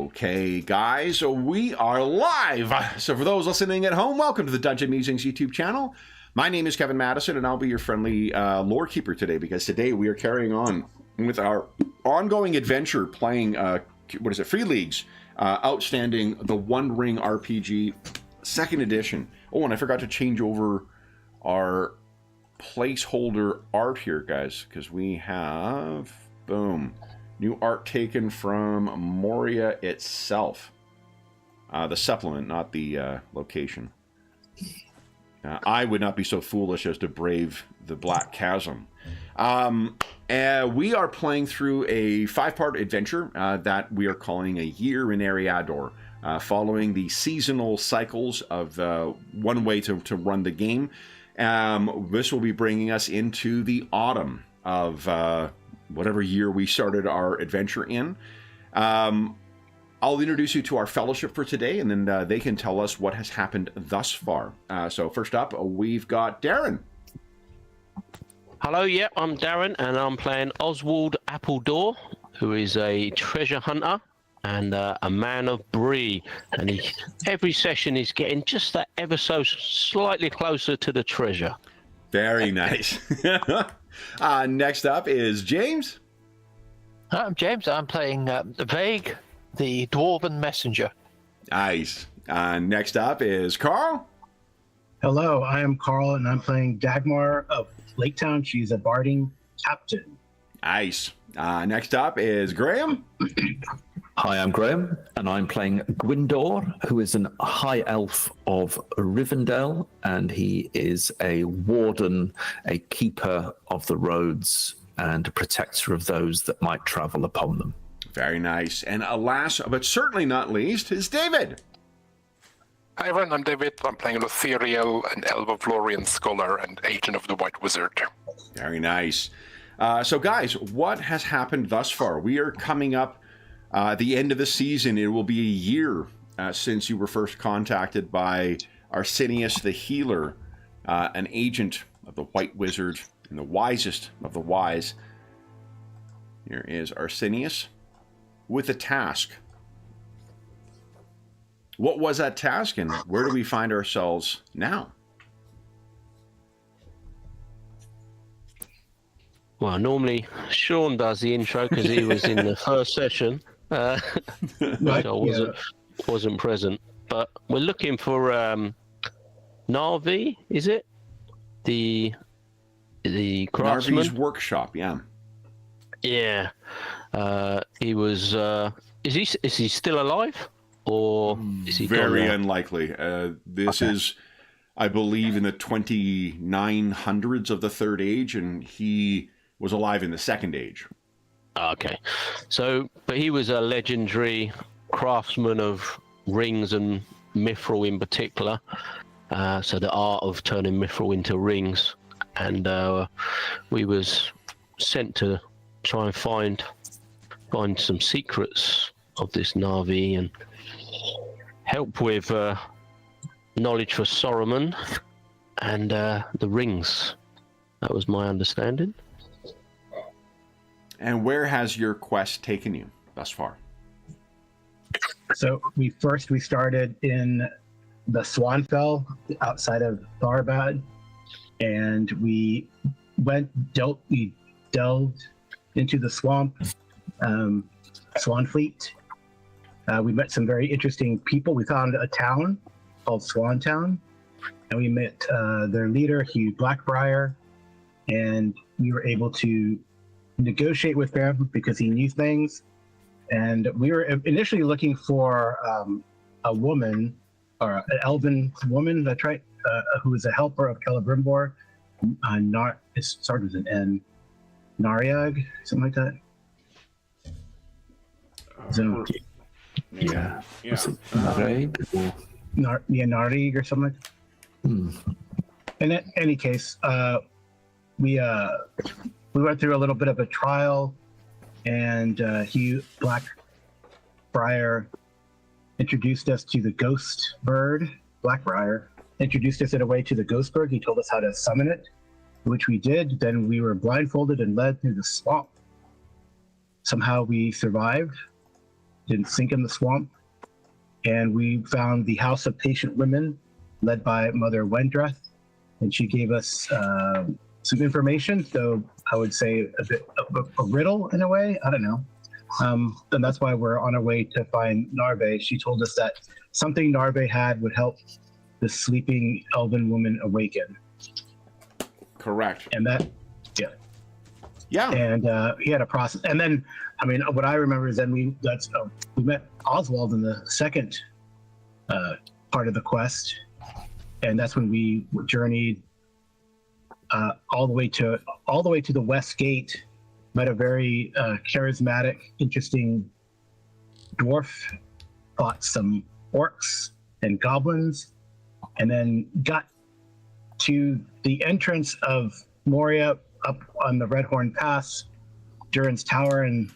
Okay, guys, so we are live. So for those listening at home, welcome to the Dungeon Musings YouTube channel. My name is Kevin Madison, and I'll be your friendly lore keeper today, because today we are carrying on with our ongoing adventure playing, Free League's outstanding The One Ring RPG 2nd edition. Oh, and I forgot to change over our placeholder art here, guys, because we have, boom, new art taken from Moria itself. The supplement, not the location. I would not be so foolish as to brave the Black Chasm. We are playing through a 5-part adventure that we are calling A Year in Eriador, following the seasonal cycles of one way to run the game. This will be bringing us into the autumn of whatever year we started our adventure in. I'll introduce you to our fellowship for today, and then they can tell us what has happened thus far. So first up, we've got Darren. Hello, yeah, I'm Darren, and I'm playing Oswald Appledore, who is a treasure hunter and a man of Bree. And every session is getting just that ever so slightly closer to the treasure. Very nice. Next up is James. I'm James. I'm playing Vague, the Dwarven Messenger. Nice. Next up is Carl. Hello, I am Carl, and I'm playing Dagmar of Lake Town. She's a barding captain. Nice. Next up is Graham. Hi, I'm Graham, and I'm playing Gwyndor, who is an high elf of Rivendell, and he is a warden, a keeper of the roads, and a protector of those that might travel upon them. Very nice. And last, but certainly not least, is David. Hi everyone, I'm David. I'm playing Lothiriel, an Elva-Florian scholar and agent of the White Wizard. Very nice. So guys, what has happened thus far? We are coming up the end of the season. It will be a year since you were first contacted by Arsenius the Healer, an agent of the White Wizard and the wisest of the wise. Here is Arsenius with a task. What was that task, and where do we find ourselves now? Well, normally Sean does the intro because he was in the first session. Right, I wasn't present. But we're looking for Narvi, is it? The craftsman? Narvi's workshop, yeah. Yeah. He was... is he still alive? Or is he very unlikely? This is, I believe, in the 2900s of the Third Age, and he was alive in the Second Age. Okay. So, but he was a legendary craftsman of rings and mithril in particular. So the art of turning mithril into rings. And we was sent to try and find some secrets of this Narvi and help with knowledge for Saruman and the rings. That was my understanding. And where has your quest taken you thus far? So we started in the Swanfell outside of Tharbad, and we delved into the swamp, Swanfleet. We met some very interesting people. We found a town called Swantown, and we met their leader, Hugh Blackbriar, and we were able to negotiate with him because he knew things. And we were initially looking for a woman, or an elven woman, that's right, who is a helper of Celebrimbor. It started with an N. Nariag, something like that. So... Yeah. Narig or something. In any case, we went through a little bit of a trial, and Hugh Blackbriar introduced us to the ghost bird. Blackbriar introduced us in a way to the ghost bird. He told us how to summon it, which we did. Then we were blindfolded and led through the swamp. Somehow we survived. didn't sink in the swamp. And we found the House of Patient Women, led by Mother Wendreth, and she gave us some information. So I would say a bit of a riddle in a way. I don't know. And that's why we're on our way to find Narve. She told us that something Narve had would help the sleeping elven woman awaken. Correct. And that, Yeah. and he had a process. And then, I mean, what I remember is then we met Oswald in the second part of the quest, and that's when we journeyed all the way to the West Gate. Met a very charismatic, interesting dwarf, fought some orcs and goblins, and then got to the entrance of Moria up on the Redhorn Pass, Durin's Tower, and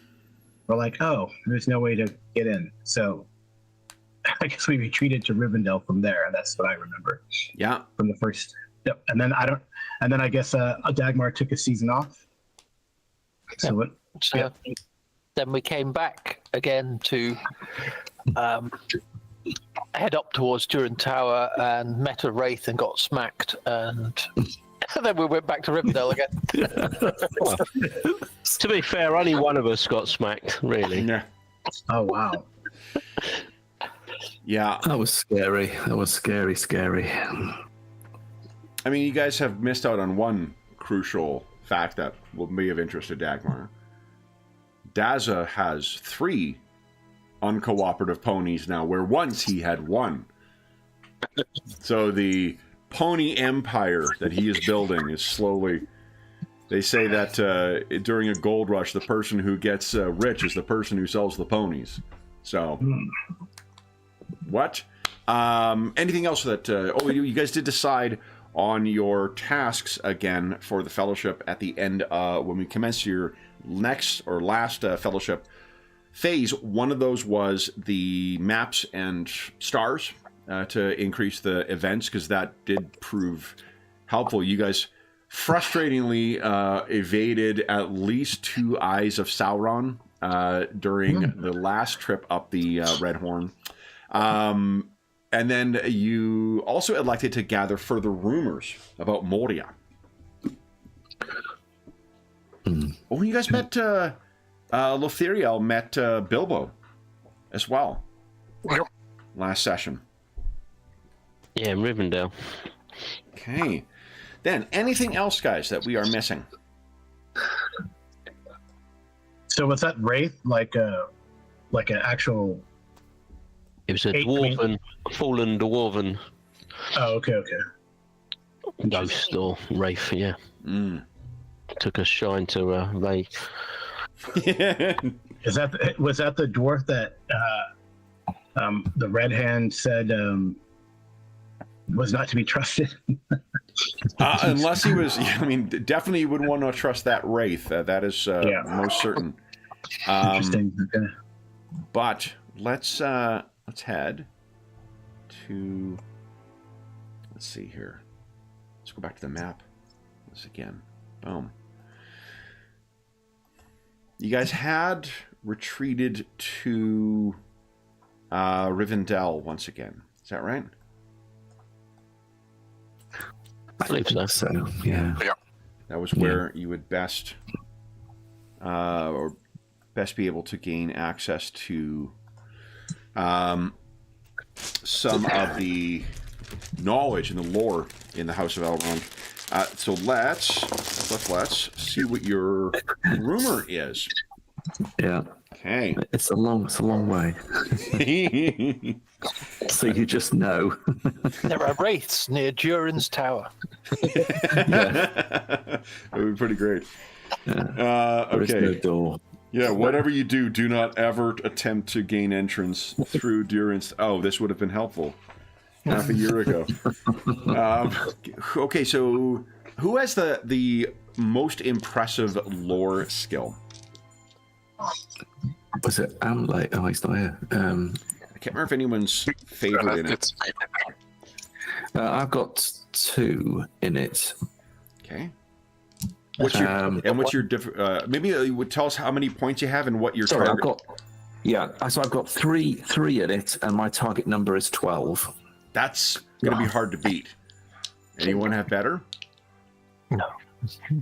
we're like, oh, there's no way to get in. So I guess we retreated to Rivendell from there, and that's what I remember. Yeah. From the first. Yep. And then I guess Dagmar took a season off. So what? So then we came back again to head up towards Durin Tower and met a wraith and got smacked, and then we went back to Rivendell again. To be fair, only one of us got smacked, really. Yeah. Oh wow. Yeah. That was scary. That was scary. I mean, you guys have missed out on one crucial fact that will be of interest to Dagmar. Daza has 3 uncooperative ponies now, where once he had 1. So the pony empire that he is building is slowly... They say that during a gold rush, the person who gets rich is the person who sells the ponies. So... What? Anything else that... you guys did decide on your tasks again for the Fellowship at the end when we commenced your next or last Fellowship phase. One of those was the maps and stars to increase the events, because that did prove helpful. You guys frustratingly evaded at least 2 Eyes of Sauron during the last trip up the Redhorn. And then you also elected to gather further rumors about Moria. Oh, you guys met, Lothiriel met Bilbo as well. Yep. Last session. Yeah, in Rivendell. Okay. Then, anything else, guys, that we are missing? So was that wraith like an actual? It was a fallen dwarven Oh, okay. ghost or wraith, yeah. Took a shine to Ray. Was that the dwarf that the Red Hand said was not to be trusted? Unless he was, I mean, definitely you would want to trust that wraith. That is most certain. Interesting. Okay. But let's head to. Let's see here. Let's go back to the map. This again. Boom. You guys had retreated to Rivendell once again. Is that right? I believe so. Yeah. That was where you would best be able to gain access to some of the knowledge and the lore in the House of Elrond. So let's see what your rumor is. Yeah. Okay. It's a long way. So you just know. There are wraiths near Durin's Tower. That would be pretty great. There is Okay. no door. Yeah, whatever you do, do not ever attempt to gain entrance through Durin's... Oh, this would have been helpful half a year ago. Okay, so who has the most impressive lore skill? Was it Amlay? Oh, he's not here. I can't remember if anyone's favored in it. It's I've got 2 in it. Okay. What's your maybe you would tell us how many points you have and what your Sorry, target. Yeah, so I've got three in it, and my target number is 12. That's going to be hard to beat. Anyone have better? No.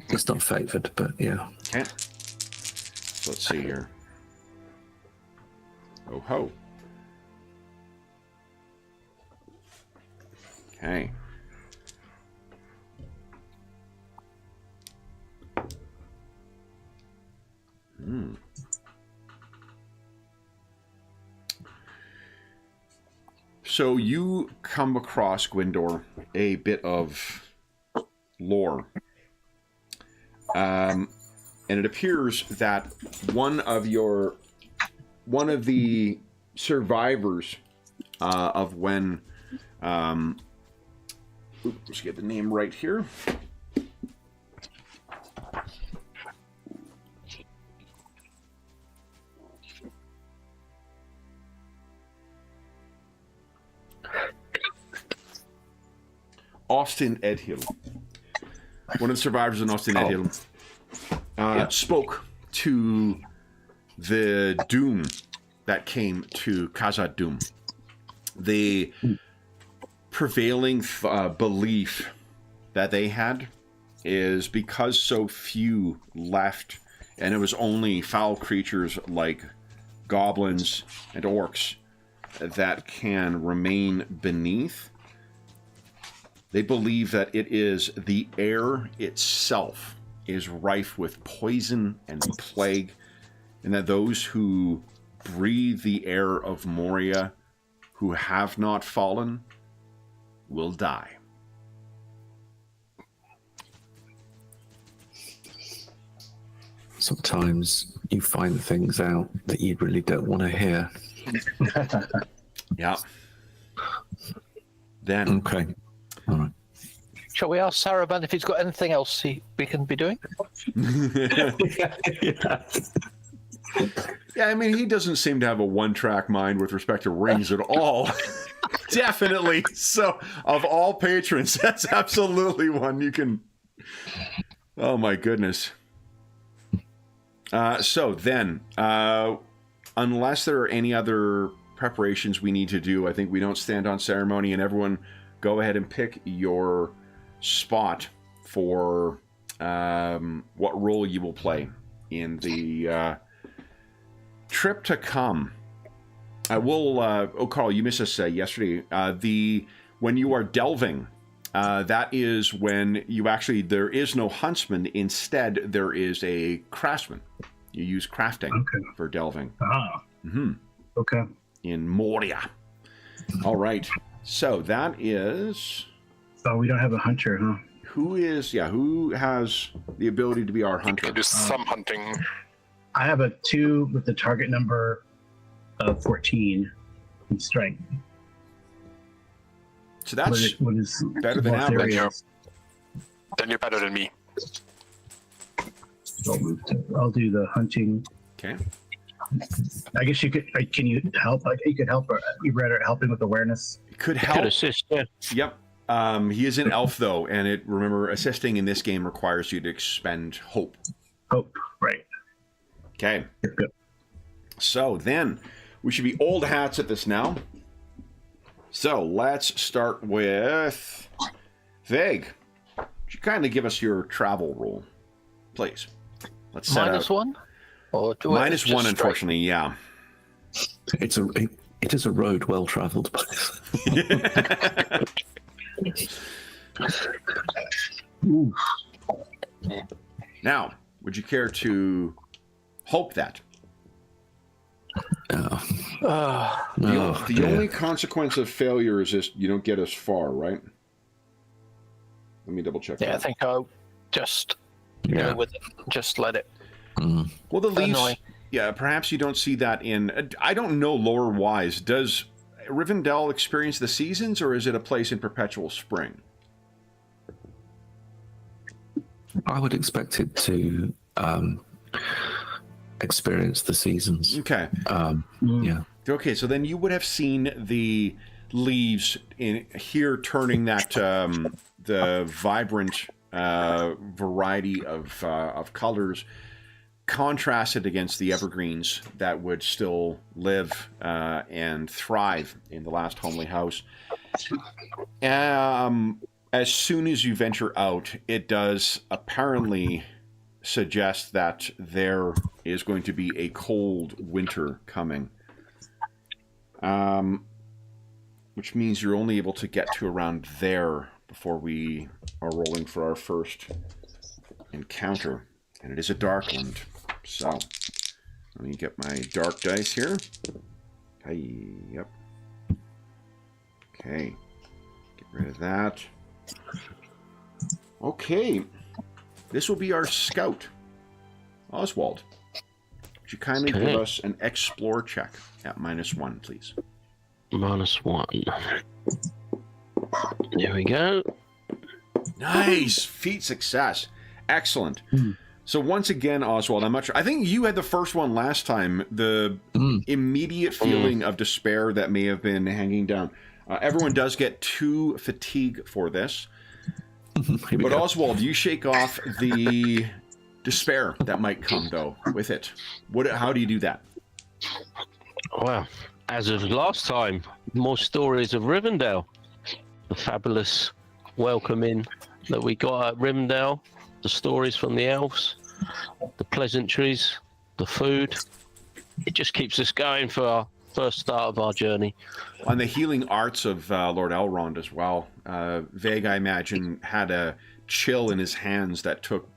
It's not favored, but yeah. Okay. So let's see here. Oh ho. Okay. So you come across, Gwindor, a bit of lore. And it appears that one of the survivors of when let's get the name right here. Austin Edhill. One of the survivors in Austin Edhill spoke to the doom that came to Khazad Doom. The prevailing belief that they had is because so few left, and it was only foul creatures like goblins and orcs that can remain beneath. They believe that it is the air itself is rife with poison and plague, and that those who breathe the air of Moria, who have not fallen, will die. Sometimes you find things out that you really don't want to hear. Yeah. Then. Okay. All right. Shall we ask Saraban if he's got anything else we can be doing? Yeah, I mean, he doesn't seem to have a one-track mind with respect to rings at all. Definitely. So, of all patrons, that's absolutely one you can... Oh, my goodness. So then, unless there are any other preparations we need to do, I think we don't stand on ceremony, and everyone go ahead and pick your spot for what role you will play in the trip to come. I will. Oh, Carl, you missed us yesterday. When you are delving, that is when you actually there is no huntsman. Instead, there is a craftsman. You use crafting for delving. Ah. Okay. In Moria. All right. So that is. So we don't have a hunter, huh? Who has the ability to be our You hunter? can do some hunting. I have a 2 with the target number of 14 in strength. So that's what is better than what average. area is- Then you're better than me. I'll do the hunting. Okay. I guess you could. Can you help? Like you could help. You better helping with awareness. Could Could help. assist, yeah. Yep. He is an elf though, and remember, assisting in this game requires you to expend hope. Hope. Right. Okay. Yep. So then, we should be old hats at this now. So let's start with Vague. Would you kindly give us your travel roll, please? Let's set Minus out. 1? Or do Minus just 1, straight? unfortunately. Yeah. It is a road well travelled. Ooh. Now, would you care to hope that? The only consequence of failure is this: you don't get as far, right? Let me double check. Yeah, I that. think I'll just go with it. Just let it. Well, the leaves. Annoying. Yeah, perhaps you don't see that in. I don't know lore-wise. Does Rivendell experience the seasons, or is it a place in perpetual spring? I would expect it to experience the seasons. Okay. Yeah. Okay, so then you would have seen the leaves in here turning that the vibrant variety of colors contrasted against the evergreens that would still live and thrive in the last homely house. As soon as you venture out, it does apparently suggest that there is going to be a cold winter coming. Which means you're only able to get to around there before we are rolling for our first encounter. And it is a darkland. So, let me get my dark dice here. Hey, yep. Okay. Get rid of that. Okay. This will be our scout. Oswald, would you kindly give us an explore check at -1, please? -1. There we go. Nice! Feat success. Excellent. So once again, Oswald, I'm not sure. I think you had the first one last time. The immediate feeling of despair that may have been hanging down. Everyone does get 2 fatigue for this. But Oswald, you shake off the despair that might come, though, with it. How do you do that? Well, as of last time, more stories of Rivendell. The fabulous welcoming that we got at Rivendell. The stories from the elves. The pleasantries. The food. It just keeps us going for our first start of our journey. On the healing arts of Lord Elrond as well. Vague, I imagine, had a chill in his hands that took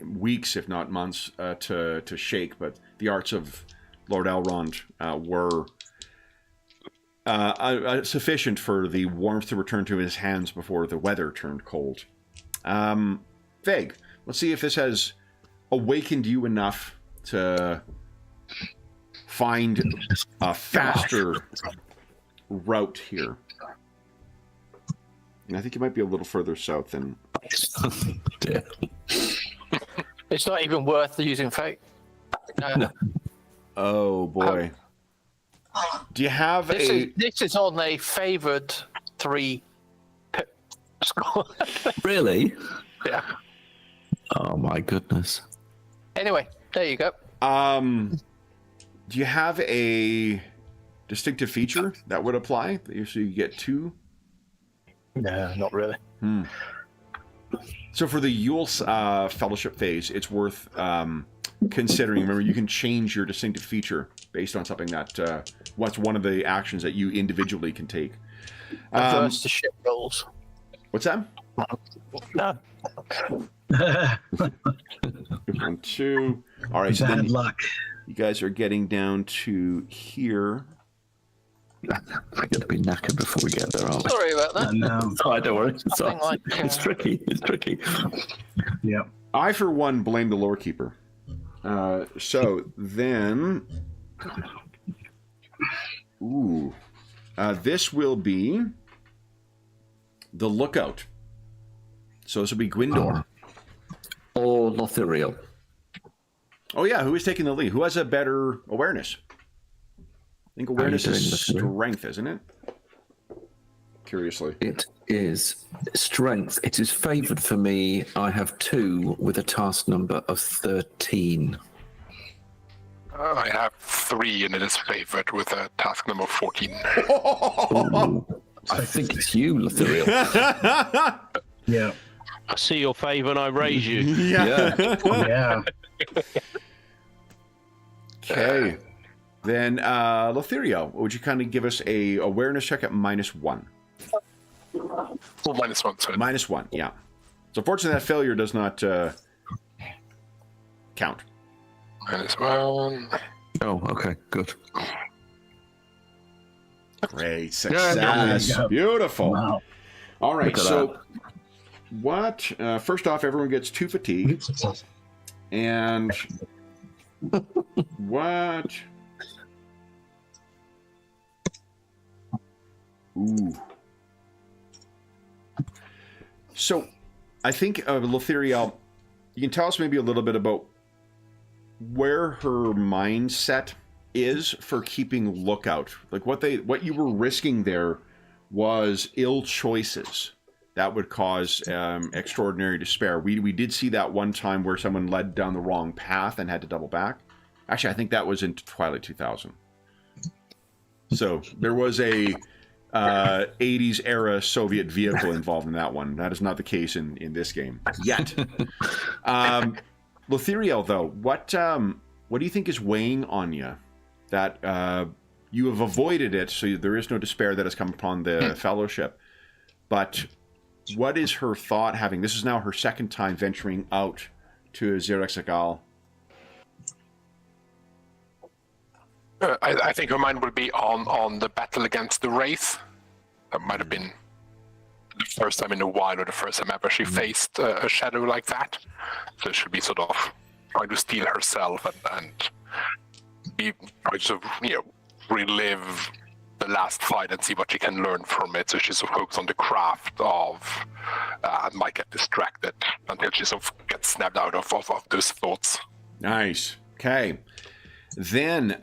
weeks, if not months, to shake. But the arts of Lord Elrond were sufficient for the warmth to return to his hands before the weather turned cold. Vague, let's see if this has awakened you enough to find a faster route here. And I think you might be a little further south than... It's not even worth using fate. No. Oh, boy. Do you have This is on a favoured 3 score. Really? Yeah. Oh my goodness. Anyway, there you go. Do you have a distinctive feature that would apply? So you get 2? No, not really. So for the Yule Fellowship phase, it's worth considering. Remember, you can change your distinctive feature based on something that what's one of the actions that you individually can take. Adverse to ship rolls. What's that? No. 1, 2. All right. So Bad luck. You guys are getting down to here. We're going to be knackered before we get there, aren't we? Sorry about that. No. Oh, don't worry. It's tricky. It's tricky. Yep. I, for one, blame the lore keeper. So then... Ooh. This will be the lookout. So this will be Gwyndor. Or Lothiriel. Oh, yeah. Who is taking the lead? Who has a better awareness? I think awareness is strength, isn't it? Curiously. It is strength. It is favoured for me. I have 2 with a task number of 13. I have 3 and it is favoured with a task number 14. Ooh, I think it's you, Lothiriel. Yeah. I see your favour and I raise you. Yeah. Yeah. Okay. Then, Lothario, would you kind of give us a awareness check at -1? Oh, -1, sorry. -1, yeah. So fortunately, that failure does not count. -1. Oh, okay, good. Great success. Yeah. Beautiful. Wow. All right, Look at so what? First off, everyone gets 2 fatigue. And what? Ooh. So, I think Lothiriel, you can tell us maybe a little bit about where her mindset is for keeping lookout. Like what you were risking there was ill choices. that would cause extraordinary despair. We did see that one time where someone led down the wrong path and had to double back. Actually, I think that was in Twilight 2000. So there was a 80s era Soviet vehicle involved in that one. That is not the case in this game yet. Lothariel, though, what do you think is weighing on you that you have avoided it, so there is no despair that has come upon the Fellowship? But what is her thought having? This is now her second time venturing out to Xerexagal. I think her mind will be on the battle against the Wraith. That might have been the first time in a while, or the first time ever she faced a shadow like that. So she'll be sort of trying to steel herself and be trying to relive the last fight and see what she can learn from it. So she's sort of focused on the craft of and might get distracted until she sort of gets snapped out of those thoughts. Nice. Okay. Then,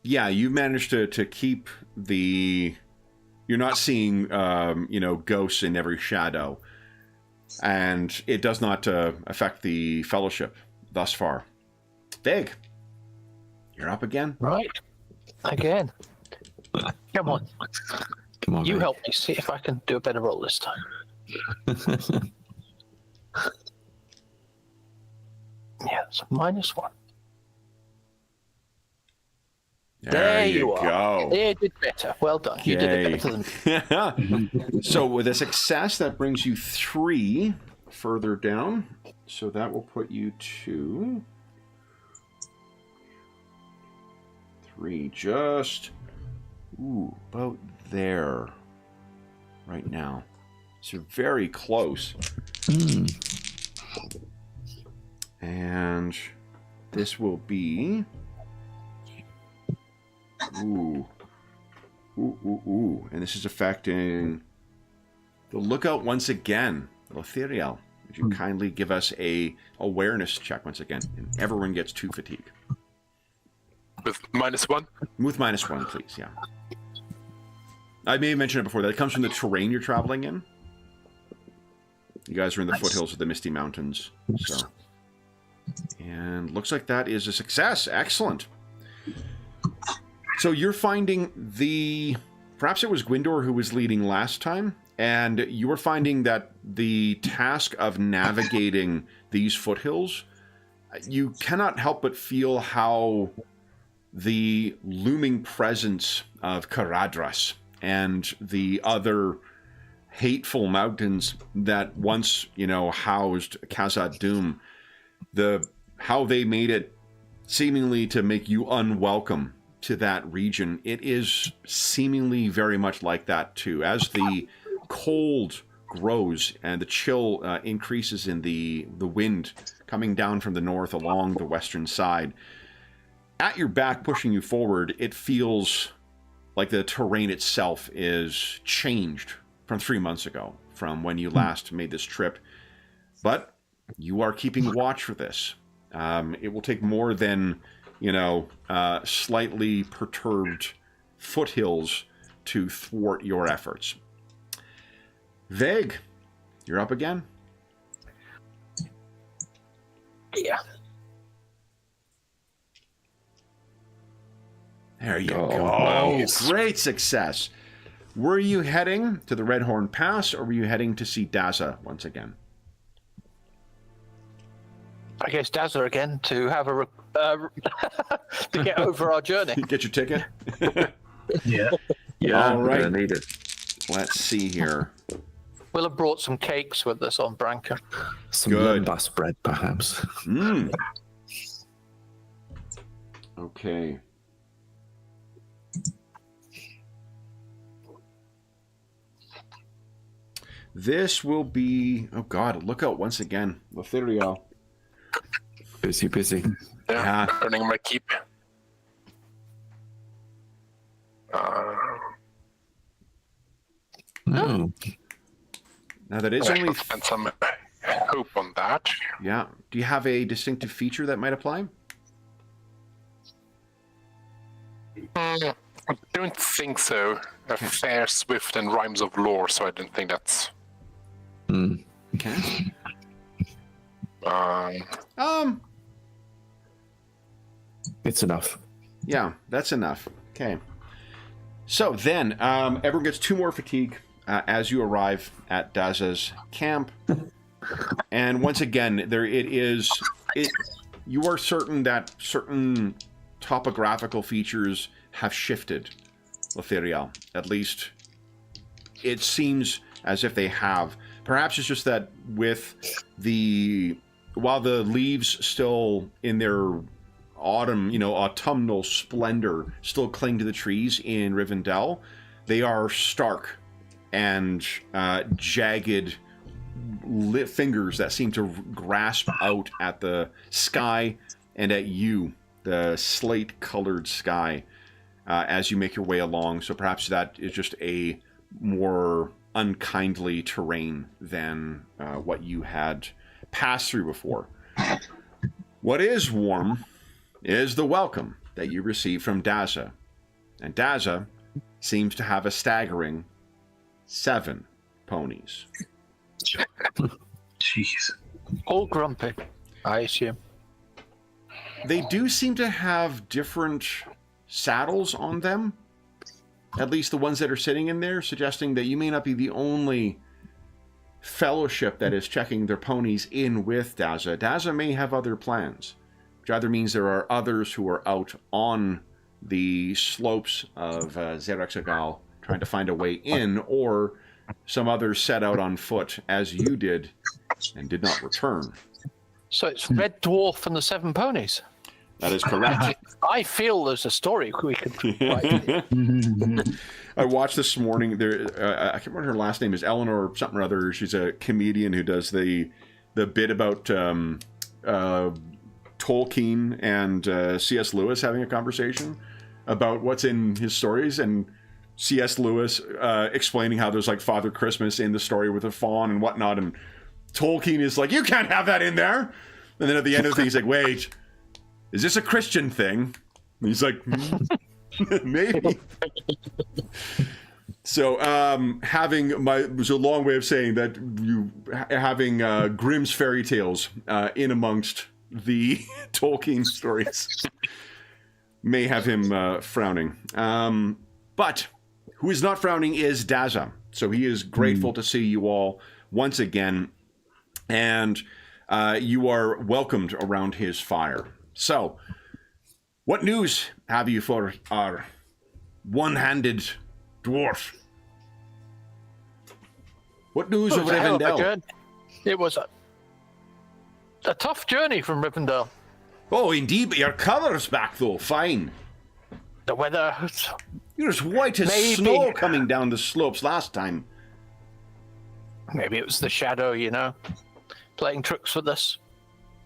you managed to keep the... You're not seeing, ghosts in every shadow. And it does not affect the Fellowship thus far. Vig, you're up again. Right. Again. Come on. Come on, You mate. help me see if I can do a better roll this time. Yeah, it's -1. There you are. go. You did better. Well done. You did it better than So with a success, that brings you 3 further down. So that will put you to 3, just about there right now. So very close. And this will be... Ooh. And this is affecting the lookout once again. Lothariel, would you kindly give us a awareness check once again? And everyone gets 2 fatigue. With -1? With -1, please, yeah. I may have mentioned it before. That comes from the terrain you're traveling in. You guys are in the foothills of the Misty Mountains. So. And looks like that is a success. Excellent. So you're finding perhaps it was Gwindor who was leading last time, and you were finding that the task of navigating these foothills, you cannot help but feel how the looming presence of Caradras and the other hateful mountains that once, housed Khazad Dûm, how they made it seemingly to make you unwelcome to that region. It is seemingly very much like that too. As the cold grows and the chill increases in the wind coming down from the north along the western side, at your back pushing you forward, it feels like the terrain itself is changed from 3 months ago, from when you last made this trip. But you are keeping watch for this. It will take more than slightly perturbed foothills to thwart your efforts. Veg, you're up again. Yeah. There you Oh, go. nice. Great success. Were you heading to the Redhorn Pass, or were you heading to see Daza once again? I guess Dazzler again to have a to get over our journey. Get your ticket? Yeah. Yeah, All we're right. gonna need it. Let's see here. We'll have brought some cakes with us on Branca. Some Good. lambas bread, perhaps. Okay. This will be... Oh, God. Look out once again. Lothariel. Busy. Yeah, Yeah. turning my keep. Oh. Now, that is I only... shall spend some hope on that. Yeah. Do you have a distinctive feature that might apply? I don't think so. A fair, swift, and rhymes of lore, so I don't think that's chat? It's enough. Yeah, that's enough. Okay. So then, everyone gets 2 more fatigue as you arrive at Daza's camp. And once again, you are certain that certain topographical features have shifted, Letheriel. At least, it seems as if they have. Perhaps it's just that while the leaves still in their autumnal splendor still cling to the trees in Rivendell, they are stark and jagged fingers that seem to grasp out at the sky and at you, the slate-colored sky, as you make your way along. So perhaps that is just a more unkindly terrain than what you had passed through before. What is warm is the welcome that you receive from Daza. And Daza seems to have a staggering 7 ponies. Jeez. All grumpy, I assume. They do seem to have different saddles on them, at least the ones that are sitting in there, suggesting that you may not be the only fellowship that is checking their ponies in with Daza. Daza may have other plans, which either means there are others who are out on the slopes of Xerexagal trying to find a way in, or some others set out on foot, as you did, and did not return. So it's Red Dwarf and the 7 ponies. That is correct. I feel there's a story we could write. I watched this morning. I can't remember her last name is Eleanor something or other. She's a comedian who does the bit about Tolkien and C.S. Lewis having a conversation about what's in his stories, and C.S. Lewis explaining how there's like Father Christmas in the story with a fawn and whatnot, and Tolkien is like, you can't have that in there. And then at the end of the thing, he's like, wait, is this a Christian thing? And he's like, maybe. So was a long way of saying that you having Grimm's fairy tales in amongst the Tolkien stories may have him frowning. But who is not frowning is Daza. So he is grateful to see you all once again, and you are welcomed around his fire. So, what news have you for our one-handed dwarf? What news of Rivendell? It was a tough journey from Rivendell. Oh, indeed, but your colour's back, though. Fine. The weather... You're as white as snow coming down the slopes last time. Maybe it was the shadow, playing tricks with us.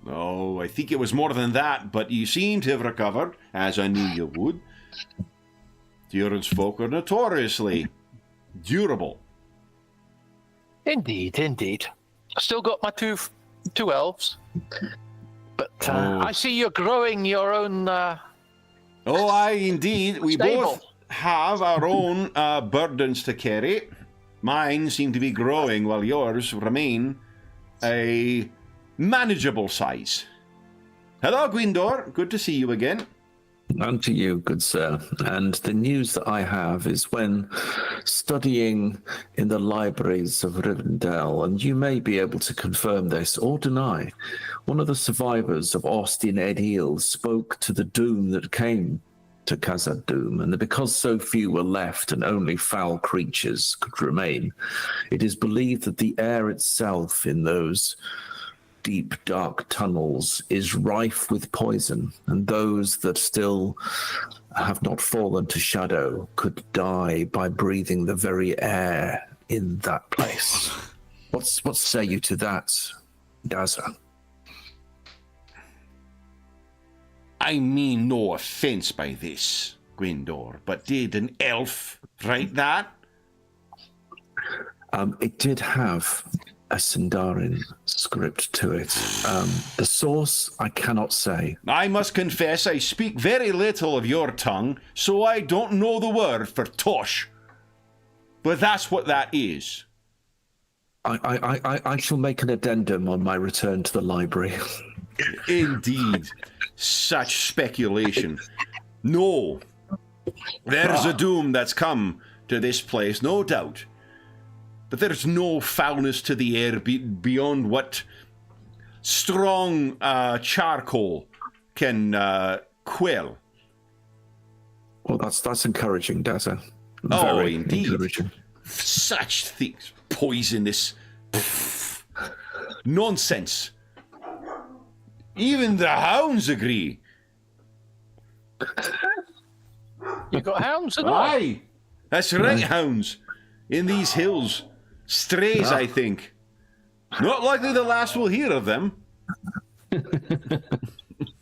Oh, I think it was more than that, but you seem to have recovered, as I knew you would. Durin's folk are notoriously durable. Indeed. I still got my two elves, but I see you're growing your own. Oh, aye, indeed. We both have our own burdens to carry. Mine seem to be growing, while yours remain a manageable size. Hello, Gwyndor. Good to see you again. And to you, good sir. And the news that I have is when studying in the libraries of Rivendell, and you may be able to confirm this or deny, one of the survivors of Austin Edil spoke to the doom that came to Khazad-dûm, and because so few were left and only foul creatures could remain, it is believed that the air itself in those deep, dark tunnels is rife with poison, and those that still have not fallen to shadow could die by breathing the very air in that place. What say you to that, Daza? I mean no offence by this, Gwyndor, but did an elf write that? It did have a Sindarin script to it. The source, I cannot say. I must confess I speak very little of your tongue, so I don't know the word for tosh. But that's what that is. I shall make an addendum on my return to the library. Indeed. Such speculation. No. There's a doom that's come to this place, no doubt. But there's no foulness to the air beyond what strong charcoal can quell. Well, that's encouraging, Dazza. Oh, Very indeed. encouraging. Such things. Poisonous. Nonsense. Even the hounds agree. You got hounds and all? Aye. That's right, hounds. In these hills. Strays, I think. Not likely the last we'll hear of them.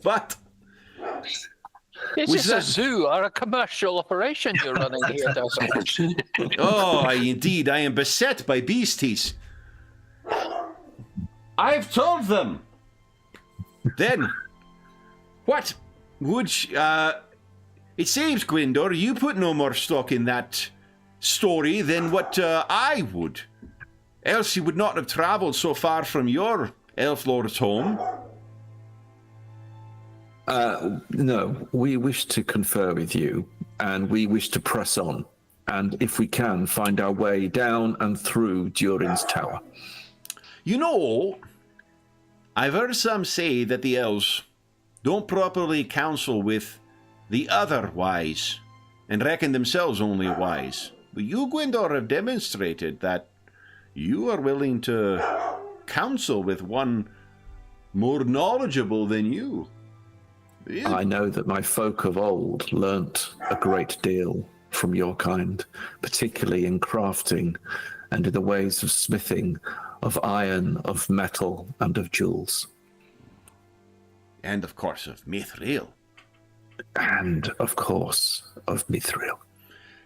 But... Is this a zoo or a commercial operation you're running here, Dazza? Oh, indeed, I am beset by beasties. I've told them. Then, what would it seems, Gwindor, you put no more stock in that story than what I would. Else you would not have travelled so far from your elf lord's home. No, we wish to confer with you, and we wish to press on, and if we can, find our way down and through Durin's tower. You know, I've heard some say that the elves don't properly counsel with the other wise, and reckon themselves only wise. But you, Gwindor, have demonstrated that you are willing to counsel with one more knowledgeable than you. I know that my folk of old learnt a great deal from your kind, particularly in crafting and in the ways of smithing, of iron, of metal, and of jewels. And, of course, of Mithril. And, of course, of Mithril.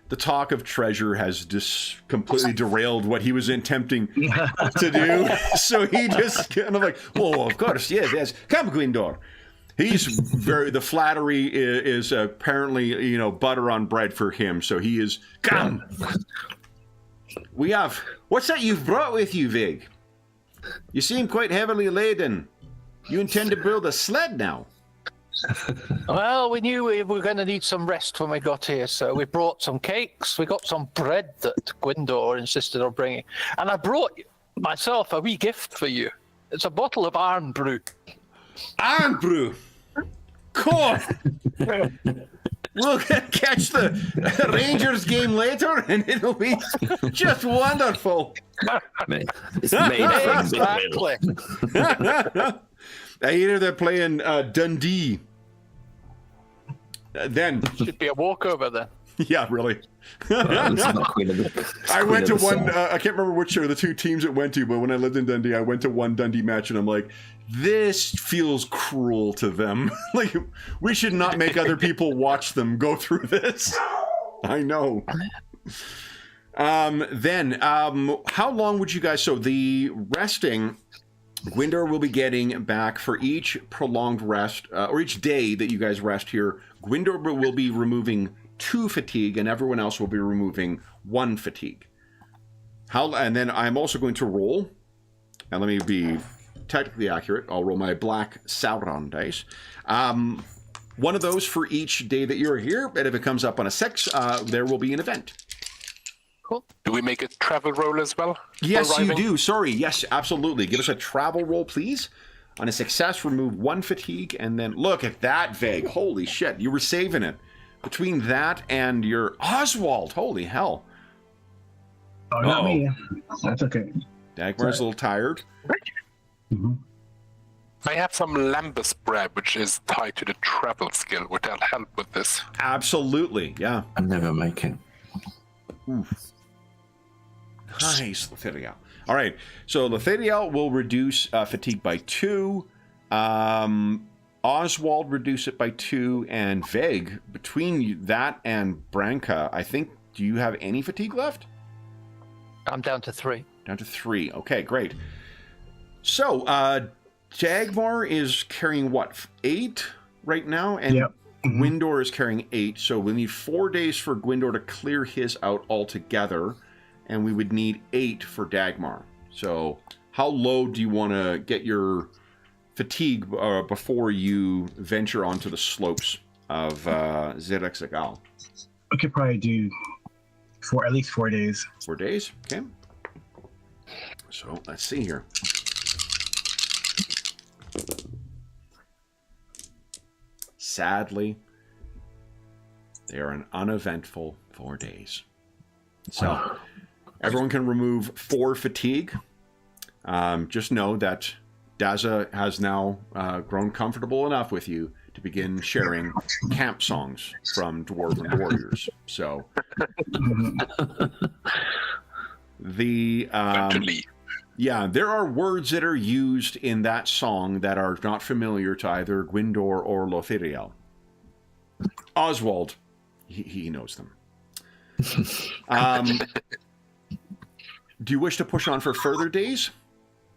The talk of treasure has just completely derailed what he was attempting to do. So he just kind of like, oh, of course, yes. Come, Gwindor. He's the flattery is apparently, butter on bread for him. So he is, come. We have, what's that you've brought with you, Vig? You seem quite heavily laden. You intend to build a sled now? Well, we knew we were going to need some rest when we got here, so we brought some cakes. We got some bread that Gwindor insisted on bringing. And I brought myself a wee gift for you. It's a bottle of iron brew. Iron brew? Cool. We'll catch the Rangers game later, and it'll be just wonderful. It's made from Exactly. I hear they're playing Dundee. Then Should be a walkover then. yeah, really. It's not Queen of the, I went to Queen one. of the I can't remember which of the two teams it went to, but when I lived in Dundee, I went to one Dundee match, and I'm like, this feels cruel to them. Like, we should not make other people watch them go through this. I know. Then, how long would you guys? So the resting, Gwindor will be getting back for each prolonged rest, or each day that you guys rest here. Gwindor will be removing 2 fatigue, and everyone else will be removing 1 fatigue. And then I'm also going to roll, and let me be technically accurate. I'll roll my black Sauron dice. One of those for each day that you're here, and if it comes up on a 6, there will be an event. Cool. Do we make a travel roll as well? Yes, you Arriving? do. Sorry. Yes, absolutely. Give us a travel roll, please. On a success, remove 1 fatigue, and then look at that, Veg. Holy shit, you were saving it. Between that and your Oswald, holy hell. Oh, not me. That's okay. Dagmar's a little tired. Mm-hmm. I have some lambus bread, which is tied to the travel skill. Would that help with this? Absolutely, yeah. I'm never making. Oof. Nice, Letheriel. All right, so Letheriel will reduce fatigue by 2. Oswald reduce it by 2, and Veg, between that and Branka, I think, do you have any fatigue left? I'm down to 3. Down to 3. Okay, great. So, Dagmar is carrying what, 8 right now? And Yep. Gwindor is carrying 8. So we'll need 4 days for Gwindor to clear his out altogether, and we would need 8 for Dagmar. So how low do you want to get your fatigue before you venture onto the slopes of Zerexagal? We could probably do at least 4 days. 4 days, okay. So let's see here. Sadly, they are an uneventful 4 days. So everyone can remove 4 fatigue. Just know that Daza has now grown comfortable enough with you to begin sharing camp songs from Dwarven Warriors. So yeah, there are words that are used in that song that are not familiar to either Gwyndor or Lothiriel. Oswald, he knows them. Do you wish to push on for further days?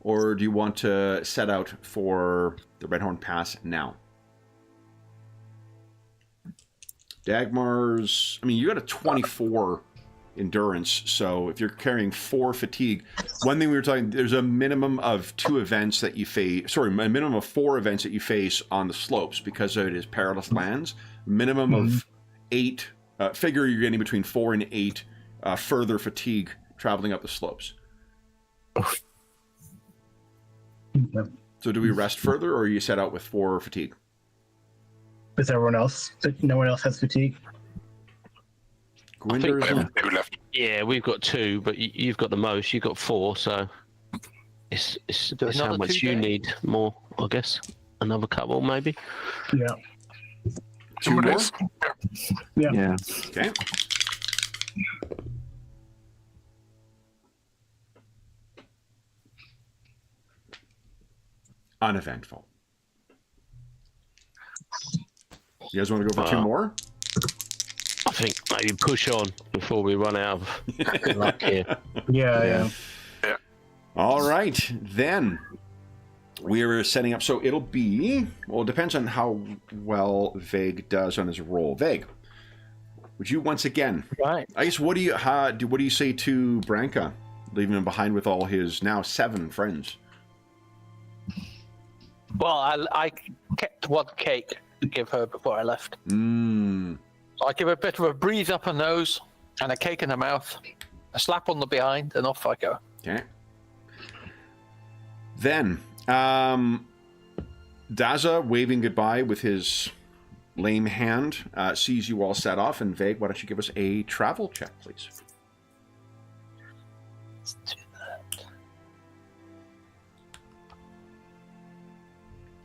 Or do you want to set out for the Redhorn Pass now? Dagmar's... I mean, you got a 24 endurance, so if you're carrying 4 fatigue... One thing we were talking... There's a minimum of 2 events that you face... Sorry, a minimum of 4 events that you face on the slopes because it is perilous lands. Minimum of 8... figure you're getting between 4 and 8 further fatigue traveling up the slopes. So do we rest further, or are you set out with 4 fatigue? Is everyone else? No one else has fatigue? Left. Yeah, we've got 2, but you've got the most. You've got 4, so it's how much you need more, I guess. Another couple, maybe. Yeah. 2 more? Yeah. Okay. Uneventful. You guys want to go for 2 more? I think maybe push on before we run out of luck here. Yeah. All right, then we're setting up. So it'll be, well, it depends on how well Vague does on his roll. Vague, would you once again? Right. I guess what do you say to Branka, leaving him behind with all his now 7 friends? Well, I kept 1 cake to give her before I left. So I give her a bit of a breathe up her nose and a cake in her mouth, a slap on the behind, and off I go. Okay. Then, Daza, waving goodbye with his lame hand, sees you all set off. And Vague, why don't you give us a travel check, please? Let's do that.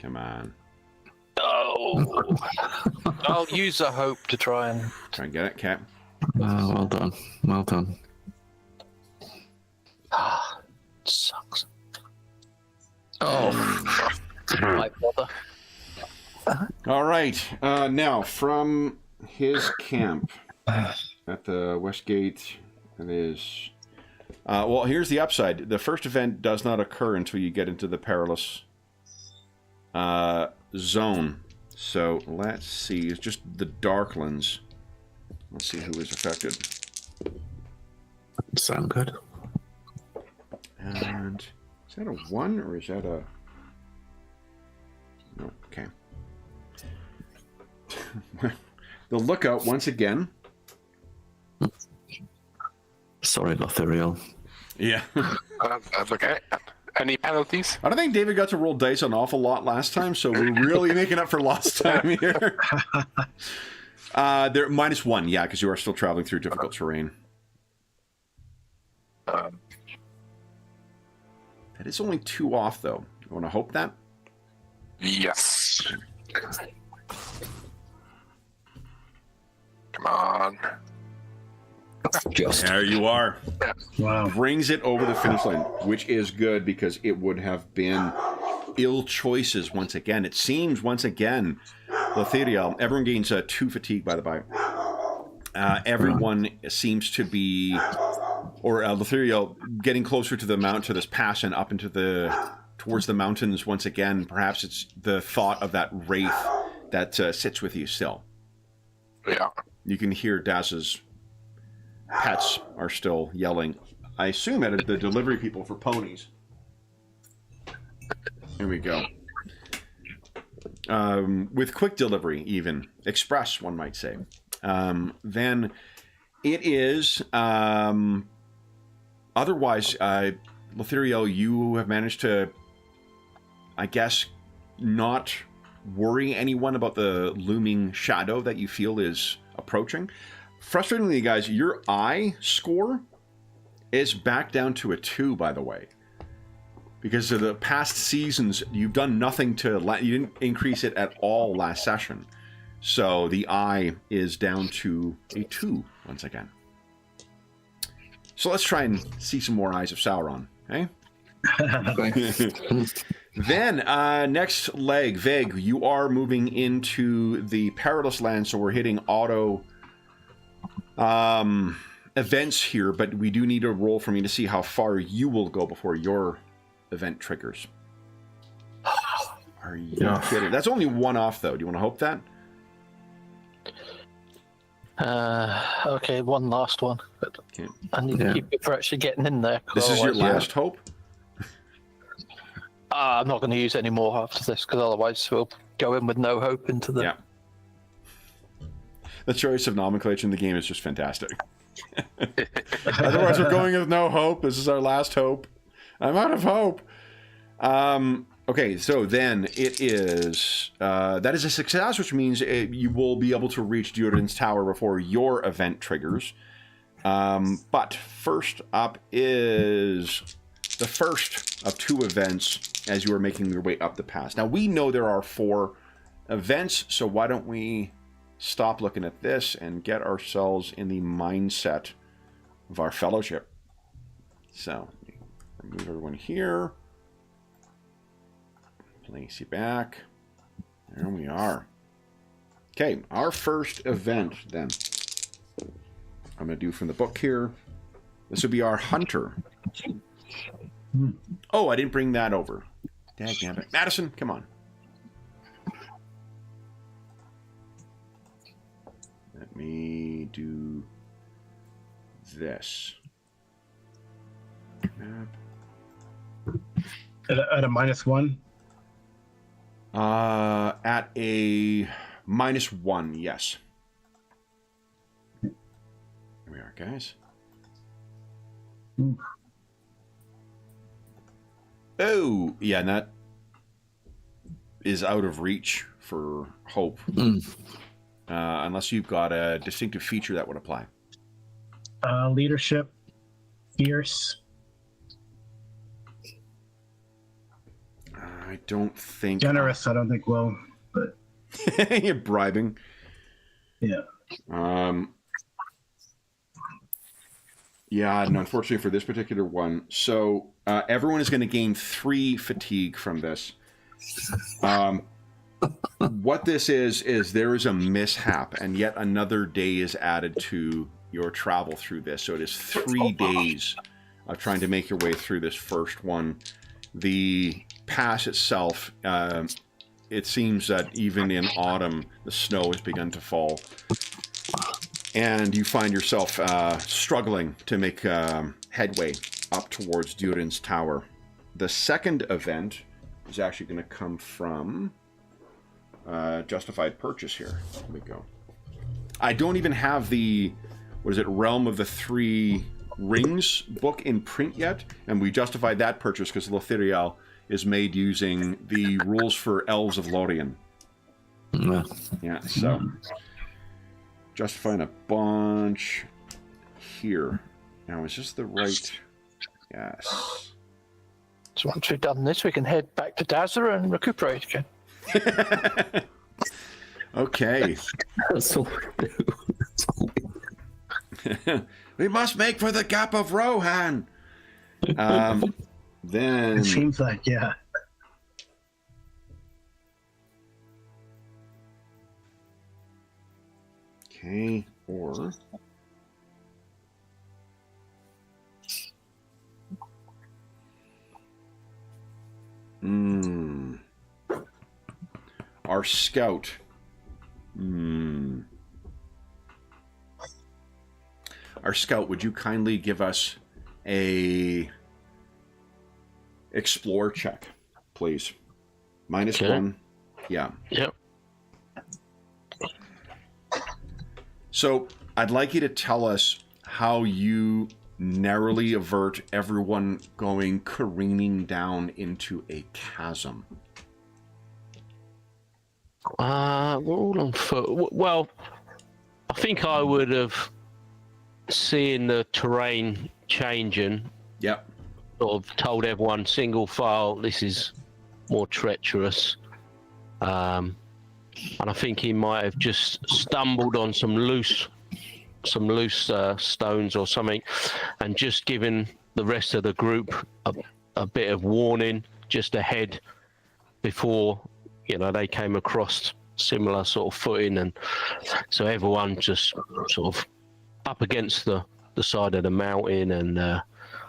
Come on. Oh! I'll use a hope to try and get it, Cap. Well done. Well done. Sucks. Oh, my brother. All right. Now, from his camp at the West Gate, it is... well, here's the upside. The first event does not occur until you get into the perilous zone. So, let's see. It's just the Darklands. Let's see who is affected. Sound good. And is that a 1 or is that a... No, okay. The lookout once again. Sorry, Lothiriel. Yeah. That's okay. Any penalties? I don't think David got to roll dice an awful lot last time, so we're really making up for lost time here. They're -1, yeah, because you are still traveling through difficult terrain. That is only 2 off, though. You want to hope that? Yes. Come on. Just. There you are. Wow. Brings it over the finish line, which is good because it would have been ill choices once again. It seems once again, Lothiriel, everyone gains 2 fatigue, by the by. Everyone seems to be, or Lothiriel, getting closer to the mount, to this pass and up into towards the mountains once again. Perhaps it's the thought of that wraith that sits with you still. Yeah. You can hear Daz's pets are still yelling, I assume, at the delivery people for ponies. There we go. With quick delivery, even. Express, one might say. Then it is... otherwise, Lothariel, you have managed to, I guess, not worry anyone about the looming shadow that you feel is approaching. Frustratingly, guys, your eye score is back down to a 2, by the way. Because of the past seasons, you've done nothing to... You didn't increase it at all last session. So the eye is down to a 2 once again. So let's try and see some more Eyes of Sauron, eh? Then, next leg, Veg, you are moving into the Perilous Land, so we're hitting auto events here, but we do need a roll for me to see how far you will go before your event triggers. Are you kidding? That's only one off, though. Do you want to hope that? Okay, one last one. But Okay. I need to keep it for actually getting in there. This is your last hope? I'm not going to use any more after this, because otherwise we'll go in with no hope into the... Yeah. The choice of nomenclature in the game is just fantastic. Otherwise, we're going with no hope. This is our last hope. I'm out of hope. Okay, so then it is... that is a success, which means you will be able to reach Durin's Tower before your event triggers. But first up is the first of 2 events as you are making your way up the pass. Now, we know there are 4 events, so why don't we stop looking at this and get ourselves in the mindset of our fellowship. So, remove everyone here. Place you back. There we are. Okay, our first event, then. I'm going to do from the book here. This would be our hunter. Oh, I didn't bring that over. Dagnabbit. Madison, come on. Let me do this. At a -1? At a -1, yes. Here we are, guys. Oh, yeah, and that is out of reach for hope. Unless you've got a distinctive feature that would apply. Leadership, fierce. I don't think... Generous, I don't think will, but... You're bribing. Yeah. Yeah, and unfortunately for this particular one, so everyone is going to gain 3 fatigue from this. What this is there is a mishap, and yet another day is added to your travel through this. So it is 3 days of trying to make your way through this first one. The pass itself, it seems that even in autumn, the snow has begun to fall. And you find yourself struggling to make headway up towards Durin's Tower. The second event is actually going to come from Justified Purchase here. There we go. I don't even have the, Realm of the Three Rings book in print yet, and we justified that purchase because Lothariel is made using the rules for Elves of Lorien. Yeah, so... justifying a bunch here. Now, is this the right... Yes. So once we've done this, we can head back to Dazra and recuperate again. Okay. That's all we do. That's all we do. We must make for the Gap of Rohan. Then... It seems like, yeah. Okay, or... Our scout. Our scout, would you kindly give us a explore check, please. -1. Yeah. Yep. So I'd like you to tell us how you narrowly avert everyone going careening down into a chasm. We're all on foot. Well, I think I would have seen the terrain changing. Yep. Sort of told everyone single file. This is more treacherous. And I think he might have just stumbled on some loose stones or something, and just given the rest of the group a bit of warning just ahead before, you know, they came across similar sort of footing, and so everyone just sort of up against the side of the mountain and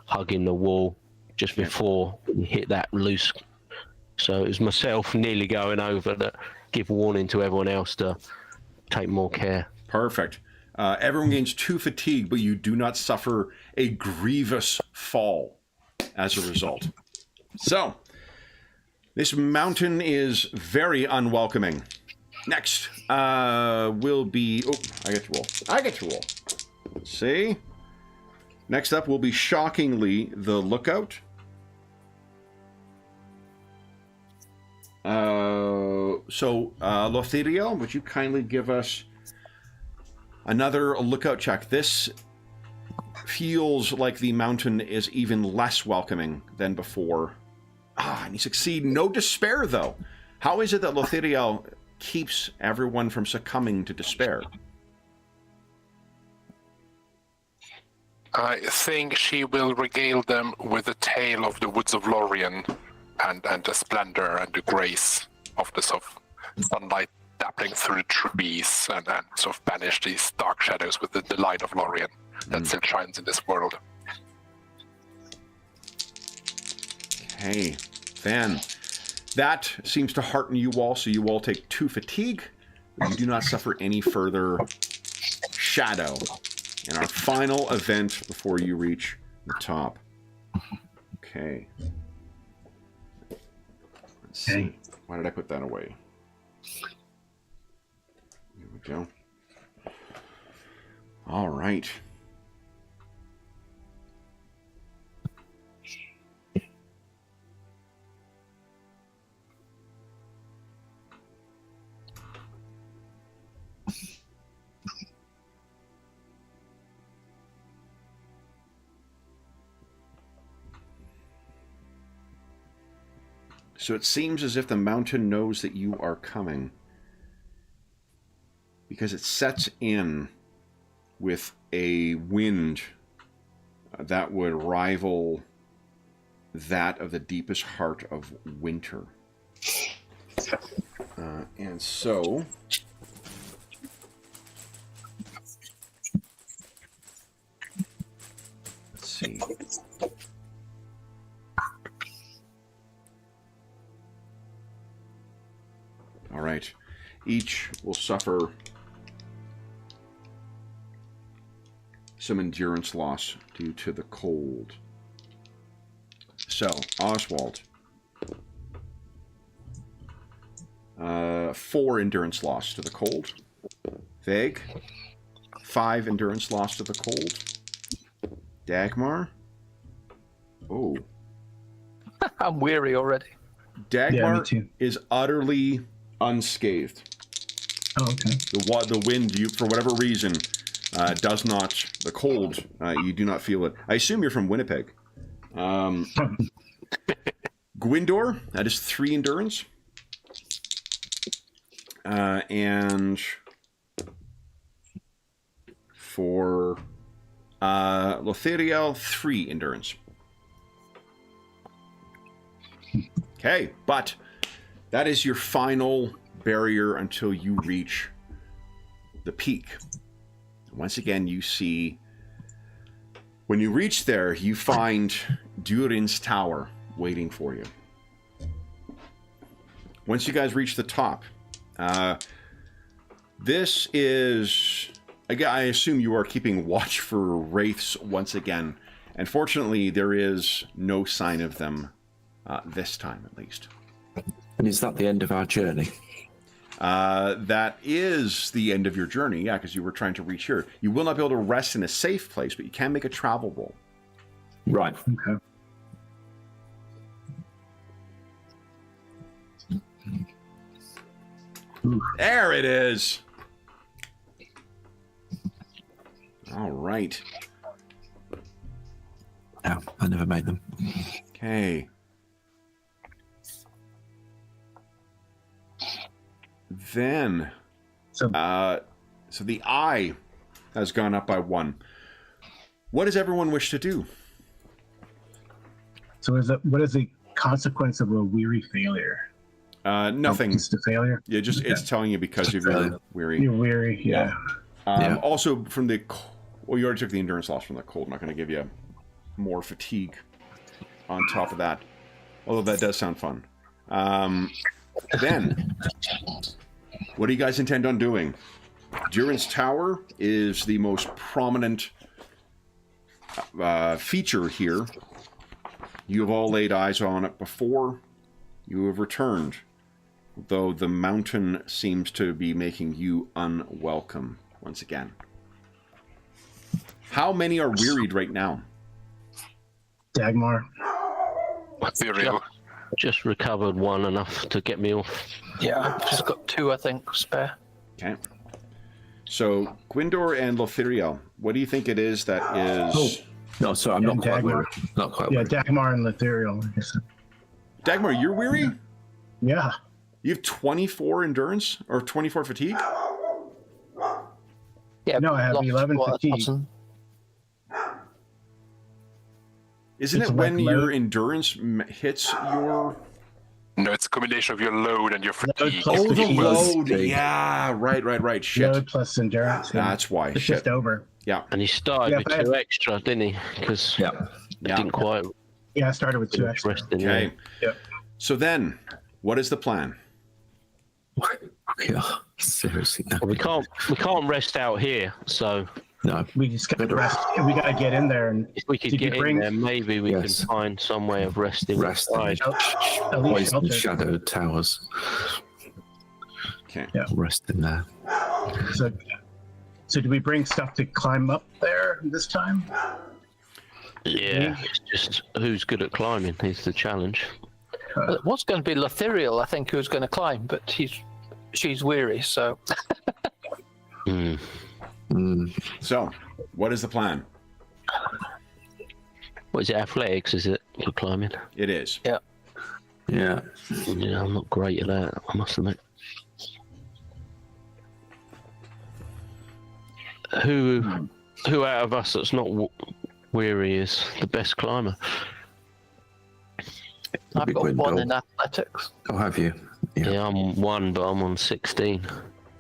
hugging the wall just before we hit that loose. So it was myself nearly going over to give warning to everyone else to take more care. Perfect. Everyone gains 2 fatigue, but you do not suffer a grievous fall as a result. So, this mountain is very unwelcoming. Next will be... Oh, I get to roll. Let's see. Next up will be, shockingly, the Lookout. Lothario, would you kindly give us another Lookout check? This feels like the mountain is even less welcoming than before. And you succeed. No despair, though. How is it that Lothario keeps everyone from succumbing to despair? I think she will regale them with a tale of the woods of Lorien and the splendor and the grace of the sort of sunlight dappling through the trees, and sort of banish these dark shadows with the light of Lorien that still shines in this world. Okay, then that seems to hearten you all, so you all take 2 fatigue. You do not suffer any further shadow in our final event before you reach the top. Okay. Let's see. Why did I put that away? Here we go. All right. So it seems as if the mountain knows that you are coming, because it sets in with a wind that would rival that of the deepest heart of winter. And so... let's see... All right. Each will suffer some endurance loss due to the cold. So, Oswald. 4 endurance loss to the cold. Vague. 5 endurance loss to the cold. Dagmar. Oh. I'm weary already. Dagmar is utterly unscathed. Oh, okay. The wind, you for whatever reason, does not. The cold, you do not feel it. I assume you're from Winnipeg. Gwindor, that is 3 endurance. And for Lothario, 3 endurance. Okay, but that is your final barrier until you reach the peak. Once again, you see, when you reach there, you find Durin's tower waiting for you. Once you guys reach the top, this is, I assume you are keeping watch for wraiths once again, And fortunately, there is no sign of them this time, at least. And is that the end of our journey? That is the end of your journey, yeah, because you were trying to reach here. You will not be able to rest in a safe place, but you can make a travel roll. Right. Okay. There it is. All right. No, I never made them. Okay. Then, So, so the eye has gone up by 1. What does everyone wish to do? so what is the consequence of a weary failure? Nothing. It's the failure. Yeah, just it's telling you because you're weary. You're weary. Yeah. Yeah. Also, from the well, you already took the endurance loss from the cold. I'm not going to give you more fatigue on top of that. Although that does sound fun. Then, what do you guys intend on doing? Durin's Tower is the most prominent feature here. You have all laid eyes on it before. You have returned, though the mountain seems to be making you unwelcome once again. How many are wearied right now? Dagmar. Ethereal. Just recovered 1 enough to get me off. Yeah, I've just got 2, I think, spare. Okay. So, Gwindor and Lothiriel, what do you think it is that is... Oh, no, sorry, I'm not And quite Dagmar. weary. Not quite Yeah, weary. Dagmar and Letherial. I guess. Dagmar, you're weary? Yeah. You have 24 endurance? Or 24 fatigue? Yeah, No, I have lost 11 what, a fatigue. dozen. Isn't It's it when like your load. endurance hits your... No, it's a combination of your load and your fatigue. plus Oh, the fatigue. load! Fatigue. Yeah, right. Shit. Load plus endurance. Yeah. That's why. It's Shit. just over. Yeah. And he started Yeah, with but I 2 have- extra, didn't he? Because Yeah. Yeah. didn't quite Yeah, I started with 2 extra. rest in Okay. Yep. So then, what is the plan? Yeah. Seriously, no. Well, we can't rest out here, so No. We just got to rest. We got to get in there and if we could Did you get bring- in there, maybe we Yes. can find some way of resting Rest in inside. at least poison shelter. shadowed towers. Okay. Yeah. Rest in there. So do we bring stuff to climb up there this time? Yeah, it's just who's good at climbing is the challenge. Well, it was going to be Lothiriel, I think, who was going to climb, but she's weary, so... Hmm. So, what is the plan? What is it? Athletics? Is it for climbing? It is. Yeah. Yeah, I'm not great at that, I must admit. Who out of us that's not weary is the best climber? I've Big got window. 1 in athletics, Oh, have you? Yeah. Yeah, I'm 1, but I'm on 16.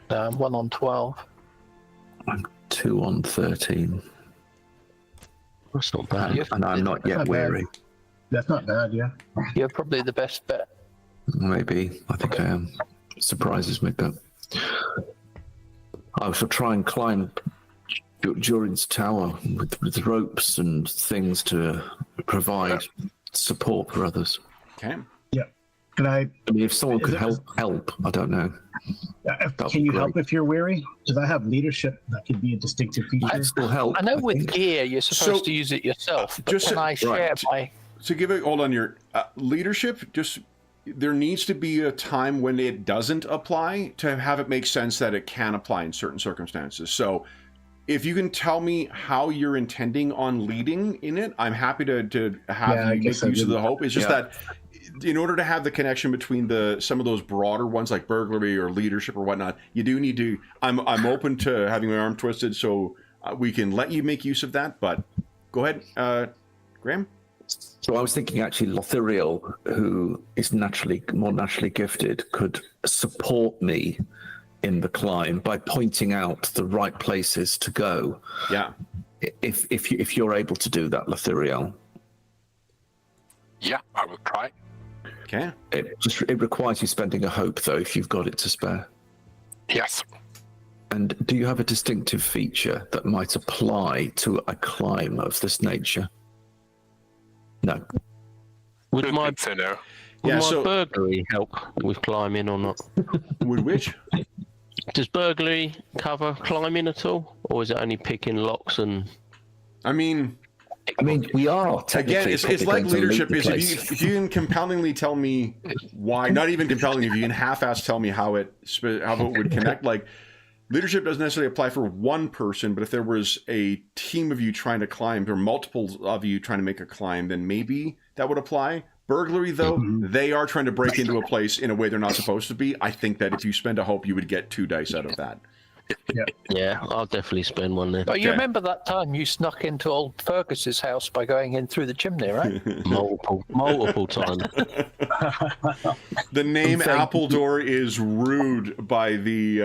1 on 12. I'm 2 on 13. That's not bad. And I'm not yet Not bad. weary. That's not bad, yeah. You're probably the best bet. Maybe. I think I am. It surprises me, but I shall try and climb Durin's Tower with ropes and things to provide support for others. Okay. Can I? I mean, if someone Is could it- help, I don't know. Can you great. help if you're weary? Because I have leadership that could be a distinctive feature. I'd still help. I know with think. gear you're supposed So- to use it yourself, but just can I share right. my... So give it, hold on, your leadership, just, there needs to be a time when it doesn't apply to have it make sense that it can apply in certain circumstances. So if you can tell me how you're intending on leading in it, I'm happy to have Yeah, I you make guess I use of the didn't- hope. It's just Yeah. that in order to have the connection between some of those broader ones like burglary or leadership or whatnot, you do need to, I'm open to having my arm twisted so we can let you make use of that, but go ahead, Graham. So I was thinking actually Lothiriel, who is more naturally gifted, could support me in the climb by pointing out the right places to go. Yeah. If you're able to do that, Lothiriel. Yeah, I will try. Okay. It requires you spending a hope though, if you've got it to spare. Yes. And do you have a distinctive feature that might apply to a climb of this nature? No. Would Good my thing to know. would Yeah, my so- burglary help with climbing or not? Would which? Does burglary cover climbing at all, or is it only picking locks and? I mean, we are again, technically it's probably like going to loot leadership the is place. if you can compellingly tell me why, not even compellingly, if you can half-ass tell me how it would connect. Like, leadership doesn't necessarily apply for one person, but if there was a team of you trying to climb or multiples of you trying to make a climb, then maybe that would apply. Burglary, though, they are trying to break into a place in a way they're not supposed to be. I think that if you spend a hope, you would get 2 dice out of that. Yeah, I'll definitely spend one then. Oh, you Okay. remember that time you snuck into old Fergus's house by going in through the chimney, right? Multiple times. The name Appledore is rude by the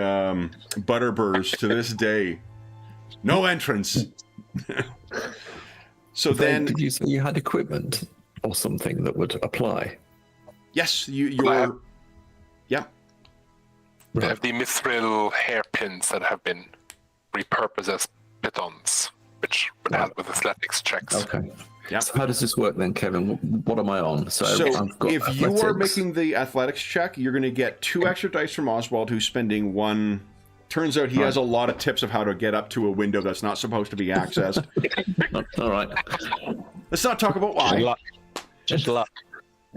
Butterburs to this day. No entrance. So then, Did you say you had equipment or something that would apply? yes, you're. Yeah. They have the mithril hairpins that have been repurposed as pitons, which would help with athletics checks. Okay. Yeah. So how does this work then, Kevin? What am I on? So I've got if you are athletics. making the athletics check, you're going to get 2 extra dice from Oswald, who's spending 1. Turns out he has a lot of tips of how to get up to a window that's not supposed to be accessed. All right. Let's not talk about why. Just luck.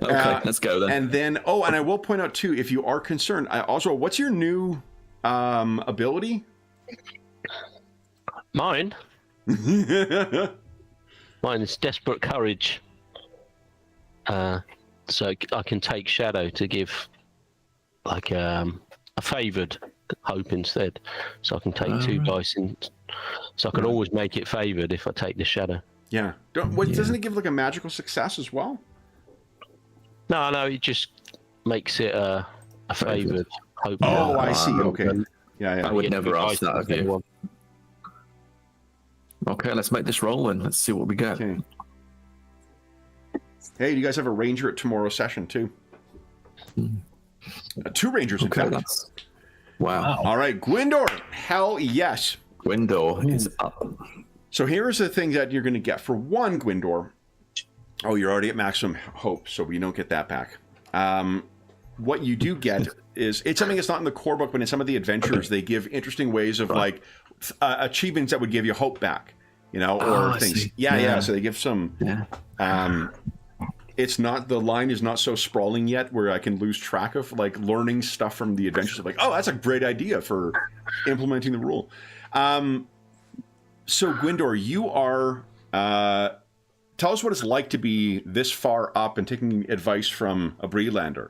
Okay, let's go then. And then, and I will point out too, if you are concerned, Oswald, what's your new ability? Mine is desperate courage. So I can take shadow to give like a favoured hope instead. So I can take 2 dice in. So I can always make it favoured if I take the shadow. Yeah. Doesn't it give like a magical success as well? No, it just makes it a favoured hope. Oh, I see. Okay. Yeah. I would never ask that of you. Anyone. Okay, let's make this roll and let's see what we get. Okay. Hey, you guys have a ranger at tomorrow's session too. 2 rangers, in Okay, fact. that's... Wow. All right, Gwyndor. Hell yes. Gwyndor is up. So here is the thing that you're going to get. For 1, Gwyndor. Oh, you're already at maximum hope, so we don't get that back. What you do get is, it's something that's not in the core book, but in some of the adventures, they give interesting ways of like achievements that would give you hope back, or I things. see. Yeah. So they give some. Yeah. It's not, the line is not so sprawling yet where I can lose track of like learning stuff from the adventures of like, oh, that's a great idea for implementing the rule. So Gwyndor, you are, tell us what it's like to be this far up and taking advice from a Breelander.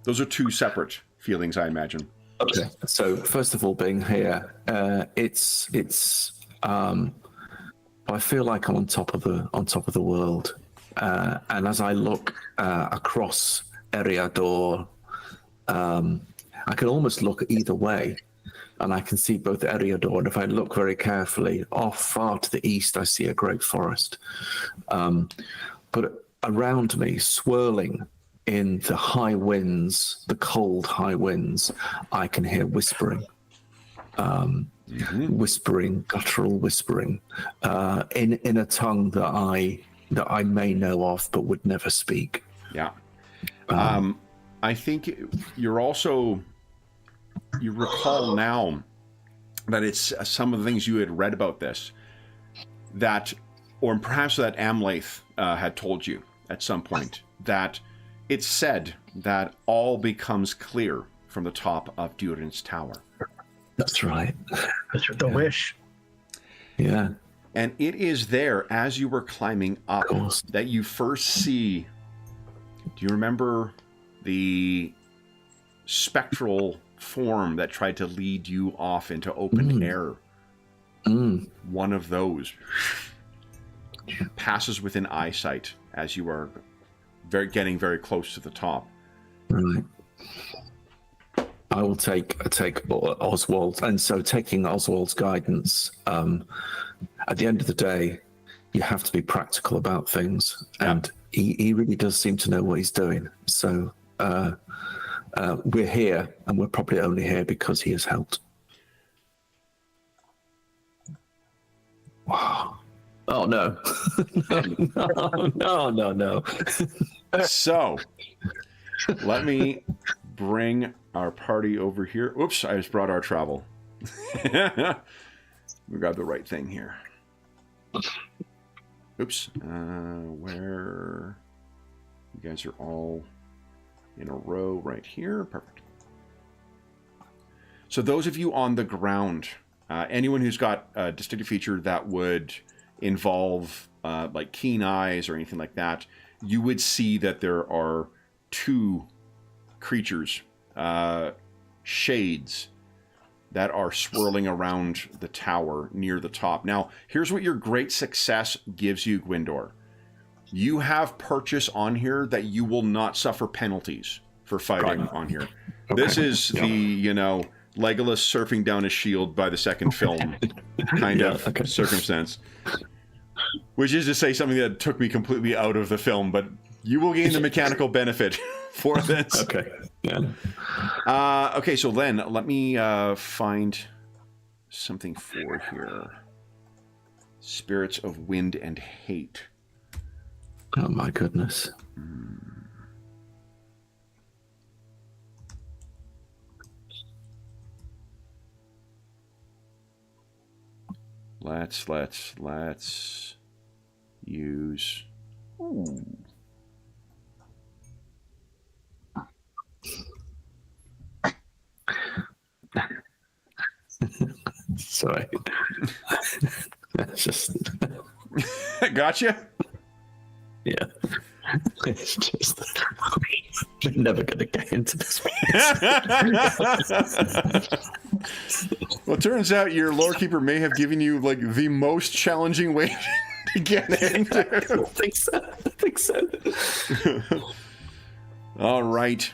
Those are 2 separate feelings, I imagine. Okay. So first of all, being here, it's I feel like I'm on top of the world. And as I look across Eriador, I can almost look either way, and I can see both Eriador. And if I look very carefully, off far to the east, I see a great forest. But around me, swirling in the high winds, the cold high winds, I can hear whispering. Whispering, guttural whispering, in a tongue that I may know of but would never speak. Yeah. I think you recall now that it's some of the things you had read about this, that, or perhaps that Amlath had told you at some point, that it's said that all becomes clear from the top of Durin's tower. That's right. That's the wish. Yeah. And it is there, as you were climbing up, Of course. that you first see, do you remember the spectral form that tried to lead you off into open air? One of those passes within eyesight as you are getting very close to the top. Right. I will take Oswald, and so taking Oswald's guidance. At the end of the day, you have to be practical about things, and he really does seem to know what he's doing. So we're here, and we're probably only here because he has helped. Wow. Oh no. No. So, let me bring our party over here. Oops, I just brought our travel. We got the right thing here. Oops. Where... You guys are all in a row right here. Perfect. So those of you on the ground, anyone who's got a distinctive feature that would involve like keen eyes or anything like that, you would see that there are two creatures, shades, that are swirling around the tower near the top. Now, here's what your great success gives you, Gwindor. You have purchase on here that you will not suffer penalties for fighting on here. Okay. This is the, you know, Legolas surfing down a shield by the second film kind of circumstance. Which is to say something that took me completely out of the film, but you will gain the mechanical benefit for this. Okay. Yeah. Okay, so then let me find something for here. Spirits of Wind and Hate. Oh my goodness. Let's use. Ooh. Sorry. That's just. Gotcha. Yeah. It's just. We're never going to get into this. Well, it turns out your lore keeper may have given you like the most challenging way to get into. I think so. All right.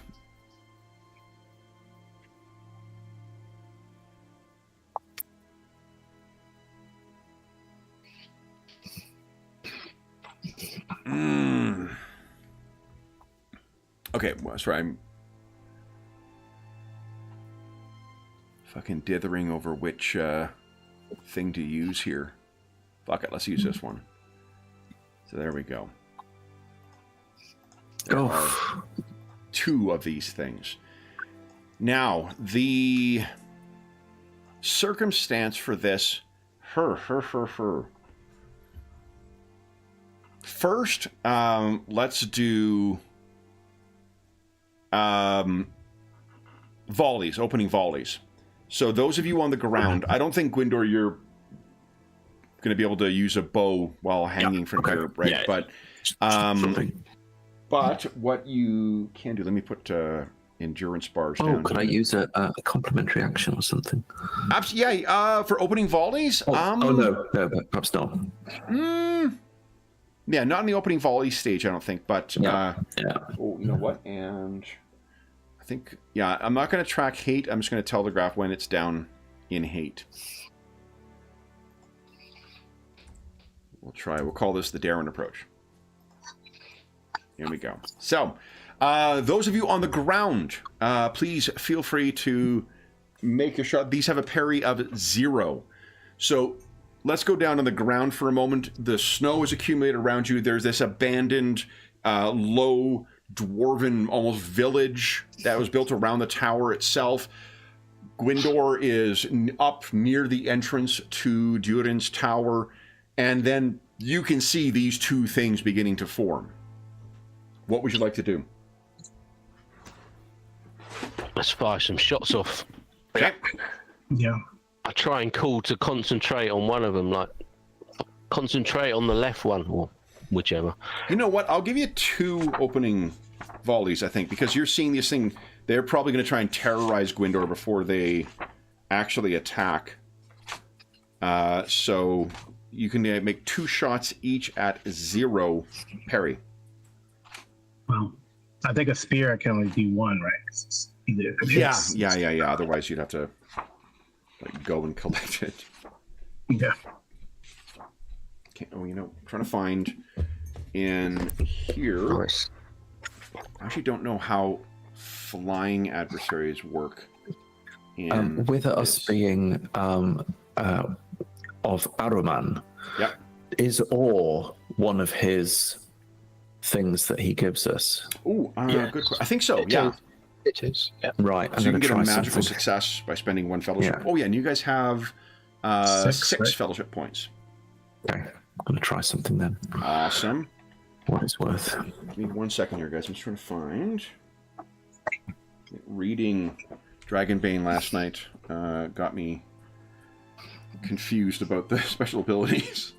Okay, well, sorry, I'm fucking dithering over which thing to use here. Fuck it, let's use this one. So there we go. There are two of these things. Now, the circumstance for this, First, let's do volleys, opening volleys. So those of you on the ground, I don't think, Gwindor, you're going to be able to use a bow while hanging from here, right? Yeah. But what you can do, let me put endurance bars down. Oh, could I use a complimentary action or something? Yeah, for opening volleys? No, perhaps not. Yeah, not in the opening volley stage, I don't think, but yeah. Oh, you know what? And I think, yeah, I'm not going to track hate. I'm just going to telegraph when it's down in hate. We'll call this the Darren approach. Here we go. So, those of you on the ground, please feel free to make a shot. These have a parry of 0. So, let's go down on the ground for a moment. The snow is accumulated around you. There's this abandoned, low, dwarven, almost village that was built around the tower itself. Gwindor is up near the entrance to Durin's tower, and then you can see these two things beginning to form. What would you like to do? Let's fire some shots off. Okay. Yeah. I try and call to concentrate on one of them, like concentrate on the left one, or whichever. You know what? I'll give you 2 opening volleys, I think, because you're seeing this thing. They're probably going to try and terrorize Gwindor before they actually attack. So you can make 2 shots each at 0 parry. Well, I think a spear can only be 1, right? Yeah. Otherwise, you'd have to go and collect it. Yeah. Okay. Oh, I'm trying to find in here. I actually don't know how flying adversaries work. With us being of Aruman, yep. is ore one of his things that he gives us? Ooh, Yes. good. I think so. It Yeah. is. It is. Yeah. Right. So you can get a try magical something. success by spending 1 fellowship. Yeah. Oh yeah, and you guys have six right? fellowship points. Okay, I'm going to try something then. Awesome. What it's worth. Give me 1 second here, guys. I'm just trying to find. Reading Dragonbane last night got me confused about the special abilities.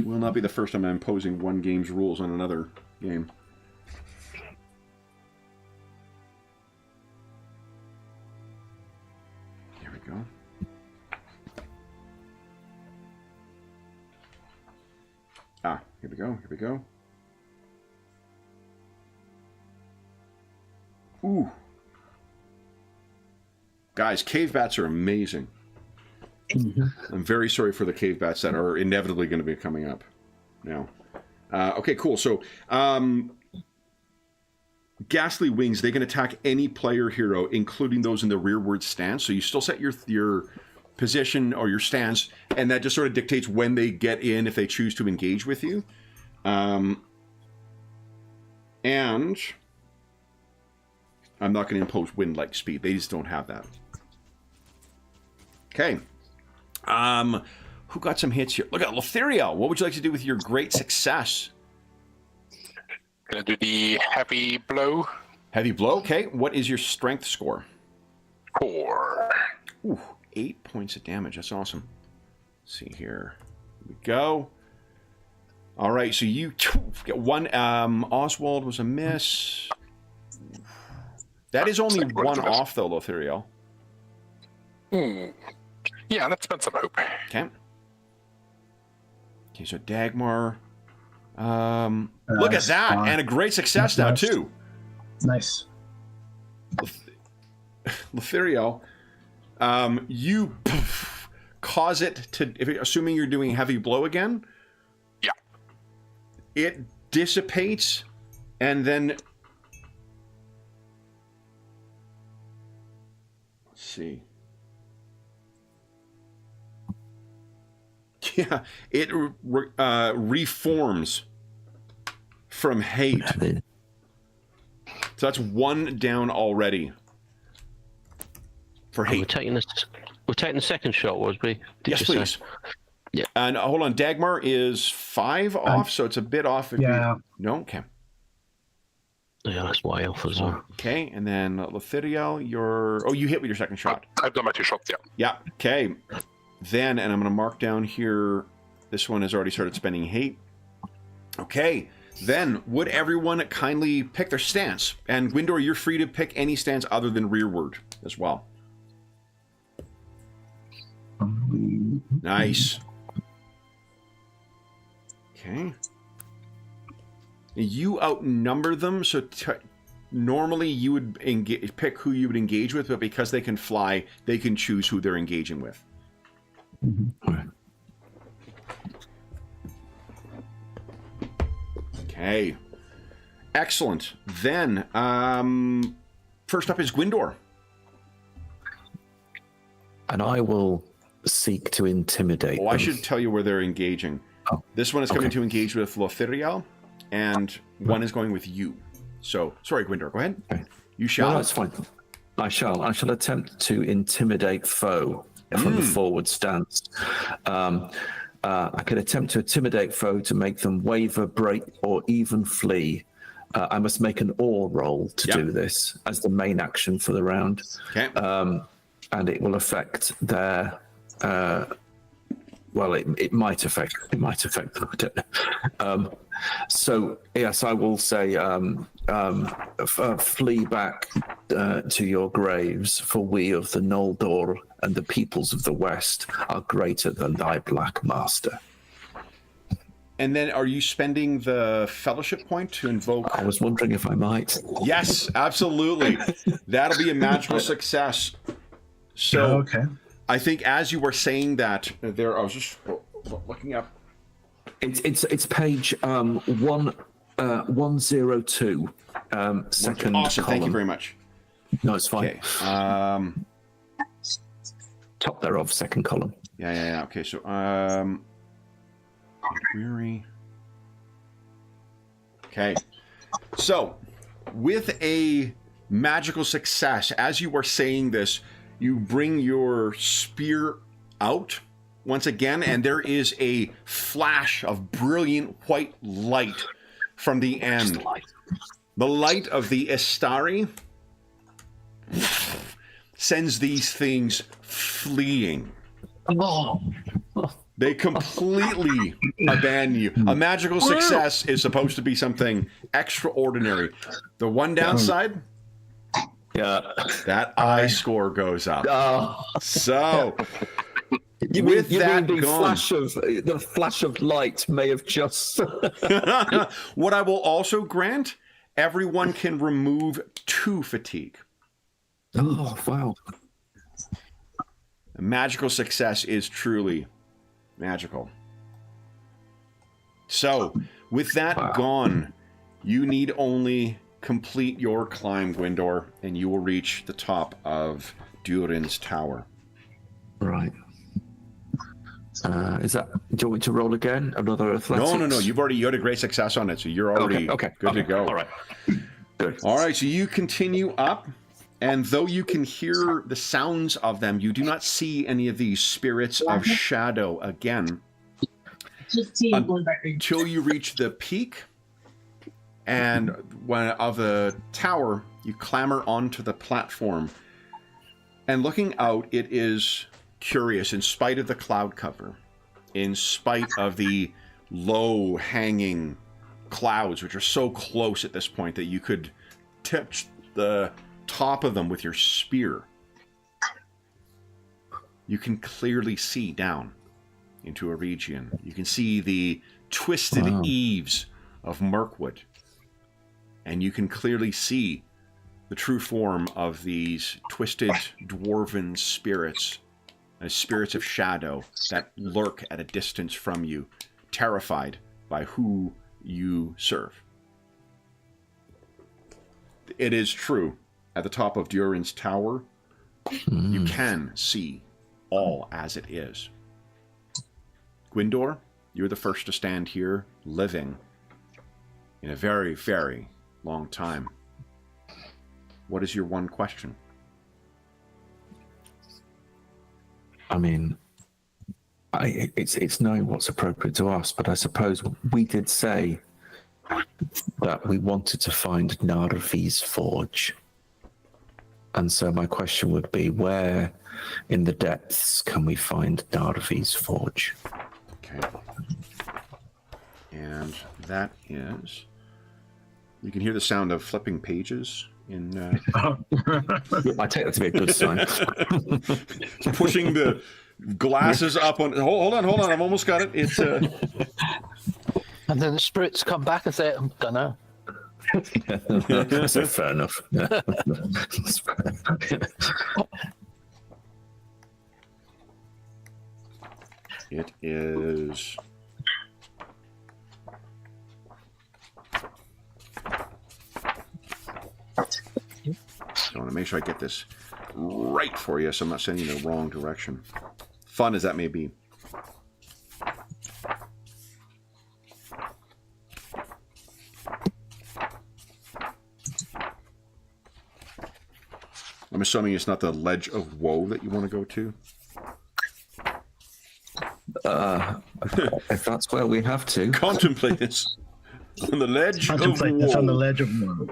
Will not be the first time I'm imposing one game's rules on another game. Here we go. Ah, here we go, here we go. Ooh. Guys, cave bats are amazing. I'm very sorry for the cave bats that are inevitably going to be coming up now. Okay, cool. So, Ghastly Wings, they can attack any player hero, including those in the rearward stance. So you still set your position or your stance, and that just sort of dictates when they get in if they choose to engage with you. And I'm not going to impose wind-like speed. They just don't have that. Okay. Who got some hits here? Look at Lothariel. What would you like to do with your great success? Gonna do the heavy blow. Heavy blow. Okay. What is your strength score? 4. Ooh, 8 points of damage. That's awesome. Let's see here. Here we go. All right. So you get 1. Oswald was a miss. That is only 1 off, though, Lothariel. Yeah, let's spend some hope. Okay. Okay, so Dagmar. Look at that, and a great success now too. Nice. Lothariel, you cause it to. Assuming you're doing heavy blow again. Yeah. It dissipates, and then. Let's see. Yeah, it reforms from hate. So that's 1 down already for hate. We're taking the second shot, was we? Yes, please. Yeah. And hold on, Dagmar is 5 off, so it's a bit off. If Yeah. No. Okay. Yeah, that's way off as well. Okay, and then Lothariel, you hit with your second shot. I've done my 2 shots, yeah. Yeah. Okay. Then, and I'm going to mark down here, this one has already started spending hate. Okay. Then, would everyone kindly pick their stance? And Gwindor, you're free to pick any stance other than rearward as well. Nice. Okay. You outnumber them, so normally you would pick who you would engage with, but because they can fly, they can choose who they're engaging with. Okay. Excellent. Then, first up is Gwindor. And I will seek to intimidate them. I should tell you where they're engaging. Oh, This one is coming okay. to engage with Lothariel, and one is going with you. So, sorry, Gwindor, go ahead. Okay. You shall. No, that's fine. I shall attempt to intimidate foe from the forward stance. I can attempt to intimidate foe to make them waver, break, or even flee. I must make an ore roll to do this as the main action for the round. Okay. And it will affect their. Well, it might affect them. I don't know. So yes, I will say, flee back to your graves, for we of the Noldor and the peoples of the West are greater than thy black master. And then, are you spending the fellowship point to invoke? I was wondering if I might. Yes, absolutely. That'll be a magical success. So, Okay. I think as you were saying that, I was just looking up. It's page 102, second Awesome. column. Thank you very much. No, it's fine. Okay. Top thereof, second column. Yeah. Okay. So, Weary. Okay. So, with a magical success, as you are saying this, you bring your spear out once again, and there is a flash of brilliant white light from the end. The light of the Istari sends these things fleeing. Oh. They completely abandon you. A magical success is supposed to be something extraordinary. The one downside, that eye score goes up. So, you with mean that the gone, flash of light may have just. what I will also grant, everyone can remove 2 fatigue. Oh wow! A magical success is truly magical. So, with that gone, you need only complete your climb, Gwindor, and you will reach the top of Durin's tower. Right. Is that? Do you want me to roll again? Another athletics? No. You had a great success on it, so you're already good to go. All right. Good. All right, so you continue up, and though you can hear the sounds of them, you do not see any of these spirits of shadow again until you reach the peak and of the tower. You clamber onto the platform, and looking out, it is curious. In spite of the cloud cover, in spite of the low hanging clouds, which are so close at this point that you could touch the top of them with your spear, you can clearly see down into a region. You can see the twisted eaves of Mirkwood, and you can clearly see the true form of these twisted dwarven spirits, spirits of shadow that lurk at a distance from you, terrified by who you serve. It is true. At the top of Durin's tower, you can see all as it is. Gwindor, you're the first to stand here, living in a very, very long time. What is your one question? I mean, it's knowing what's appropriate to ask, but I suppose we did say that we wanted to find Narvi's forge. And so my question would be, where in the depths can we find Narvi's forge? Okay. And that is... You can hear the sound of flipping pages in... I take that to be a good sign. Pushing the glasses up on... Hold on, I've almost got it. It's... And then the spirits come back and say, I don't know. So fair enough. Yeah. It is... I want to make sure I get this right for you so I'm not sending you in the wrong direction. Fun as that may be. I'm assuming it's not the Ledge of Woe that you want to go to? If that's where we have to. Contemplate this. On the Ledge of Contemplate this Woe. on the Ledge of Woe.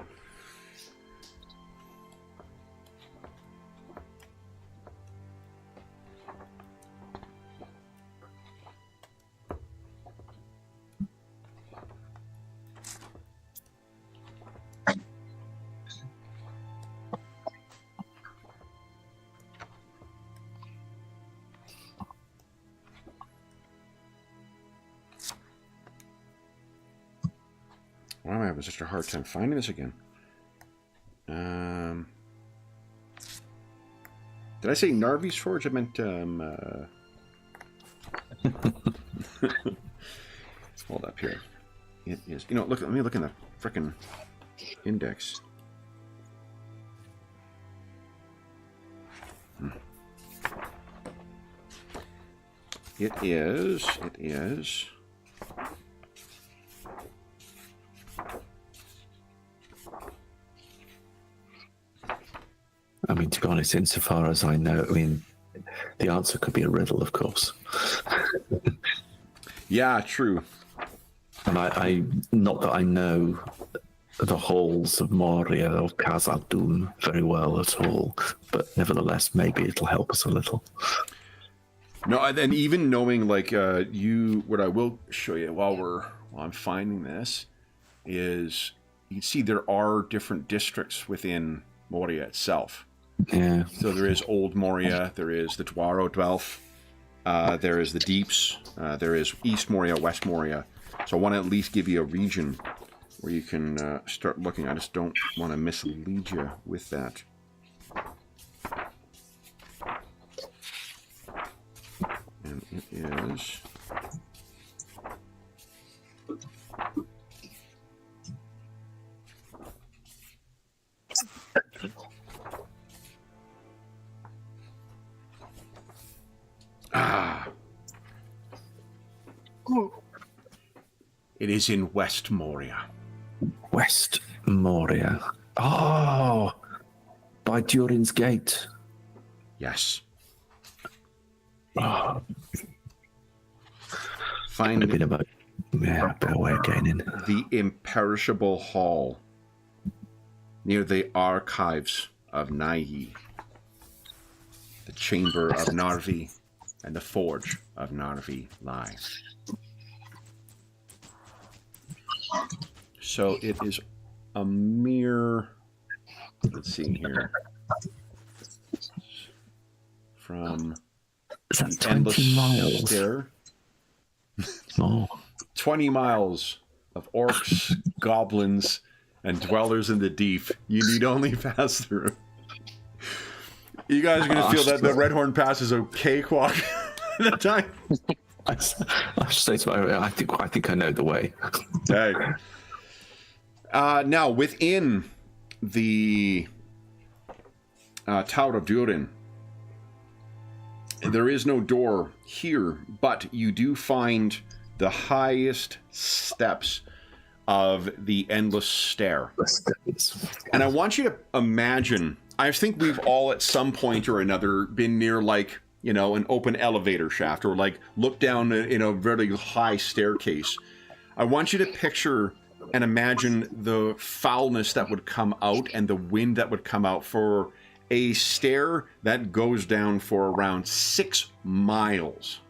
Why am I having such a hard time finding this again? Did I say Narvi's Forge? I meant... Hold up here. It is... You know, look. Let me look in the frickin' index. It is... mean, to be honest, insofar as I know, I mean, the answer could be a riddle, of course. Yeah, true. And I not that I know the halls of Moria or Khazad-dûm very well at all, but nevertheless, maybe it'll help us a little. No, and even knowing like what I will show you while I'm finding this is you can see there are different districts within Moria itself. Yeah. So there is Old Moria, there is the Dwaro Dwelf, there is the Deeps, there is East Moria, West Moria. So I want to at least give you a region where you can start looking. I just don't want to mislead you with that. And it is... It is in West Moria. West Moria. Oh, by Durin's Gate. Yes. Oh. Find a bit of a better way of getting in. The Imperishable Hall near the Archives of Naihi, the Chamber of Narvi, and the Forge of Narvi lie. So it is a mere, let's see here, from the 20 miles? Stair. Oh. 20 miles of orcs, goblins, and dwellers in the deep. You need only pass through. You guys are going to feel that the Redhorn Pass is a cakewalk at the time. I say to my, I think I know the way. Hey. Now, within the Tower of Durin, there is no door here, but you do find the highest steps of the Endless Stair. And I want you to imagine, I think we've all at some point or another been near, like, you know, an open elevator shaft, or like look down in a very high staircase. I want you to picture and imagine the foulness that would come out and the wind that would come out for a stair that goes down for around 6 miles.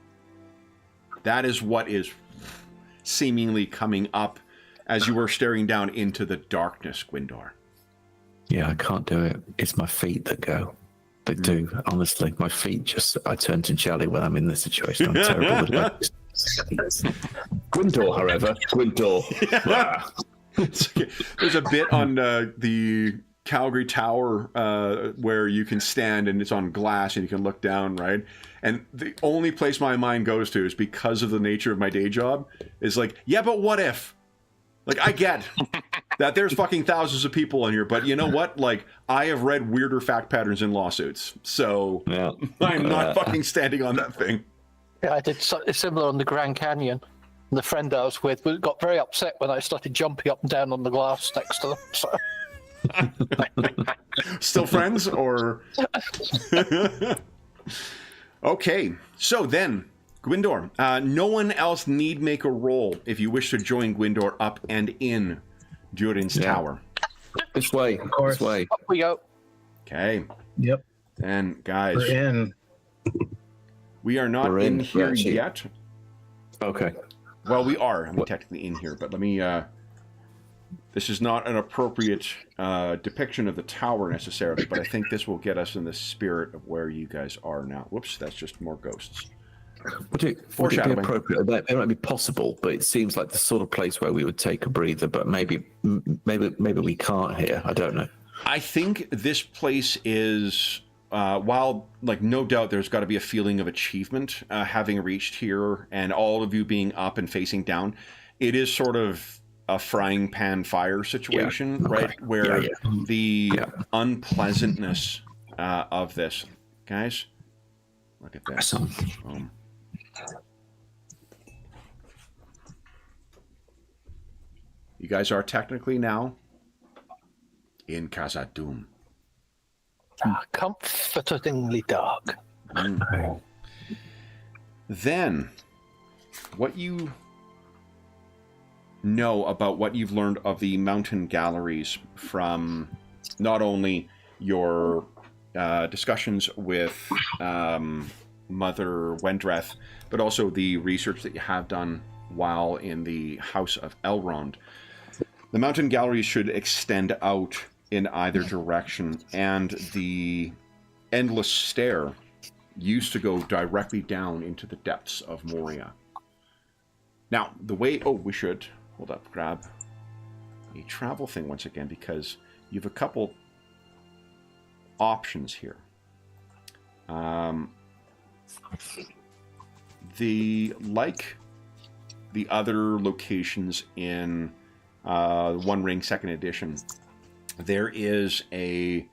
That is what is seemingly coming up as you were staring down into the darkness, Gwindor. Yeah, I can't do it. It's my feet that go. They do, honestly. My feet just, I turn to jelly when I'm in this situation. I'm terrible with legs. Gwindor, however, Gwindor. Yeah. There's a bit on the Calgary Tower where you can stand and it's on glass and you can look down, right? And the only place my mind goes to is, because of the nature of my day job, is like, yeah, but what if? Like, I get that there's fucking thousands of people in here, but you know what? Like, I have read weirder fact patterns in lawsuits, so yeah. I'm not fucking standing on that thing. Yeah, I did something similar on the Grand Canyon. The friend I was with got very upset when I started jumping up and down on the glass next to them. So. Still friends, or? Okay, so then, Gwindor, no one else need make a roll if you wish to join Gwindor up and in Durin's Tower. This way, of course. This way. Up we go. Okay. Yep. And guys, we're in. We are not in here yet. Okay. Well, we are. I'm technically in here, but let me... this is not an appropriate depiction of the tower necessarily, but I think this will get us in the spirit of where you guys are now. Whoops, that's just more ghosts. Would it be appropriate? It might be possible, but it seems like the sort of place where we would take a breather, but maybe we can't here. I don't know. I think this place is... while, like, no doubt there's got to be a feeling of achievement having reached here and all of you being up and facing down, it is sort of a frying pan fire situation, right? Where the unpleasantness of this... Guys, look at this. You guys are technically now in Khazad-dûm. Comfortingly dark. Then, what you know about what you've learned of the mountain galleries from not only your discussions with Mother Wendreth, but also the research that you have done while in the House of Elrond. The mountain galleries should extend out in either direction, and the endless stair used to go directly down into the depths of Moria. Now, the way... Oh, we should... Hold up, grab a travel thing once again, because you have a couple options here. Like the other locations in One Ring 2nd Edition, there is a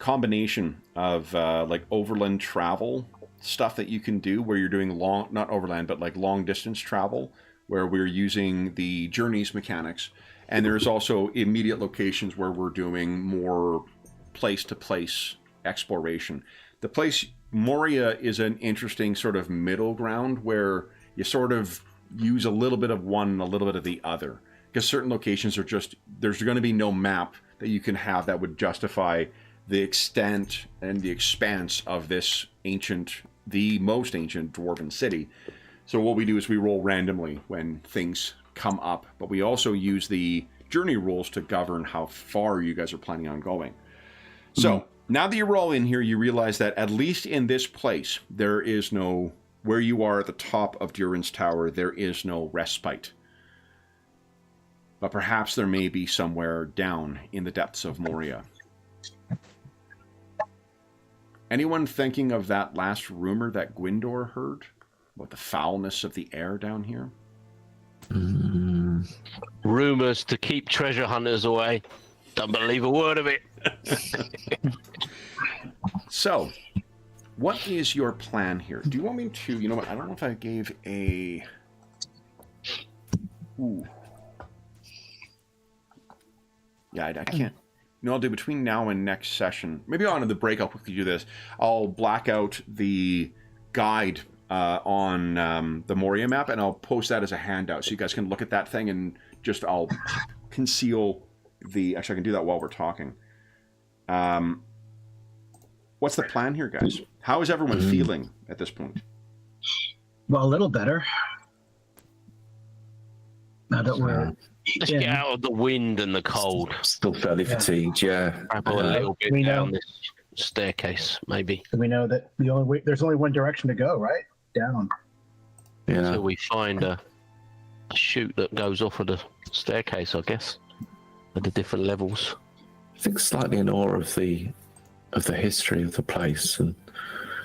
combination of like overland travel stuff that you can do, where you're doing not overland, but like long distance travel, where we're using the journeys mechanics. And there's also immediate locations where we're doing more place-to-place exploration. The place, Moria, is an interesting sort of middle ground where you sort of use a little bit of one and a little bit of the other. Because certain locations are just, there's going to be no map that you can have that would justify the extent and the expanse of this ancient, the most ancient dwarven city. So what we do is we roll randomly when things come up, but we also use the journey rules to govern how far you guys are planning on going. So now that you're all in here, you realize that at least in this place, there is no, where you are at the top of Durin's Tower, there is no respite. But perhaps there may be somewhere down in the depths of Moria. Anyone thinking of that last rumor that Gwyndor heard? About the foulness of the air down here? Rumors to keep treasure hunters away. Don't believe a word of it. So, what is your plan here? Do you want me to... You know what? I don't know if I gave a... Ooh. Yeah, I can't... You know, I'll do between now and next session. Maybe on the break, I'll quickly do this. I'll black out the guide on the Moria map, and I'll post that as a handout, so you guys can look at that thing, and just I'll conceal the... Actually, I can do that while we're talking. What's the plan here, guys? How is everyone feeling at this point? Well, a little better. Now that we're Let's get out of the wind and the cold. Still fairly fatigued, yeah. Travel a little bit we down know- this staircase, maybe. we know that the only way, there's only one direction to go, right? Down. Yeah. Until we find a chute that goes off of the staircase, I guess, at the different levels. I think slightly in awe of the history of the place, and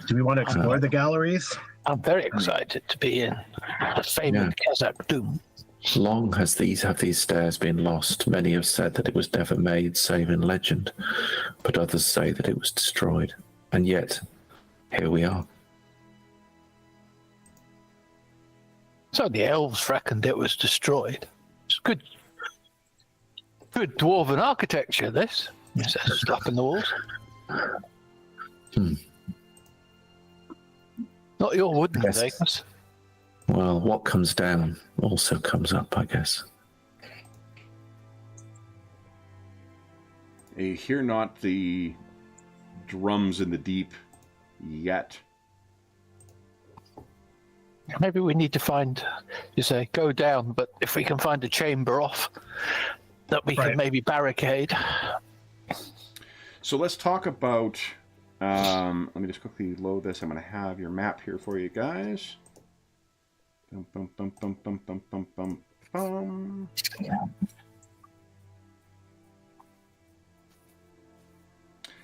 Do we want to explore the galleries? I'm very excited to be in the famed Kazakh Doom. long has these stairs been lost. Many have said that it was never made save in legend, but others say that it was destroyed. And yet, here we are. So the elves reckoned it was destroyed. It's good dwarven architecture, this. It's stuck in the walls. Not your wooden things. Well, what comes down also comes up, I guess. I hear not the drums in the deep yet. Maybe we need to find, you say, go down, but if we can find a chamber off that we can maybe barricade. So let's talk about, let me just quickly load this. I'm going to have your map here for you guys. Bum, bum, bum, bum, bum, bum, bum, bum, bum.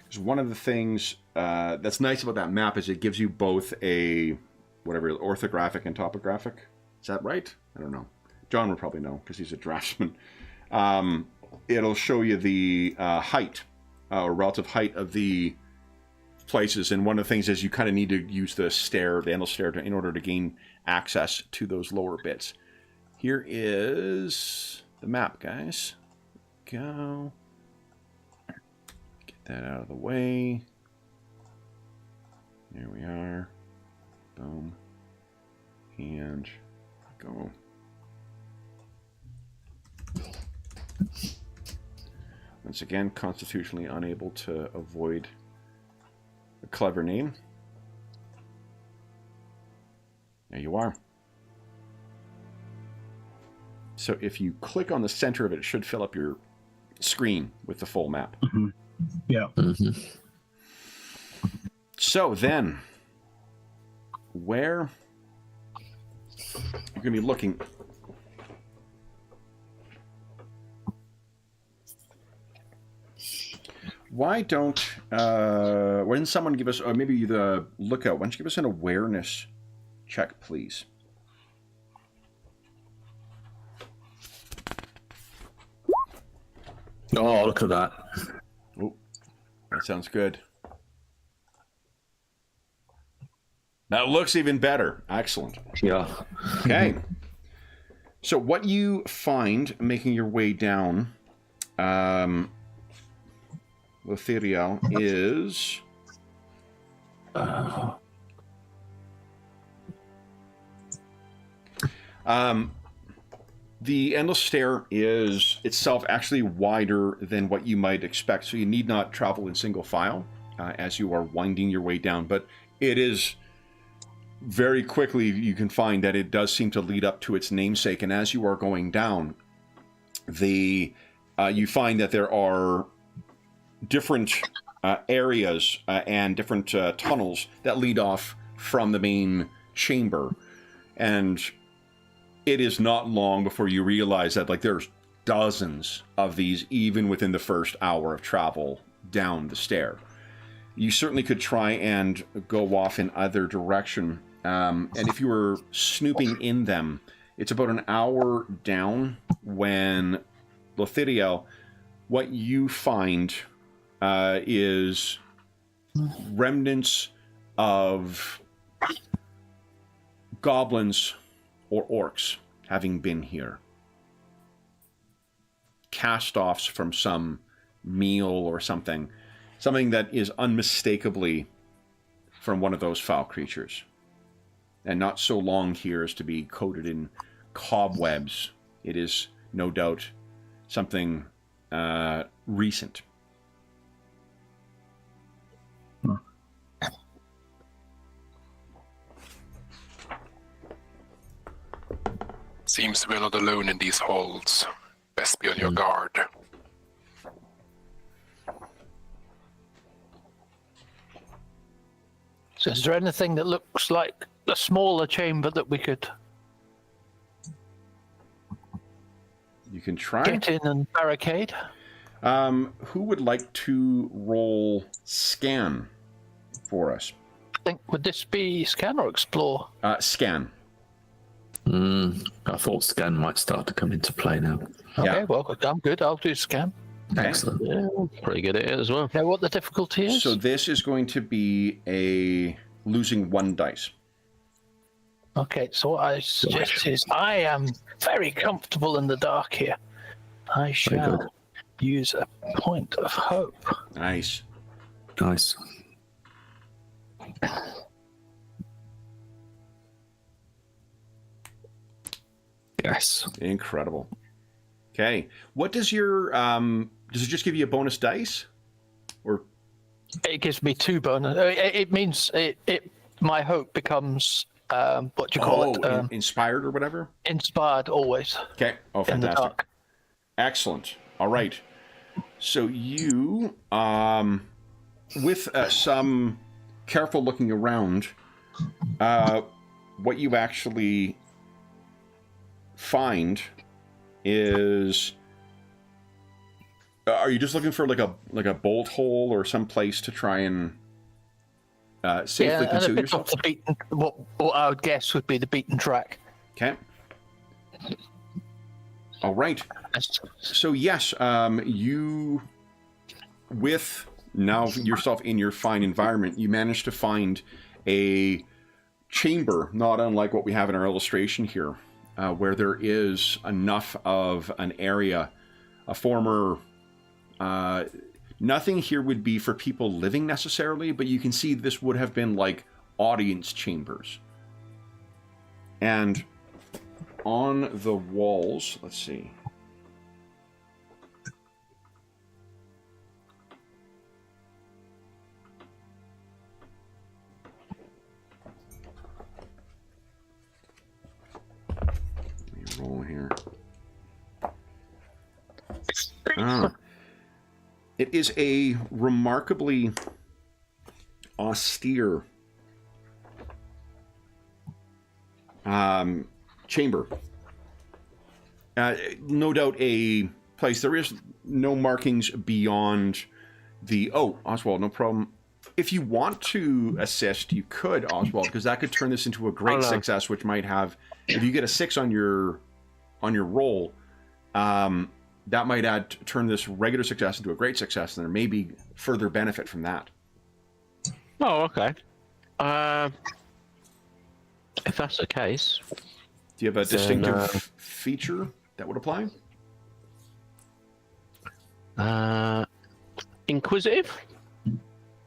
Because one of the things that's nice about that map is it gives you both a, whatever, orthographic and topographic. Is that right? I don't know. John would probably know because he's a draftsman. It'll show you the height, or relative height of the places. And one of the things is you kind of need to use the stair, the endless stair, in order to gain access to those lower bits. Here is the map, guys. Go. Get that out of the way. There we are. Boom. And go. Once again, constitutionally unable to avoid a clever name. There you are. So if you click on the center of it, it should fill up your screen with the full map. Mm-hmm. Yeah. Mm-hmm. So then, where you're going to be looking... Why don't someone give us, or maybe the lookout, why don't you give us an awareness check, please? Oh, look at that. Oh, that sounds good. That looks even better. Excellent. Yeah. Okay. So what you find making your way down Lothiriel is the endless stair is itself actually wider than what you might expect, so you need not travel in single file as you are winding your way down, but it is very quickly you can find that it does seem to lead up to its namesake, and as you are going down, you find that there are different areas and different tunnels that lead off from the main chamber, and it is not long before you realize that there's dozens of these even within the first hour of travel down the stair. You certainly could try and go off in either direction, and if you were snooping in them, it's about an hour down when Lothiriel, what you find is remnants of goblins or orcs having been here. Cast-offs from some meal or something that is unmistakably from one of those foul creatures. And not so long here as to be coated in cobwebs. It is, no doubt, something recent. Seems we're not alone in these halls. Best be on your guard. So is there anything that looks like a smaller chamber that we could You can try. get in and barricade? Who would like to roll scan for us? I think, would this be scan or explore? Scan. I thought scan might start to come into play now. Okay, Yeah. well, I'm good. I'll do scan. Okay. Excellent. Yeah, pretty good at it as well. Know what the difficulty is? So this is going to be a losing one dice. Okay, so what I suggest is I am very comfortable in the dark here. I good. shall use a point of hope. Nice. Nice. Yes. Incredible. Okay. What does your does it just give you a bonus dice? Or It gives me 2 bonus. It means my hope becomes what do you call it? Inspired or whatever? Inspired always Okay. Oh, in the fantastic. dark. Excellent. All right. So you, with some careful looking around, what you actually find is, are you just looking for like a bolt hole or some place to try and safely and conceal a bit yourself? off the beaten, what I would guess would be the beaten track. Okay. All right. So yes, you, with now yourself in your fine environment, you managed to find a chamber, not unlike what we have in our illustration here, where there is enough of an area, a former Nothing here would be for people living necessarily, but you can see this would have been like audience chambers. And on the walls, let's see. Let me roll here. It is a remarkably austere chamber. No doubt a place. There is no markings beyond the... Oh, Oswald, no problem. If you want to assist, you could, Oswald, because that could turn this into a great success, which might have... If you get a 6 on your roll, that might turn this regular success into a great success, and there may be further benefit from that. Oh, okay. If that's the case... Do you have a distinctive feature that would apply? Inquisitive?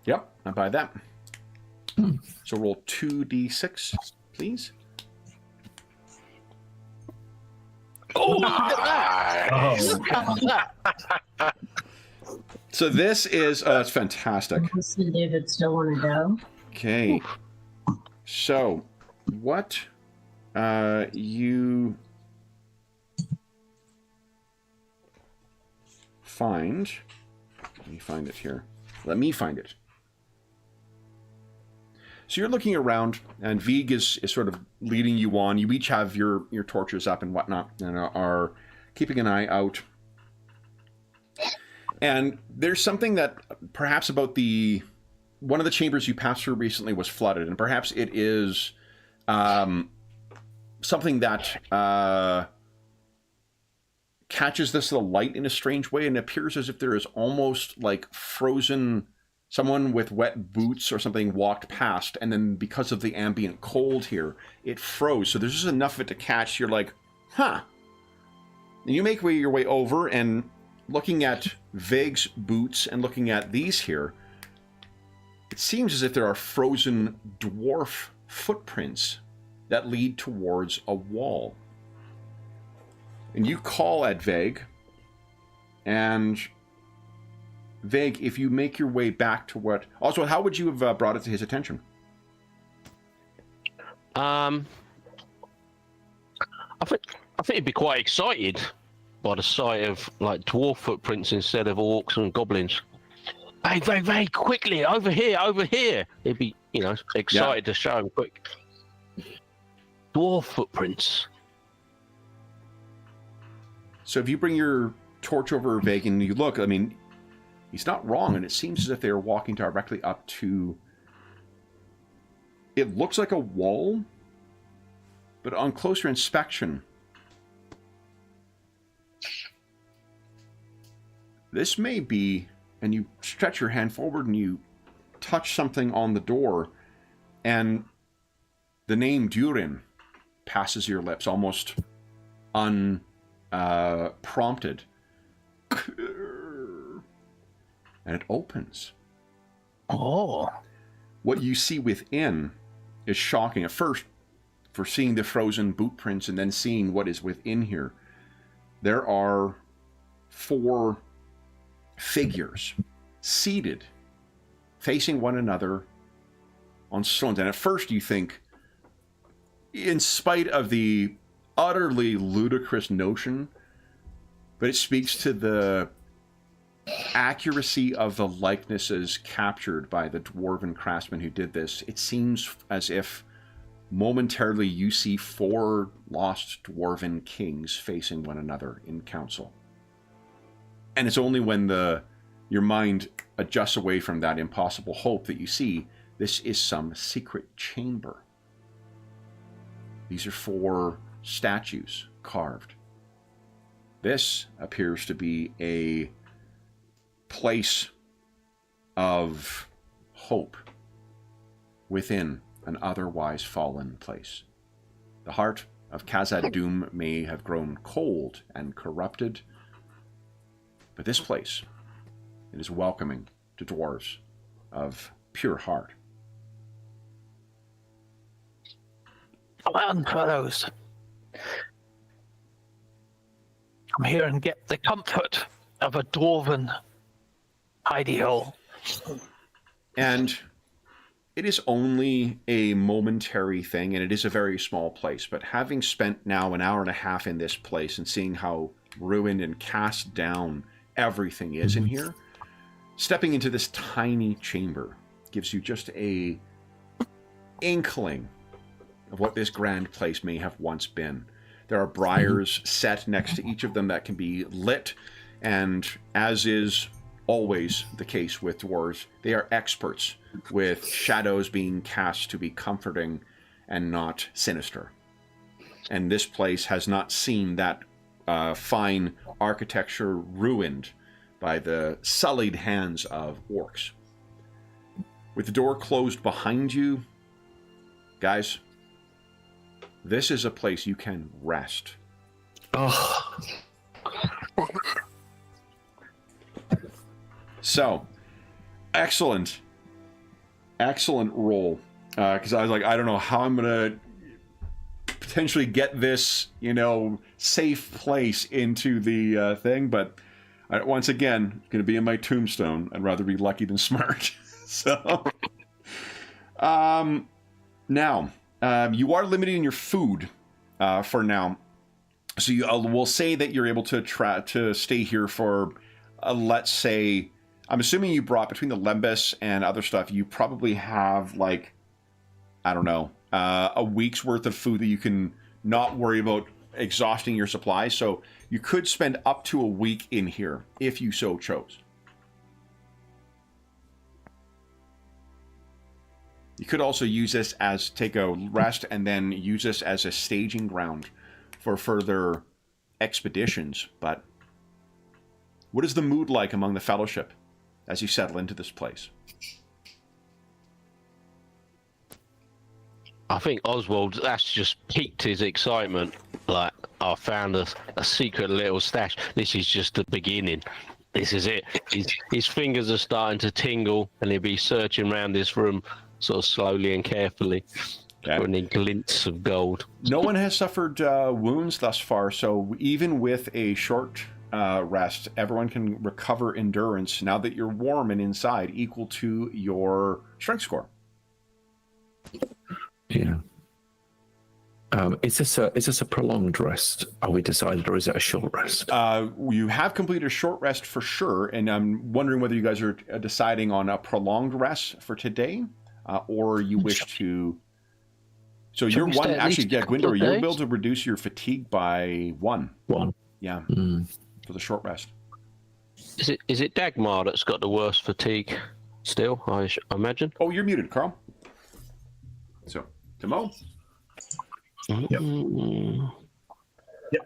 Yep, I buy that. So roll 2d6, please. Oh, look at that! So this is it's fantastic. Listen, David, still want to go? Okay. So what you find, let me find it here. Let me find it. So you're looking around, and Vig is sort of leading you on. You each have your torches up and whatnot, and are keeping an eye out. And there's something that perhaps about one of the chambers you passed through recently was flooded, and perhaps it is something that catches this little light in a strange way, and it appears as if there is almost like frozen... Someone with wet boots or something walked past, and then because of the ambient cold here, it froze. So there's just enough of it to catch. You're like, huh. And you make your way over, and looking at Vig's boots and looking at these here, it seems as if there are frozen dwarf footprints that lead towards a wall. And you call at Vig, and... Vig, if you make your way back to what... Also, how would you have brought it to his attention? I think he'd be quite excited by the sight of like dwarf footprints instead of orcs and goblins. Hey, Vig, quickly, over here! He'd be, excited to show him quick. Dwarf footprints. So if you bring your torch over Vig and you look, I mean... He's not wrong, and it seems as if they are walking directly up to... It looks like a wall, but on closer inspection, this may be... And you stretch your hand forward and you touch something on the door, and the name Durin passes your lips, almost unprompted. And it opens. Oh. What you see within is shocking. At first, for seeing the frozen boot prints and then seeing what is within here, there are 4 figures seated, facing one another on stones. And at first you think, in spite of the utterly ludicrous notion, but it speaks to the accuracy of the likenesses captured by the dwarven craftsman who did this. It seems as if momentarily you see 4 lost dwarven kings facing one another in council. And it's only when your mind adjusts away from that impossible hope that you see this is some secret chamber. These are 4 statues carved. This appears to be a place of hope within an otherwise fallen place. The heart of Khazad-dûm may have grown cold and corrupted, but this place It is welcoming to dwarves of pure heart. Come on, fellows. Come here and get the comfort of a dwarven hidey hole. And it is only a momentary thing, and it is a very small place. But having spent now an hour and a half in this place and seeing how ruined and cast down everything is in here, stepping into this tiny chamber gives you just a inkling of what this grand place may have once been. There are briars set next to each of them that can be lit, and as is always the case with dwarves, they are experts with shadows being cast to be comforting and not sinister. And this place has not seen that fine architecture ruined by the sullied hands of orcs. With the door closed behind you, guys, this is a place you can rest. Oh, So, excellent roll. Because I was like, I don't know how I'm going to potentially get this, safe place into the thing, but once again, going to be in my tombstone. I'd rather be lucky than smart. So, now, you are limited in your food for now. So we'll say that you're able to stay here for, let's say, I'm assuming you brought, between the Lembas and other stuff, you probably have, like, I don't know, a week's worth of food that you can not worry about exhausting your supplies. So you could spend up to a week in here if you so chose. You could also use this as, take a rest and then use this as a staging ground for further expeditions. But what is the mood like among the Fellowship as you settle into this place? I think Oswald, that's just piqued his excitement. Like, I found a secret little stash. This is just the beginning. This is it. His fingers are starting to tingle, and he'll be searching around this room sort of slowly and carefully for any glints of gold. No one has suffered wounds thus far, so even with a short rest, everyone can recover endurance now that you're warm and inside, equal to your strength score. yeah. Is this a prolonged rest? Are we decided, or is it a short rest? You have completed a short rest for sure, and I'm wondering whether you guys are deciding on a prolonged rest for today, or you wish to. So you're one. Actually, yeah, Gwindor, you're able to reduce your fatigue by 1. 1. Yeah, for the short rest. Is it Dagmar that's got the worst fatigue still, I imagine? Oh, you're muted, Carl. So, Timo? Yep,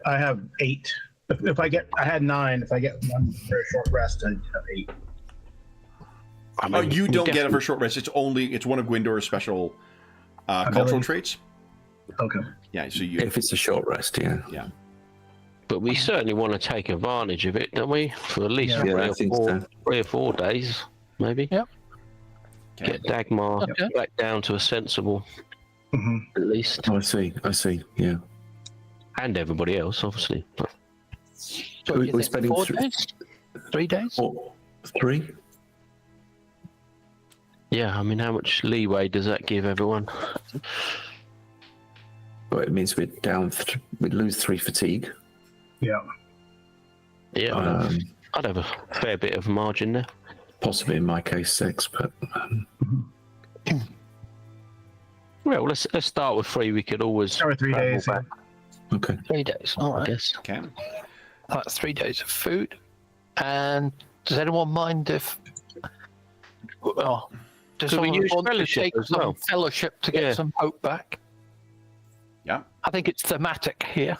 I have 8. I had 9. If I get one for a short rest, I have 8. I mean, you don't get it for short rest. It's one of Gwindor's special cultural traits. Okay. Yeah, so if it's a short rest, yeah. Yeah. But we certainly want to take advantage of it, don't we? For at least 3 or 4 days, maybe. Yep. Okay. Get Dagmar back down to a sensible, at least. Oh, I see, yeah. And everybody else, obviously. But... So we're spending 4 days? 3 days? 3? Yeah, I mean, how much leeway does that give everyone? Well, it means we're down. We lose 3 fatigue. Yeah. Yeah, I'd have a fair bit of margin there. Possibly in my case 6, but. Well, let's start with 3. We could always start with 3 days. Back. Okay. 3 days. All right. I guess. Okay. That's 3 days of food. And does anyone mind if? Well, does Could we someone use want to fellowship take as some well? fellowship to get some hope back? Yeah. I think it's thematic here.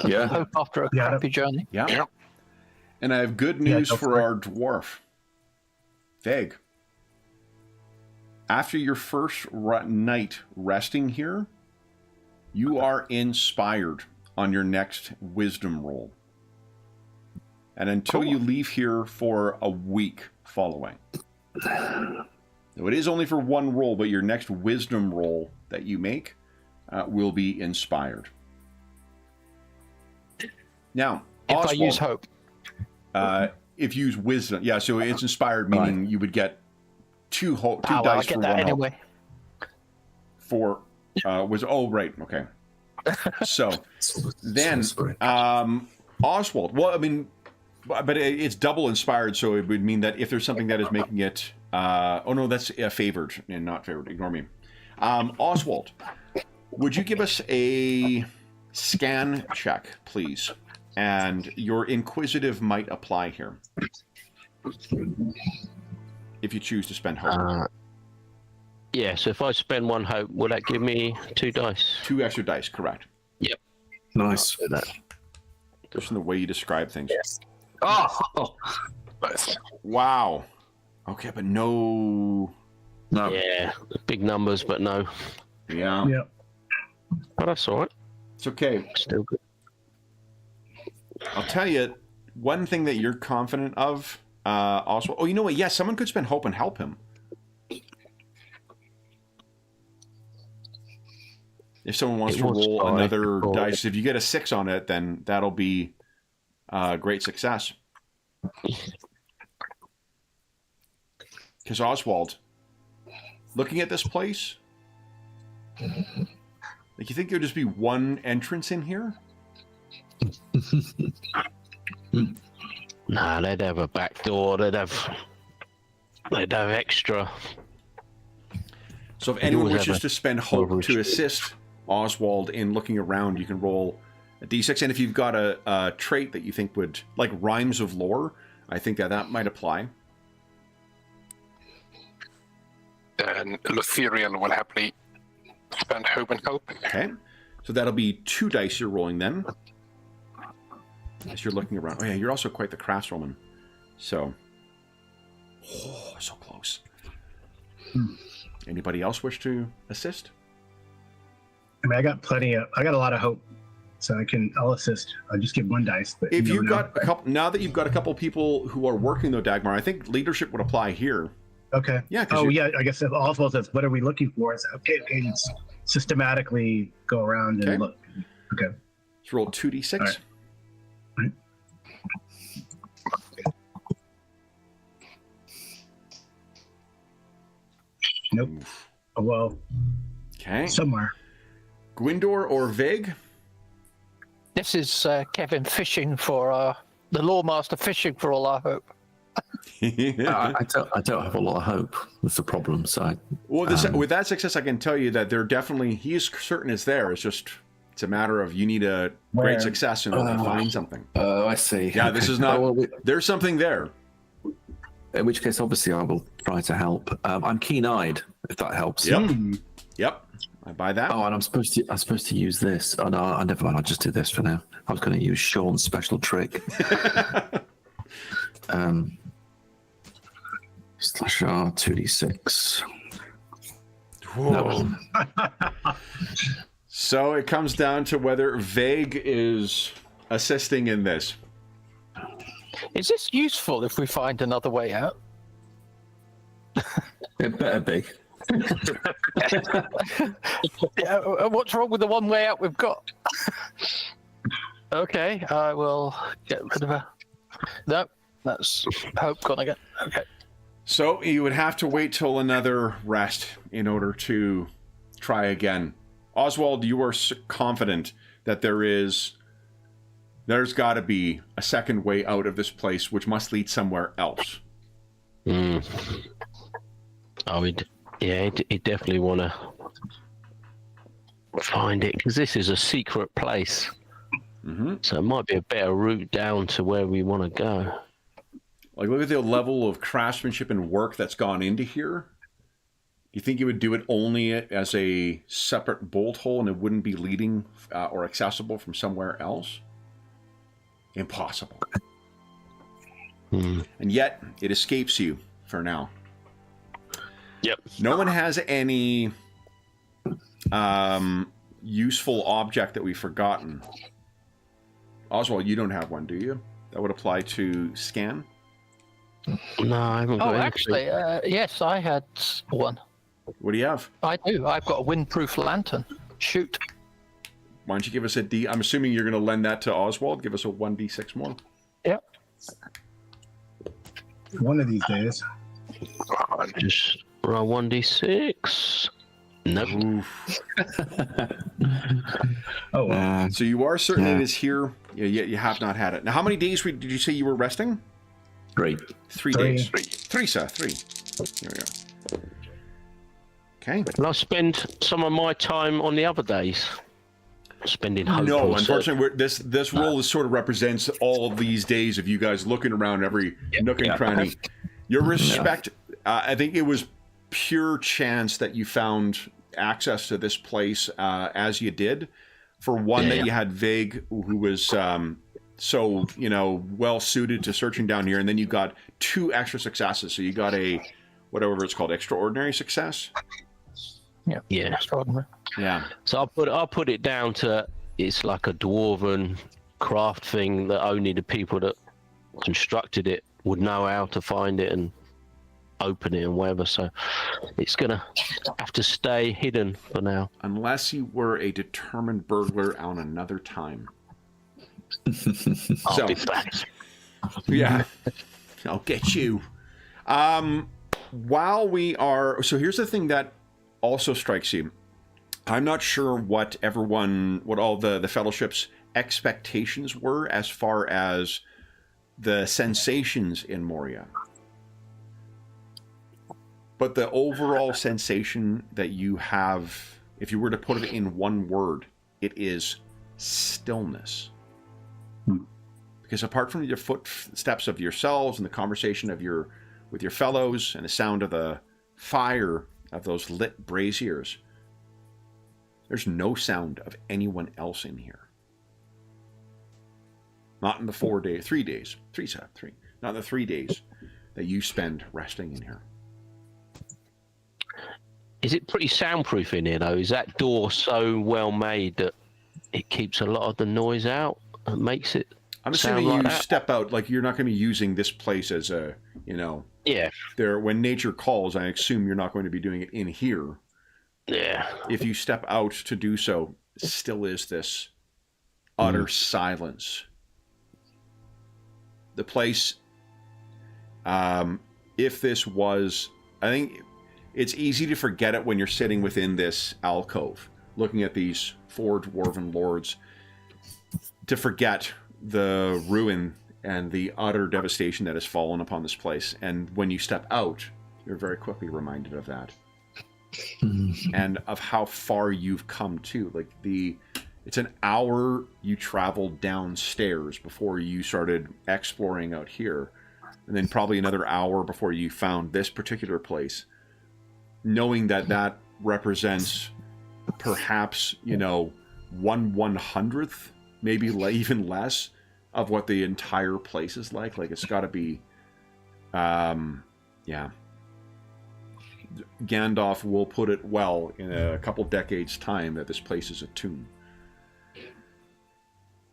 Yeah. Hope after a crappy journey. Yeah. And I have good news for our dwarf. Veg. After your first night resting here, you are inspired on your next wisdom roll. and until you leave here for a week following. Now, it is only for one roll, but your next wisdom roll that you make will be inspired. Now, If Oswald, I use hope. if you use wisdom, yeah, so it's inspired, meaning you would get two Well, dice I for get one that hope. anyway. For right, okay. So then Oswald, well, I mean, but it's double inspired, so it would mean that if there's something that is making it oh no, that's favored and not favored, ignore me. Oswald, would you give us a scan check, please? And your inquisitive might apply here if you choose to spend hope. Yeah, so if I spend one hope, will that give me 2 dice? 2 extra dice, correct. Yep. Nice. So that. Just in the way you describe things. Oh, Nice. Wow. Okay, but no. no. Yeah, big numbers, but no. Yeah. Yeah. But that's all right. It's okay. Still good. I'll tell you one thing that you're confident of, Oswald. Oh, you know what? Yes, someone could spend hope and help him. If someone wants It to was roll fine. another Oh. dice, if you get a 6 on it, then that'll be great success. Because Oswald, looking at this place, like, you think there'd just be one entrance in here? Nah, they'd have a back door. They'd have extra. So if anyone always wishes have to spend hope overage. to assist Oswald in looking around, you can roll a d6. And if you've got a trait that you think would, like Rhymes of Lore, I think that might apply. And Lutherian will happily spend hope and hope. Okay. So that'll be 2 dice you're rolling then. As you're looking around. Oh yeah, you're also quite the craftswoman. So. Oh, so close. Anybody else wish to assist? I mean, I got a lot of hope, so I'll assist. I'll just give 1 dice. But If you you've never got a couple, now that you've got a couple people who are working though, Dagmar, I think leadership would apply here. Okay. Yeah. 'Cause Oh, you- yeah. I guess if Oswald says, "What are we looking for?" It's okay. Just systematically go around and Okay. look. Okay. Let's roll 2d6. All right. Nope. Oh, well, Okay. somewhere. Gwindor or Vig? This is Kevin fishing for the Lawmaster fishing for all our hope. I don't have a lot of hope with the problem, so Well, with that success, I can tell you that he is certain it's there. It's a matter of you need a Where? great success in order to find something. oh, I see. Yeah, this is not. There's something there. In which case, obviously, I will try to help. I'm keen-eyed, if that helps. Yep. Yep. I buy that. Oh, and I'm supposed to use this. Oh no, never mind. I'll just do this for now. I was going to use Sean's special trick. Slash R 2d6. Whoa. So it comes down to whether Vague is assisting in this. Is this useful if we find another way out? It better be. Yeah, what's wrong with the one way out we've got? Okay, I will get rid of her. No, that's hope gone again. Okay. So you would have to wait till another rest in order to try again. Oswald, you are confident that there's got to be a second way out of this place, which must lead somewhere else. Oh, he'd definitely want to find it, because this is a secret place. Mm-hmm. So it might be a better route down to where we want to go. Like, look at the level of craftsmanship and work that's gone into here. You think you would do it only as a separate bolt hole and it wouldn't be leading or accessible from somewhere else? Impossible. And yet, it escapes you for now. Yep. No one has any useful object that we've forgotten. Oswald, you don't have one, do you? That would apply to scan. No, I haven't got Oh, anything. actually, yes, I had one. What do you have? I do. I've got a windproof lantern. Shoot. Why don't you give us a D? I'm assuming you're going to lend that to Oswald. Give us a 1d6 more. Yep. One of these days. Just roll 1d6. Nope. Oof. Oh, well. So you are certain it is here. Yet you have not had it. Now, how many days did you say you were resting? 3. 3 Three. days. 3, sir. 3. Here we go. Okay. Will I spend some of my time on the other days? Spending hope No, or unfortunately, this role is sort of represents all of these days of you guys looking around every nook and cranny. Your respect, I think it was pure chance that you found access to this place as you did. For one, that you had Vague, who was so, well suited to searching down here, and then you got 2 extra successes. So you got a, whatever it's called, extraordinary success. Yeah. Extraordinary. Yeah. So I'll put it down to it's like a dwarven craft thing that only the people that constructed it would know how to find it and open it and whatever. So it's gonna have to stay hidden for now. Unless you were a determined burglar on another time. I'll be back. Yeah. I'll get you. While we are... So here's the thing that also strikes you. I'm not sure what all the Fellowship's expectations were as far as the sensations in Moria. But the overall sensation that you have, if you were to put it in one word, it is stillness. Because apart from your footsteps of yourselves and the conversation with your fellows and the sound of the fire of those lit braziers, there's no sound of anyone else in here. Not in the 3 days. Not in the 3 days that you spend resting in here. Is it pretty soundproof in here though? Is that door so well made that it keeps a lot of the noise out and makes it I'm sound assuming like you that? step out, like you're not going to be using this place as a, Yeah. there, when nature calls, I assume you're not going to be doing it in here. Yeah. If you step out to do so, still is this utter silence. The place, if this was, I think it's easy to forget it when you're sitting within this alcove, looking at these 4 dwarven lords, to forget the ruin and the utter devastation that has fallen upon this place. And when you step out, you're very quickly reminded of that. And of how far you've come to. Like it's an hour you traveled downstairs before you started exploring out here, and then probably another hour before you found this particular place. Knowing that represents perhaps 1/100th, maybe even less, of what the entire place is like. Like it's got to be, Gandalf will put it well in a couple decades' time that this place is a tomb.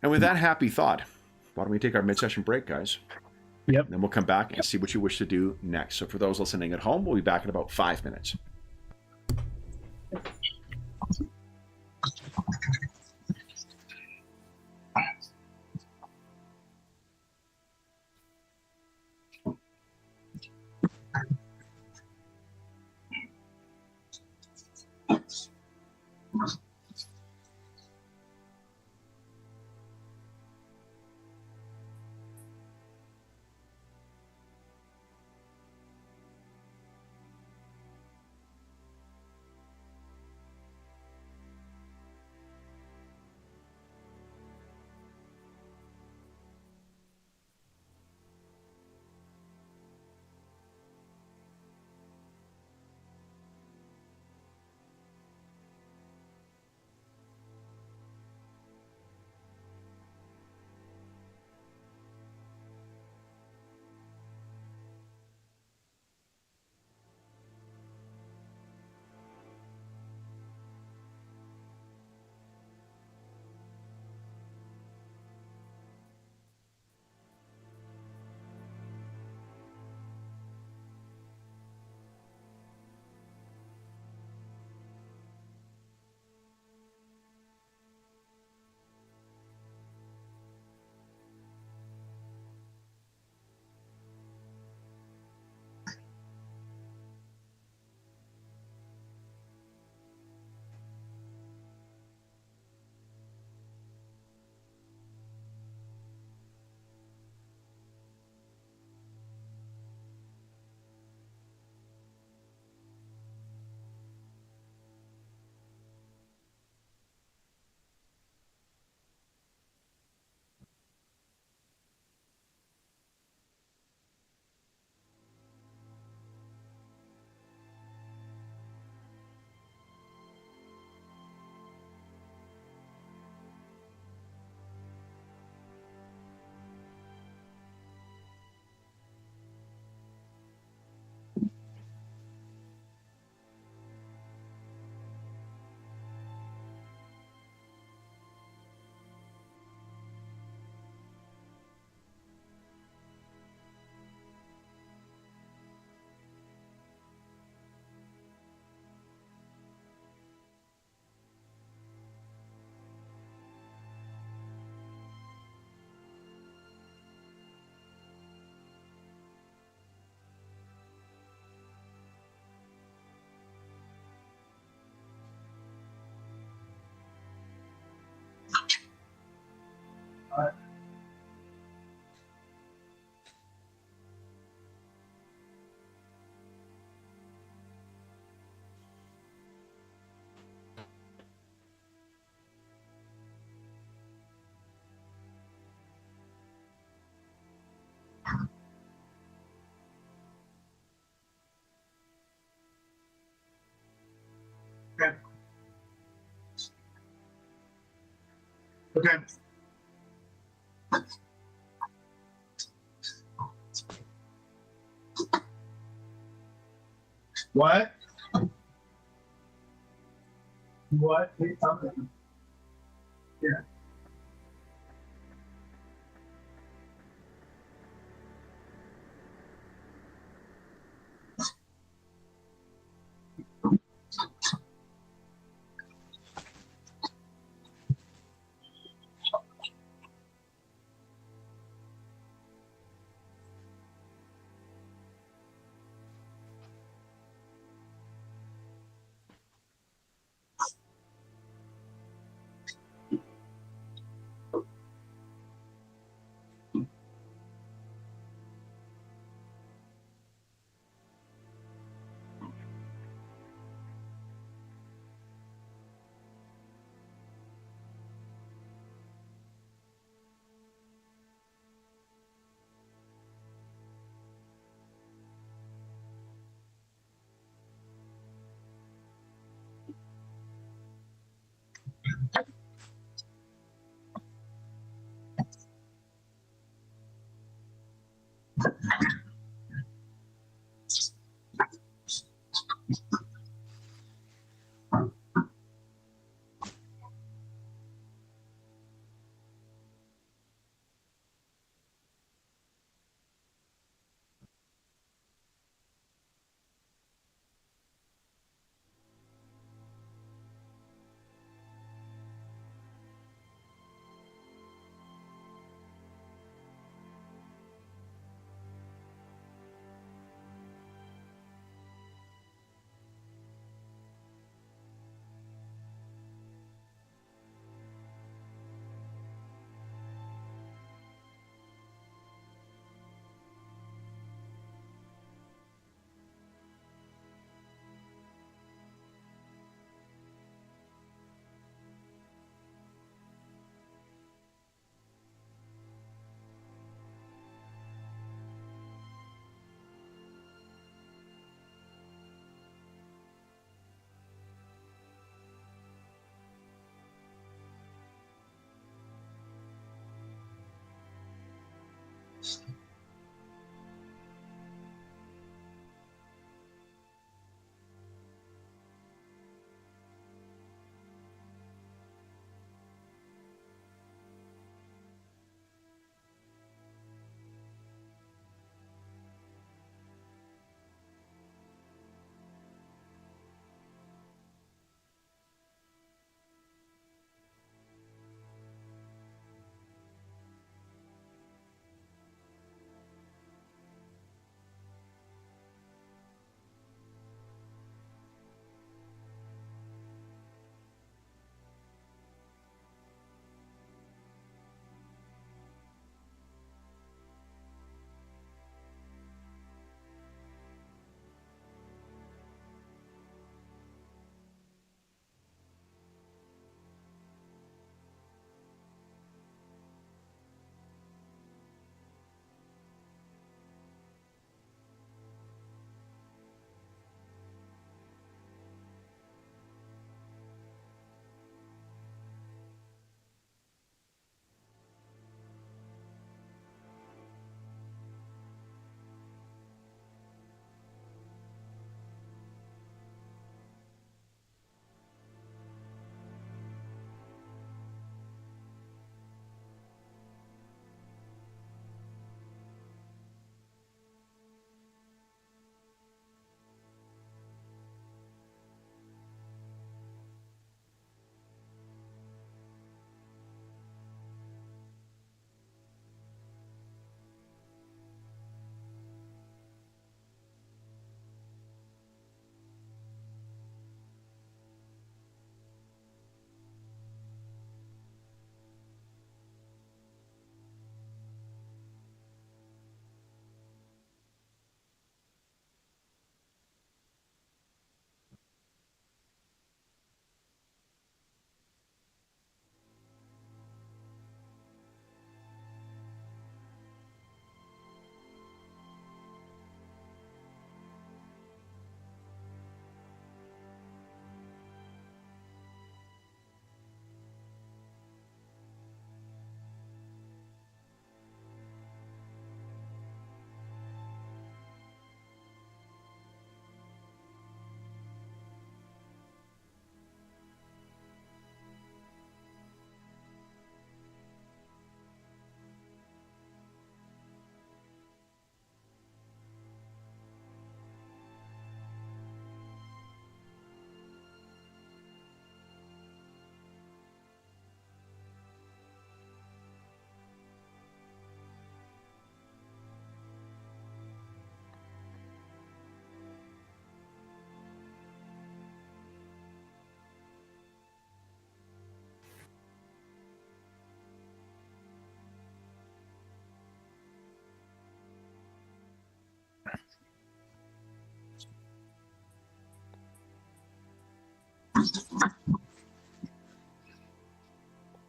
And with that happy thought, why don't we take our mid-session break, guys? Yep. Then we'll come back and see what you wish to do next. So for those listening at home, we'll be back in about 5 minutes. Okay. Okay. What? What? Wait, something. Yeah.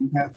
Okay.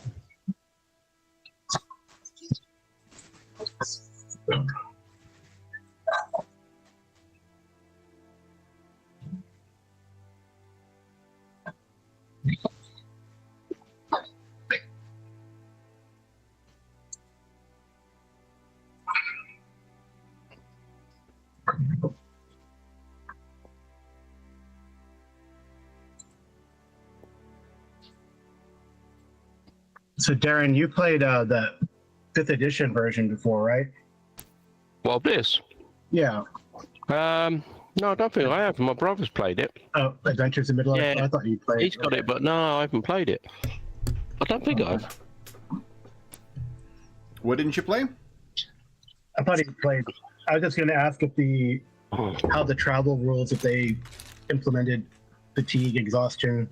So Darren, you played the 5th edition version before, right? Well, this. Yeah. No, I don't think I have. My brother's played it. Oh, Adventures in Middle Earth. Yeah. I thought you played. He's got it, but no, I haven't played it. I don't think I've. What didn't you play? I thought he played. I was just going to ask if how the travel rules, if they implemented fatigue, exhaustion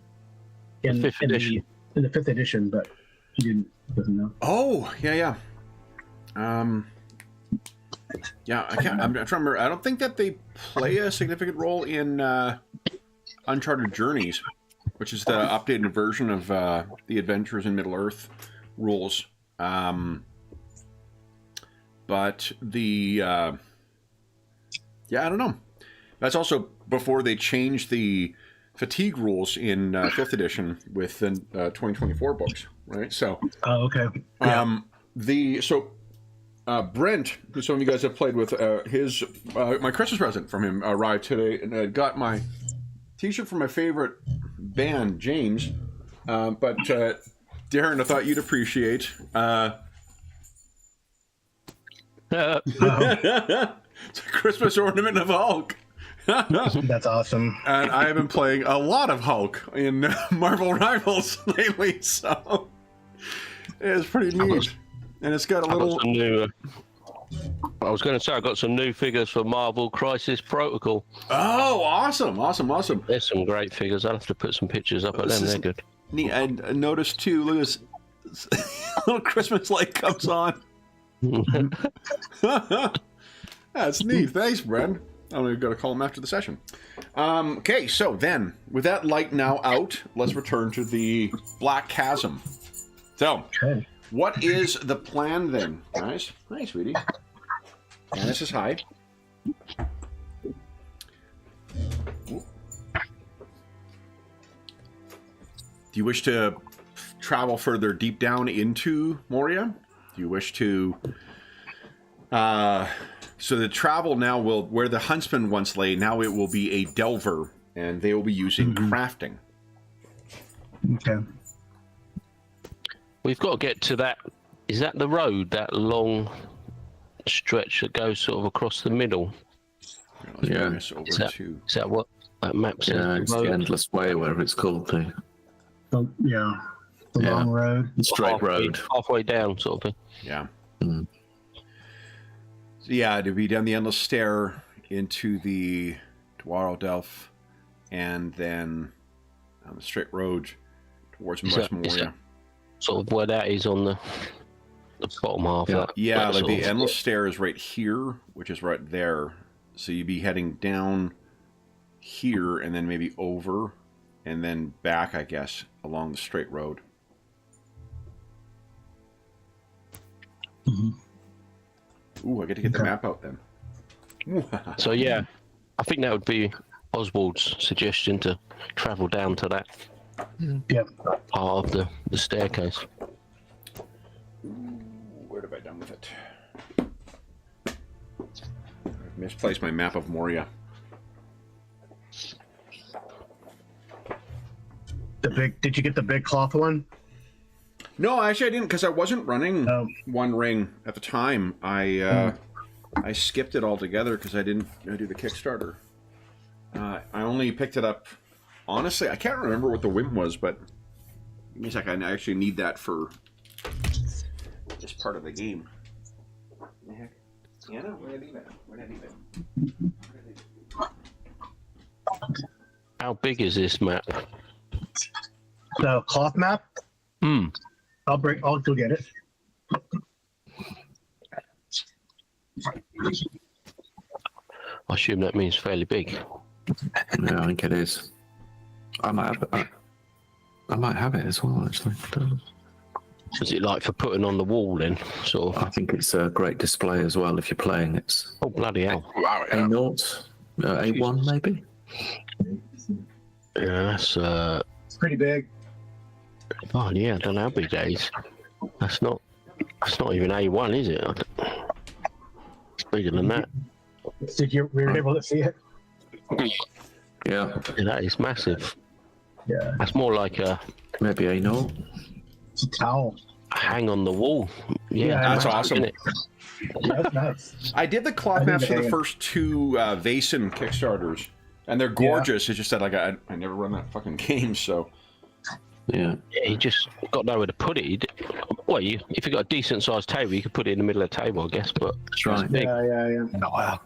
in The 5th edition. in the 5th edition, but he doesn't know. Oh, yeah. Yeah, I'm trying to remember. I don't think that they play a significant role in Uncharted Journeys, which is the updated version of the Adventures in Middle-earth rules. But the... yeah, I don't know. That's also before they changed the fatigue rules in 5th edition with the 2024 books, right? So... Oh, okay. Yeah. Brent, who some of you guys have played with, my Christmas present from him arrived today, and I got my T-shirt from my favorite band, James. But Darren, I thought you'd appreciate. It's a Christmas ornament of Hulk. That's awesome. And I have been playing a lot of Hulk in Marvel Rivals lately, so it's pretty neat. And it's got a little... I was going to say, I got some new figures for Marvel Crisis Protocol. Oh, awesome. There's some great figures. I'll have to put some pictures up of them. They're good. Neat. And I noticed, too, look at this little Christmas light comes on. That's neat. Thanks, Brent. I'm going to call him after the session. Okay, so then, with that light now out, let's return to the Black Chasm. So... Okay. What is the plan then, guys? Hi, sweetie. Janice is hi. Do you wish to travel further deep down into Moria? Do you wish to... so the travel now will... Where the huntsman once lay, now it will be a delver, and they will be using crafting. Okay. We've got to get to that. Is that the road? That long stretch that goes sort of across the middle? Let's bring this over Is that what that map says? Yeah, it's the Endless Way, whatever it's called. The Long road. straight road. Halfway down, sort of thing. Yeah. Mm. So yeah, to be down the endless stair into the Dwaro Delph, and then on the straight road towards West Moria. Sort of where that is on the bottom half. Yeah, Yeah, like the endless stair is right here, which is right there. So you'd be heading down here, and then maybe over, and then back, I guess, along the straight road. Ooh, I get to get the map out then. So yeah, I think that would be Oswald's suggestion to travel down to that part of the staircase. Where have I done with it? I've misplaced my map of Moria. Did you get the big cloth one? No, actually I didn't, because I wasn't running One Ring at the time. I skipped it altogether because I didn't do the Kickstarter. I only picked it up, honestly, I can't remember what the whim was, but give me a second, I actually need that for this part of the game. What the heck? Anna, where did I leave it? How big is this map? The cloth map? I'll go get it. I assume that means fairly big. Yeah, I think it is. I might have it as well, actually. Was it like for putting on the wall then? Sort of. I think it's a great display as well if you're playing. It's Oh, bloody hell. Wow, yeah. A0, A1 maybe? Yeah, that's, It's pretty big. oh, yeah, I don't know how big that is. That's not even A1, is it? It's bigger than that. Did you we were able to see it? Yeah, Yeah, that is massive. Yeah. That's more like a maybe A0. It's a towel. hang on the wall. Yeah, Yeah, That's massive, awesome. isn't it? That's nice. I did the I cloth think maps for they the hang- first two Vason Kickstarters, and they're gorgeous. It's just that like I never run that fucking game, so Yeah. Yeah, you just got nowhere to put it. Well, if you got a decent sized table, you could put it in the middle of the table, I guess. But That's right. big. Yeah. Oh, well.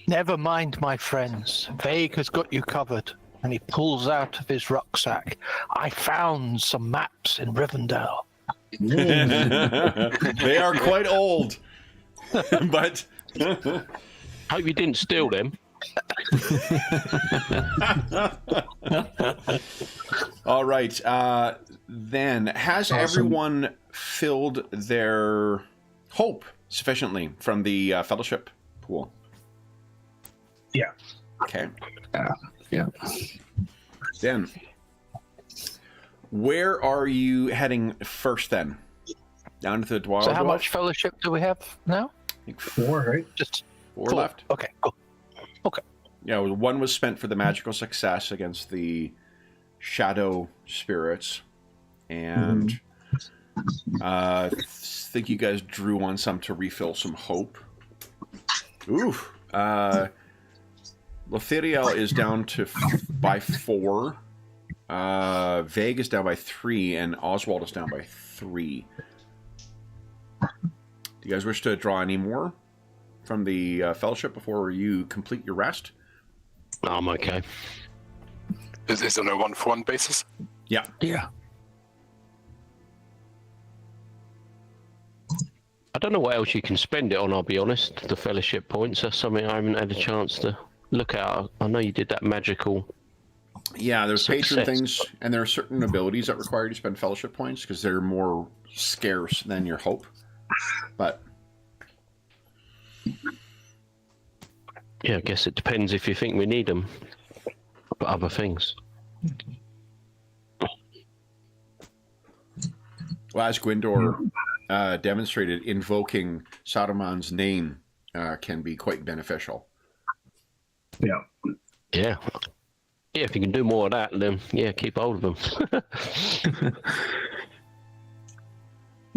Never mind, my friends. Vague has got you covered. And he pulls out of his rucksack. I found some maps in Rivendell. they are quite old. But hope you didn't steal them. all right. Then has Awesome. everyone filled their hope sufficiently from the fellowship pool? Yeah. Okay. Yeah. Then, where are you heading first? Then, down to the Wild So how Dwarf? much fellowship do we have now? I think 4, right? Just four 4 left. Okay, cool. Yeah, one was spent for the magical success against the shadow spirits, and think you guys drew on some to refill some hope. Ooh, Lothiriel is down to by 4. Vague is down by 3, and Oswald is down by 3. Do you guys wish to draw any more from the fellowship before you complete your rest? I'm okay. Is there no 1-for-1 basis? Yeah. Yeah. I don't know what else you can spend it on, I'll be honest. The fellowship points. That's something I haven't had a chance to look at. I know you did that magical. Yeah, there's patron Success. things, and there are certain abilities that require you to spend fellowship points because they're more scarce than your hope. But Yeah, I guess it depends if you think we need them for other things. well, as Gwindor demonstrated, invoking Saruman's name can be quite beneficial. Yeah. Yeah. Yeah, if you can do more of that, then yeah, keep hold of them.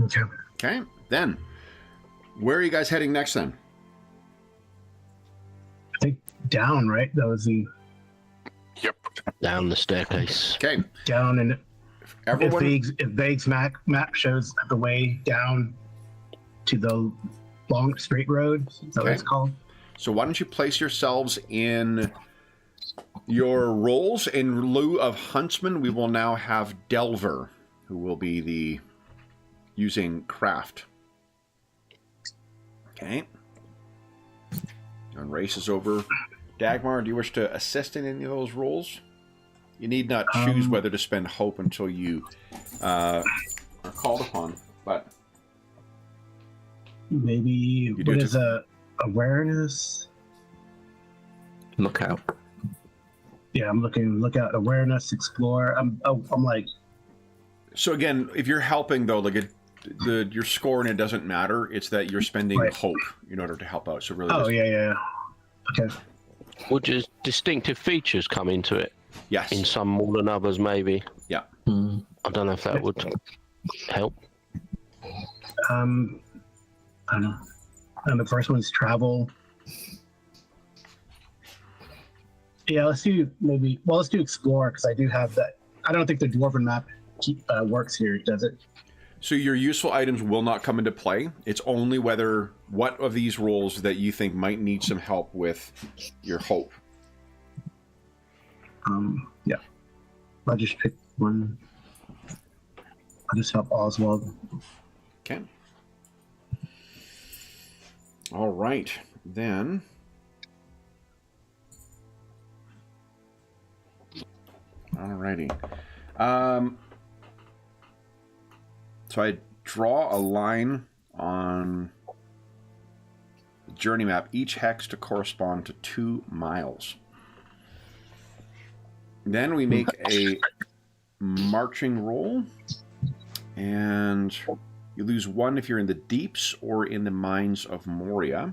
Okay. Okay, then where are you guys heading next? Then I think down, right? That was the Yep. Down the staircase. okay, down, and everyone. if Vague's map shows the way down to the long straight road, is that what it's called? So why don't you place yourselves in your roles? In lieu of Huntsman, we will now have Delver, who will be the using craft. Okay. And race is over. Dagmar, do you wish to assist in any of those roles? You need not choose whether to spend hope until you are called upon, but Maybe do what too. is awareness? Look out. Yeah, I'm looking. Look out, awareness, explore. I'm like, so again, if you're helping though, like your score and it doesn't matter. It's that you're spending Right. hope in order to help out. So really, oh just- yeah. Okay. Would just distinctive features come into it? yes, In some more than others, maybe. yeah. Mm. I don't know if that would help. I don't know. And the first one's travel. Yeah, let's do explore because I do have that. I don't think the dwarven map works here, does it? So your useful items will not come into play. It's only what of these roles that you think might need some help with your hope. Yeah. I'll just pick one. I'll just help Oswald. Okay. All right, then. Alrighty. So I draw a line on the journey map, each hex to correspond to 2 miles. Then we make a marching roll, and you lose 1 if you're in the deeps or in the mines of Moria.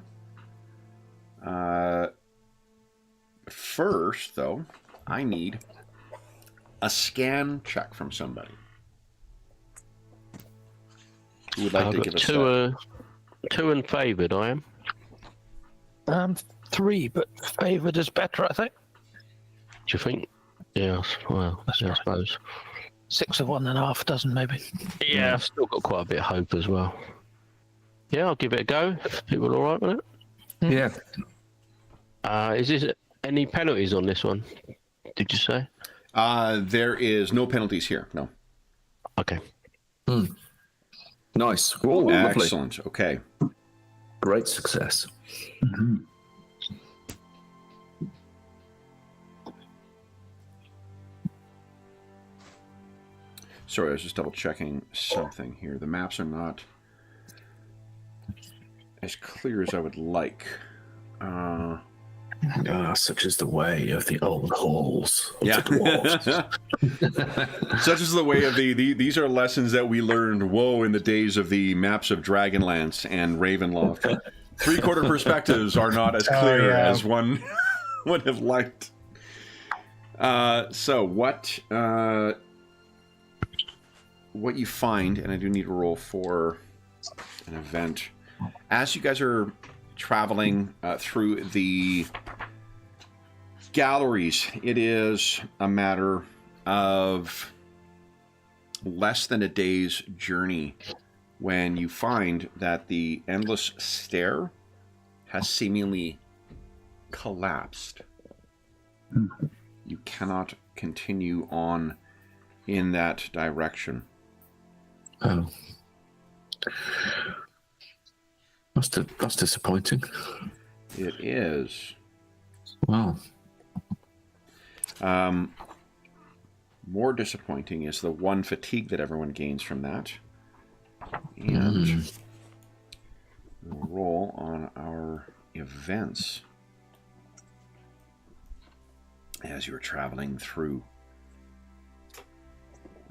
First, though, I need a scan check from somebody. Who would like to give us two and favoured, I am. 3, but favoured is better, I think. Do you think? Yes, well, yeah, I suppose. 6 of 1 and a half dozen, maybe. Yeah, I've still got quite a bit of hope as well. Yeah, I'll give it a go. If people are all right with it. Yeah. Is this any penalties on this one? Did you say? There is no penalties here. No. Okay. Nice. Oh, lovely. Excellent. Okay. Great success. Mm-hmm. Sorry, I was just double checking something here. The maps are not as clear as I would like. Such is the way of the old halls. Of Yeah. the dwarves. Such is the way of these are lessons that we learned, in the days of the maps of Dragonlance and Ravenloft. 3/4 perspectives are not as clear as one would have liked. So what you find, and I do need to roll for an event, as you guys are traveling through the galleries, it is a matter of less than a day's journey when you find that the endless stair has seemingly collapsed. You cannot continue on in that direction. Oh. That's disappointing. It is. Wow. More disappointing is the 1 fatigue that everyone gains from that. And we'll roll on our events as you're traveling through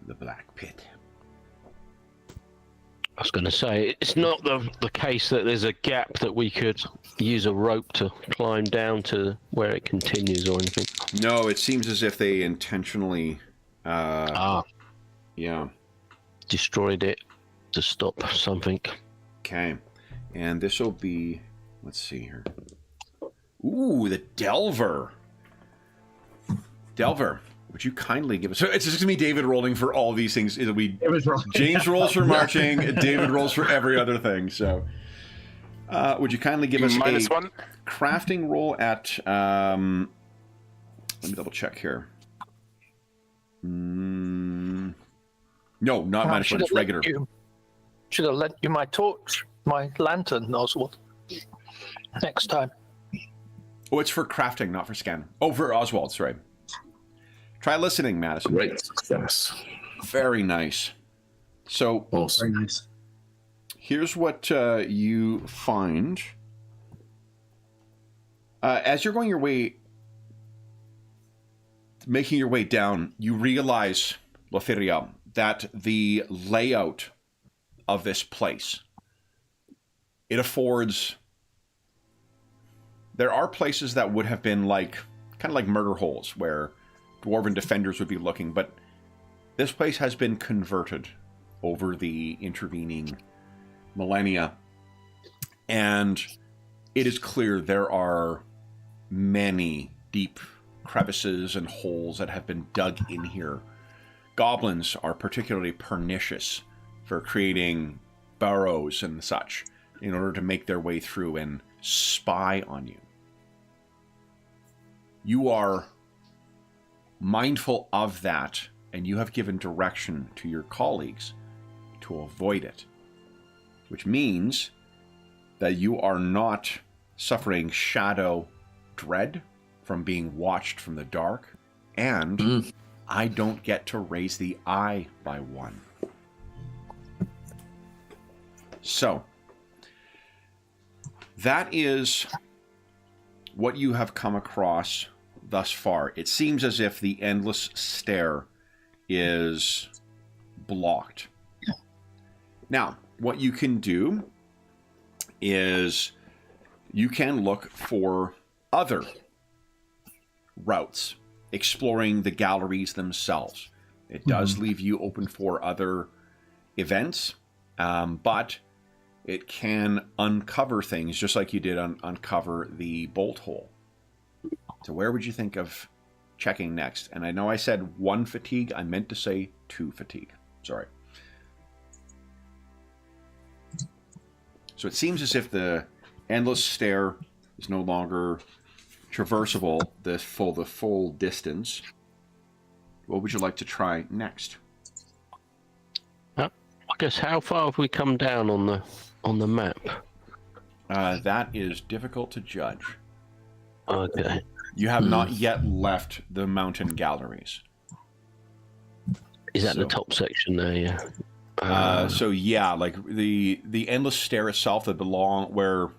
the Black Pit. I was going to say, it's not the case that there's a gap that we could use a rope to climb down to where it continues or anything. No, it seems as if they intentionally... Yeah. Destroyed it to stop something. Okay. And this will be... Let's see here. Ooh, the Delver. Delver, would you kindly give us... So it's just going to be David rolling for all these things. It'll be James rolls for marching, David rolls for every other thing. So would you kindly give us -1 crafting roll at... let me double check here. No, not -1. It's regular. Should have lent you my torch, my lantern, Oswald. Next time. Oh, it's for crafting, not for scan. Oh, for Oswald, sorry. Try listening, Madison. Great success. Very nice. So, Awesome. Very nice. here's what you find. As you're going your way, making your way down, you realize, Lofiria, that the layout of this place, it affords... There are places that would have been kind of like murder holes where dwarven defenders would be looking, but this place has been converted over the intervening millennia, and it is clear there are many deep crevices and holes that have been dug in here. Goblins are particularly pernicious for creating burrows and such in order to make their way through and spy on you. You are mindful of that, and you have given direction to your colleagues to avoid it, which means that you are not suffering shadow dread from being watched from the dark, and I don't get to raise the eye by 1. So, that is what you have come across thus far. It seems as if the endless stare is blocked. Now, what you can do is you can look for other routes, exploring the galleries themselves. It does leave you open for other events, but it can uncover things just like you did uncover the bolt hole. So where would you think of checking next? And I know I said 1 fatigue. I meant to say 2 fatigue. Sorry. So it seems as if the endless stare is no longer traversable the full distance. What would you like to try next? I guess how far have we come down on the map? That is difficult to judge. Okay. You have not yet left the mountain galleries. Is that the top section there? Yeah. So yeah, like the endless stair itself that belong where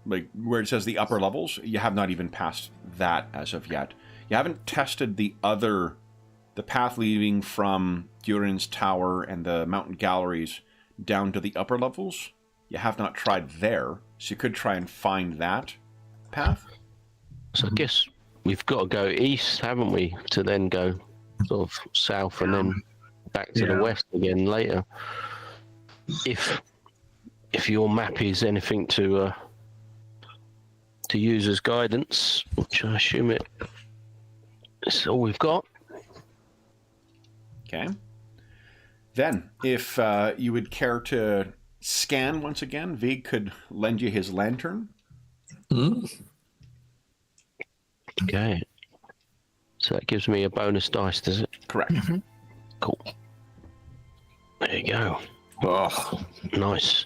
it says the upper levels, you have not even passed that as of yet. You haven't tested the path leading from Durin's Tower and the mountain galleries down to the upper levels. You have not tried there, so you could try and find that path. So I guess we've got to go east, haven't we, to then go sort of south and then back to the west again later. If your map is anything to use as guidance, which I assume it's all we've got. Okay. Then, if you would care to scan once again, Vig could lend you his lantern. Okay. So that gives me a bonus dice, does it? Correct. Cool. There you go. Oh, nice.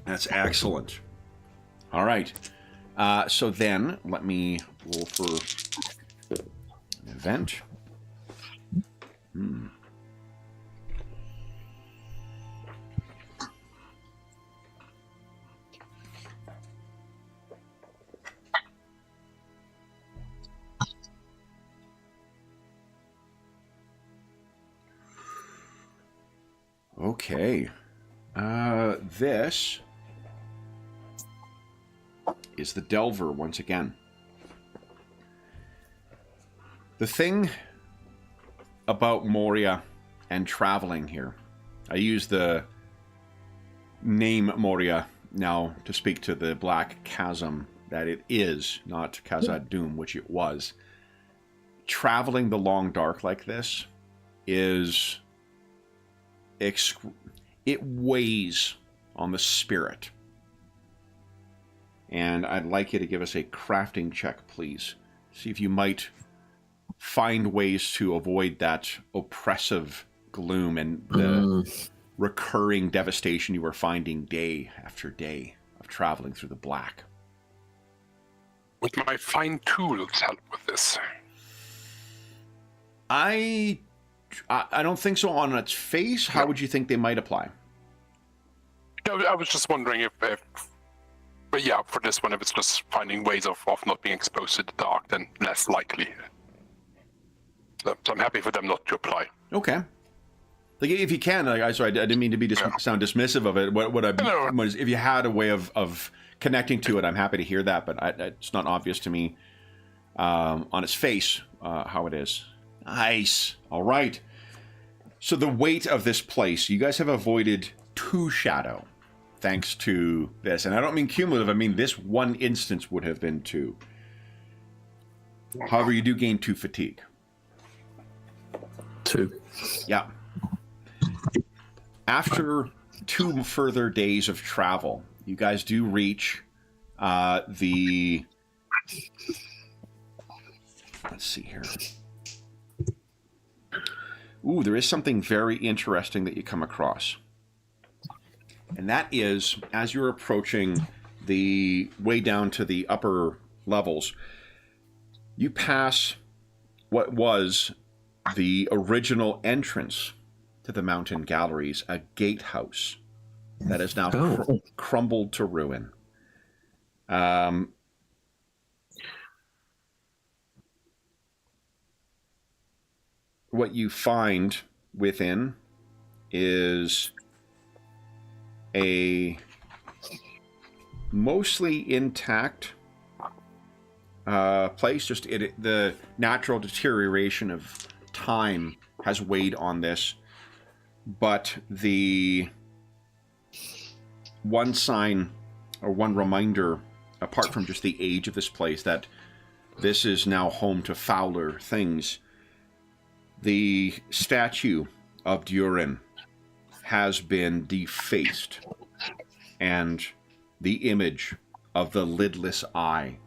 That's excellent. All right. So then, let me roll for an event. Okay. This is the Delver once again. The thing about Moria and traveling here, I use the name Moria now to speak to the black chasm that it is, not Khazad Dûm, which it was. Traveling the long dark like this is... it weighs on the spirit. And I'd like you to give us a crafting check, please. See if you might find ways to avoid that oppressive gloom and the recurring devastation you are finding day after day of traveling through the black. Would my fine tools help with this? I don't think so on its face. How would you think they might apply? I was just wondering if but yeah, for this one, if it's just finding ways of not being exposed to the dark, then less likely. So I'm happy for them not to apply. Okay. Like if you can, I didn't mean to be sound dismissive of it. Was if you had a way of connecting to it, I'm happy to hear that. But it's not obvious to me on its face how it is. Nice. All right. So the weight of this place, you guys have avoided 2 shadow thanks to this. And I don't mean cumulative. I mean this one instance would have been 2. However, you do gain 2 fatigue. 2. Yeah. After 2 further days of travel, you guys do reach the... Let's see here. Ooh, there is something very interesting that you come across. And that is, as you're approaching the way down to the upper levels, you pass what was the original entrance to the mountain galleries, a gatehouse that is now crumbled to ruin. What you find within is a mostly intact place. Just the natural deterioration of time has weighed on this, but the one sign or one reminder, apart from just the age of this place, that this is now home to fouler things. The statue of Durin has been defaced, and the image of the lidless eye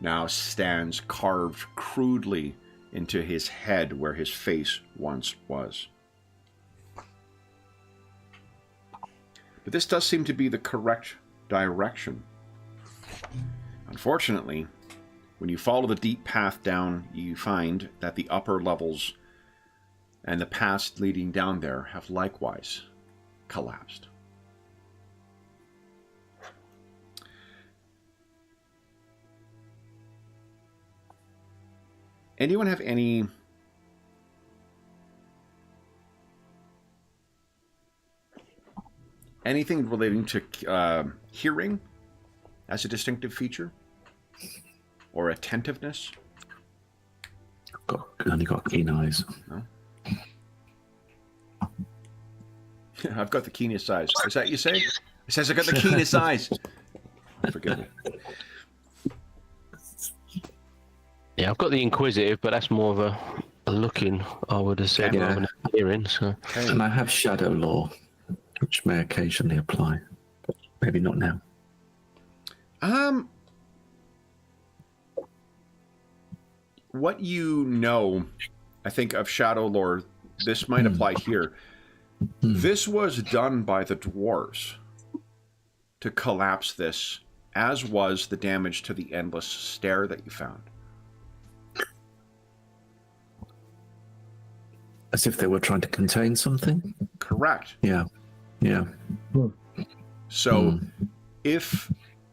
now stands carved crudely into his head where his face once was. But this does seem to be the correct direction. Unfortunately, when you follow the deep path down, you find that the upper levels and the paths leading down there have likewise collapsed. Anyone have anything relating to hearing as a distinctive feature? Or attentiveness? Only got keen eyes. No? I've got the keenest eyes. Is that what you say? It says I got the keenest eyes. Forgive me. Yeah, I've got the inquisitive, but that's more of a looking, I would have said, rather than a hearing. So. Okay. And I have shadow law, which may occasionally apply, but maybe not now. What you know, I think, of shadow lore, this might apply here. This was done by the dwarves to collapse this, as was the damage to the endless stair that you found. As if they were trying to contain something? Correct. Yeah. Yeah. So, if,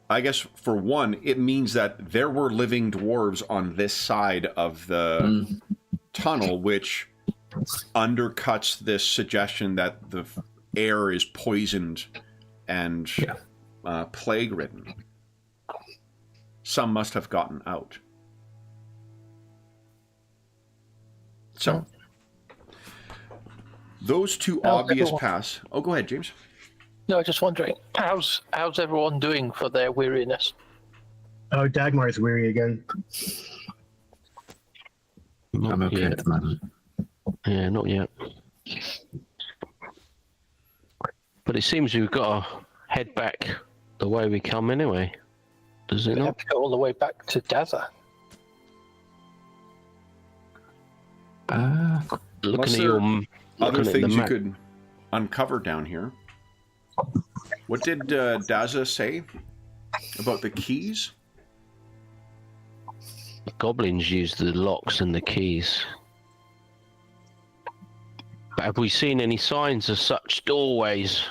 I guess, for one, it means that there were living dwarves on this side of the tunnel, which undercuts this suggestion that the air is poisoned and plague-ridden. Some must have gotten out. So, those two obvious paths. Oh, go ahead, James. No, just wondering, how's everyone doing for their weariness? Oh, Dagmar's weary again. I'm okay at the moment. Yeah, not yet. But it seems we've got to head back the way we come anyway. Does it We have not? to go all the way back to Daza. Looking at there your other looking at the things you map, could uncover down here. What did Daza say about the keys? the goblins use the locks and the keys. But have we seen any signs of such doorways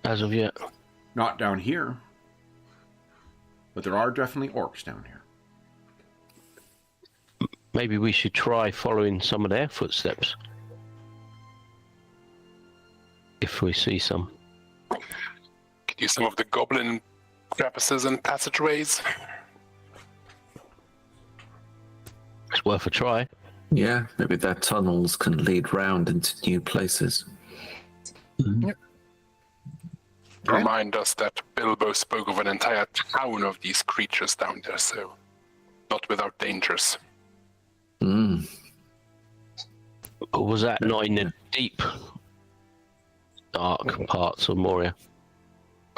as of yet? Not down here. But there are definitely orcs down here. Maybe we should try following some of their footsteps. If we see some. Could use some of the goblin crevices and passageways. It's worth a try. Yeah, maybe their tunnels can lead round into new places. Remind us that Bilbo spoke of an entire town of these creatures down there, so not without dangers. Or was that not in the deep, dark parts of Moria?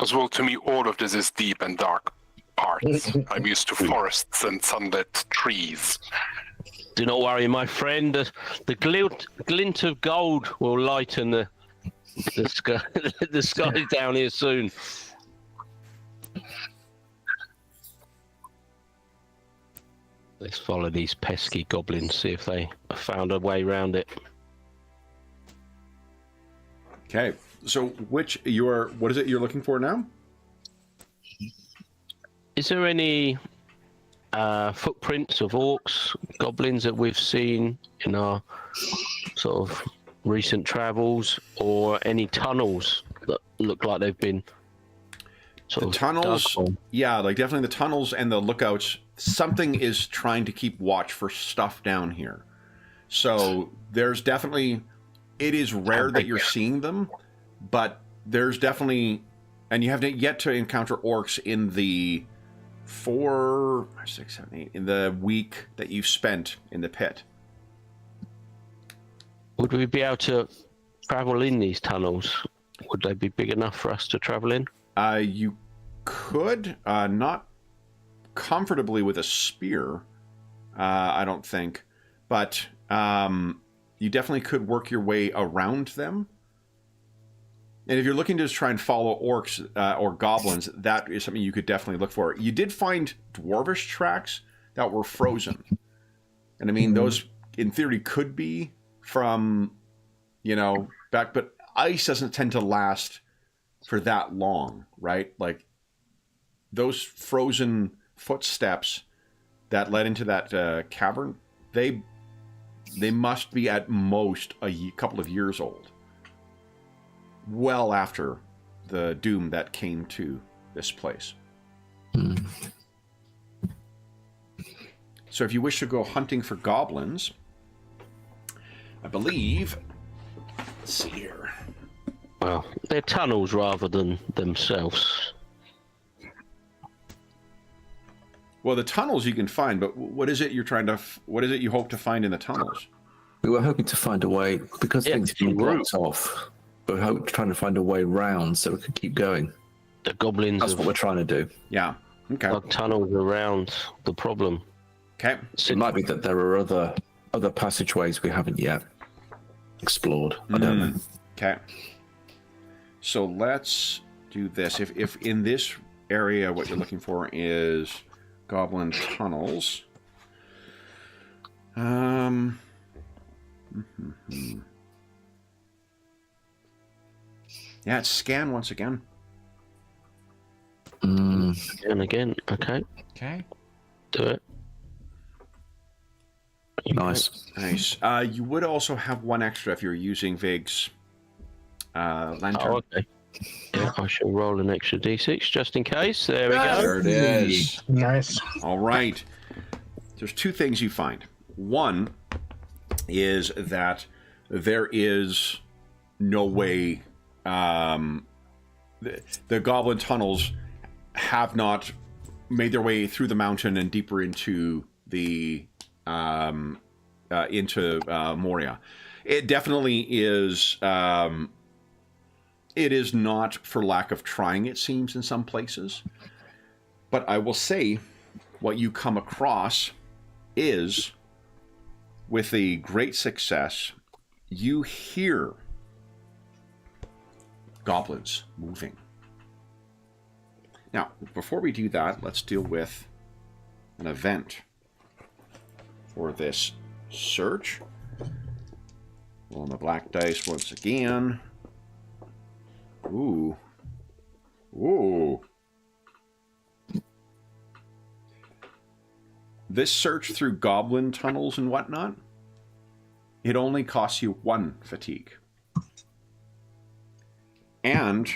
As well, to me, all of this is deep and dark parts. I'm used to forests and sunlit trees. Do not worry, my friend. The glint of gold will lighten the sky, the sky down here soon. Let's follow these pesky goblins, see if they have found a way around it. Okay. So what is it you're looking for now? Is there any footprints of orcs, goblins that we've seen in our sort of recent travels, or any tunnels that look like they've been The tunnels, yeah, like definitely the tunnels and the lookouts. Something is trying to keep watch for stuff down here. So there's definitely, it is rare that you're seeing them, but there's definitely, and you have yet to encounter orcs in the 4, 6, 7, 8, in the week that you've spent in the pit. Would we be able to travel in these tunnels? Would they be big enough for us to travel in? You could, not comfortably with a spear, I don't think, but you definitely could work your way around them. And if you're looking to just try and follow orcs or goblins, that is something you could definitely look for. You did find dwarvish tracks that were frozen. And I mean, those in theory could be from, back, but ice doesn't tend to last for that long, right? Like those frozen footsteps that led into that cavern, they must be at most a couple of years old. Well after the doom that came to this place. So if you wish to go hunting for goblins, I believe, let's see here. Well, they're tunnels rather than themselves. Well, the tunnels you can find, but what is it what is it you hope to find in the tunnels? We were hoping to find a way, because things have been blocked off, we're trying to find a way round so we can keep going. The goblins That's what we're trying to do. Yeah. Okay. dug tunnels around the problem. Okay. It might be that there are other passageways we haven't yet explored. I don't know. Okay. So let's do this. If in this area what you're looking for is goblin tunnels, yeah, it's scan once again. And again, okay. Okay. Do it. Nice. Nice. You would also have one extra if you're using Vig's lantern. Oh, okay. Yeah, I shall roll an extra d6 just in case. There we go. There it is. Nice. All right. There's two things you find. One is that there is no way the goblin tunnels have not made their way through the mountain and deeper into the Moria. It definitely is. It is not for lack of trying, it seems, in some places. But I will say, what you come across is, with a great success, you hear goblins moving. Now, before we do that, let's deal with an event for this search. Rolling the black dice once again. Ooh. Ooh. This search through goblin tunnels and whatnot, it only costs you 1 fatigue. And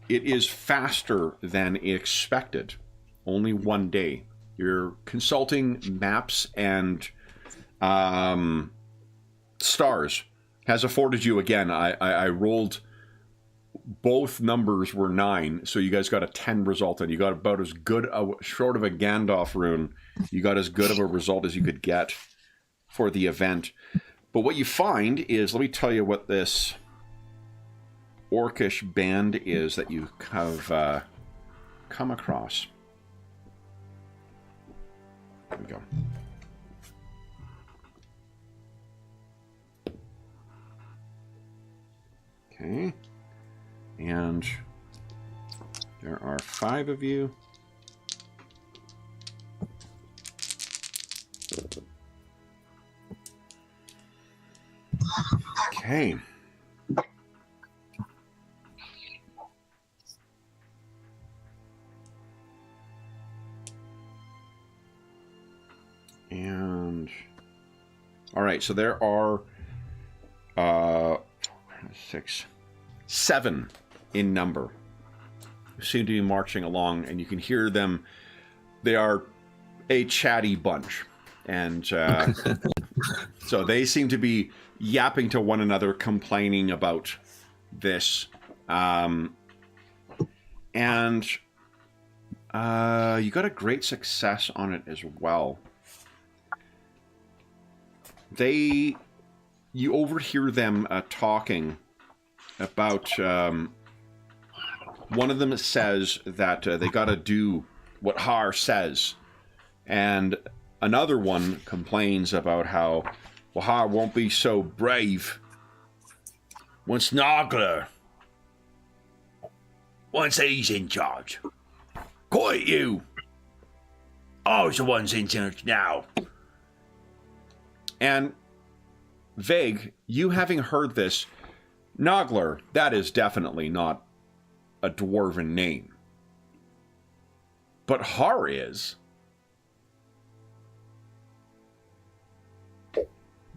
it is faster than expected. Only 1 day. You're consulting maps and stars has afforded you, again, I rolled, both numbers were 9, so you guys got a 10 result, and you got about as good, short of a Gandalf rune, you got as good of a result as you could get for the event. But what you find is, let me tell you what this orcish band is that you have come across. There we go. Okay. And there are 5 of you. Okay. And all right, so there are 6, 7 in number who seem to be marching along, and you can hear them. They are a chatty bunch, and so they seem to be yapping to one another, complaining about this, and you got a great success on it as well. You overhear them talking about, one of them says that they gotta do what Har says, and another one complains about how, well, Har won't be so brave once he's in charge. Quite you! I was the one's in charge now. And Vague, you having heard this, Nogler, that is definitely not a dwarven name. But Har is.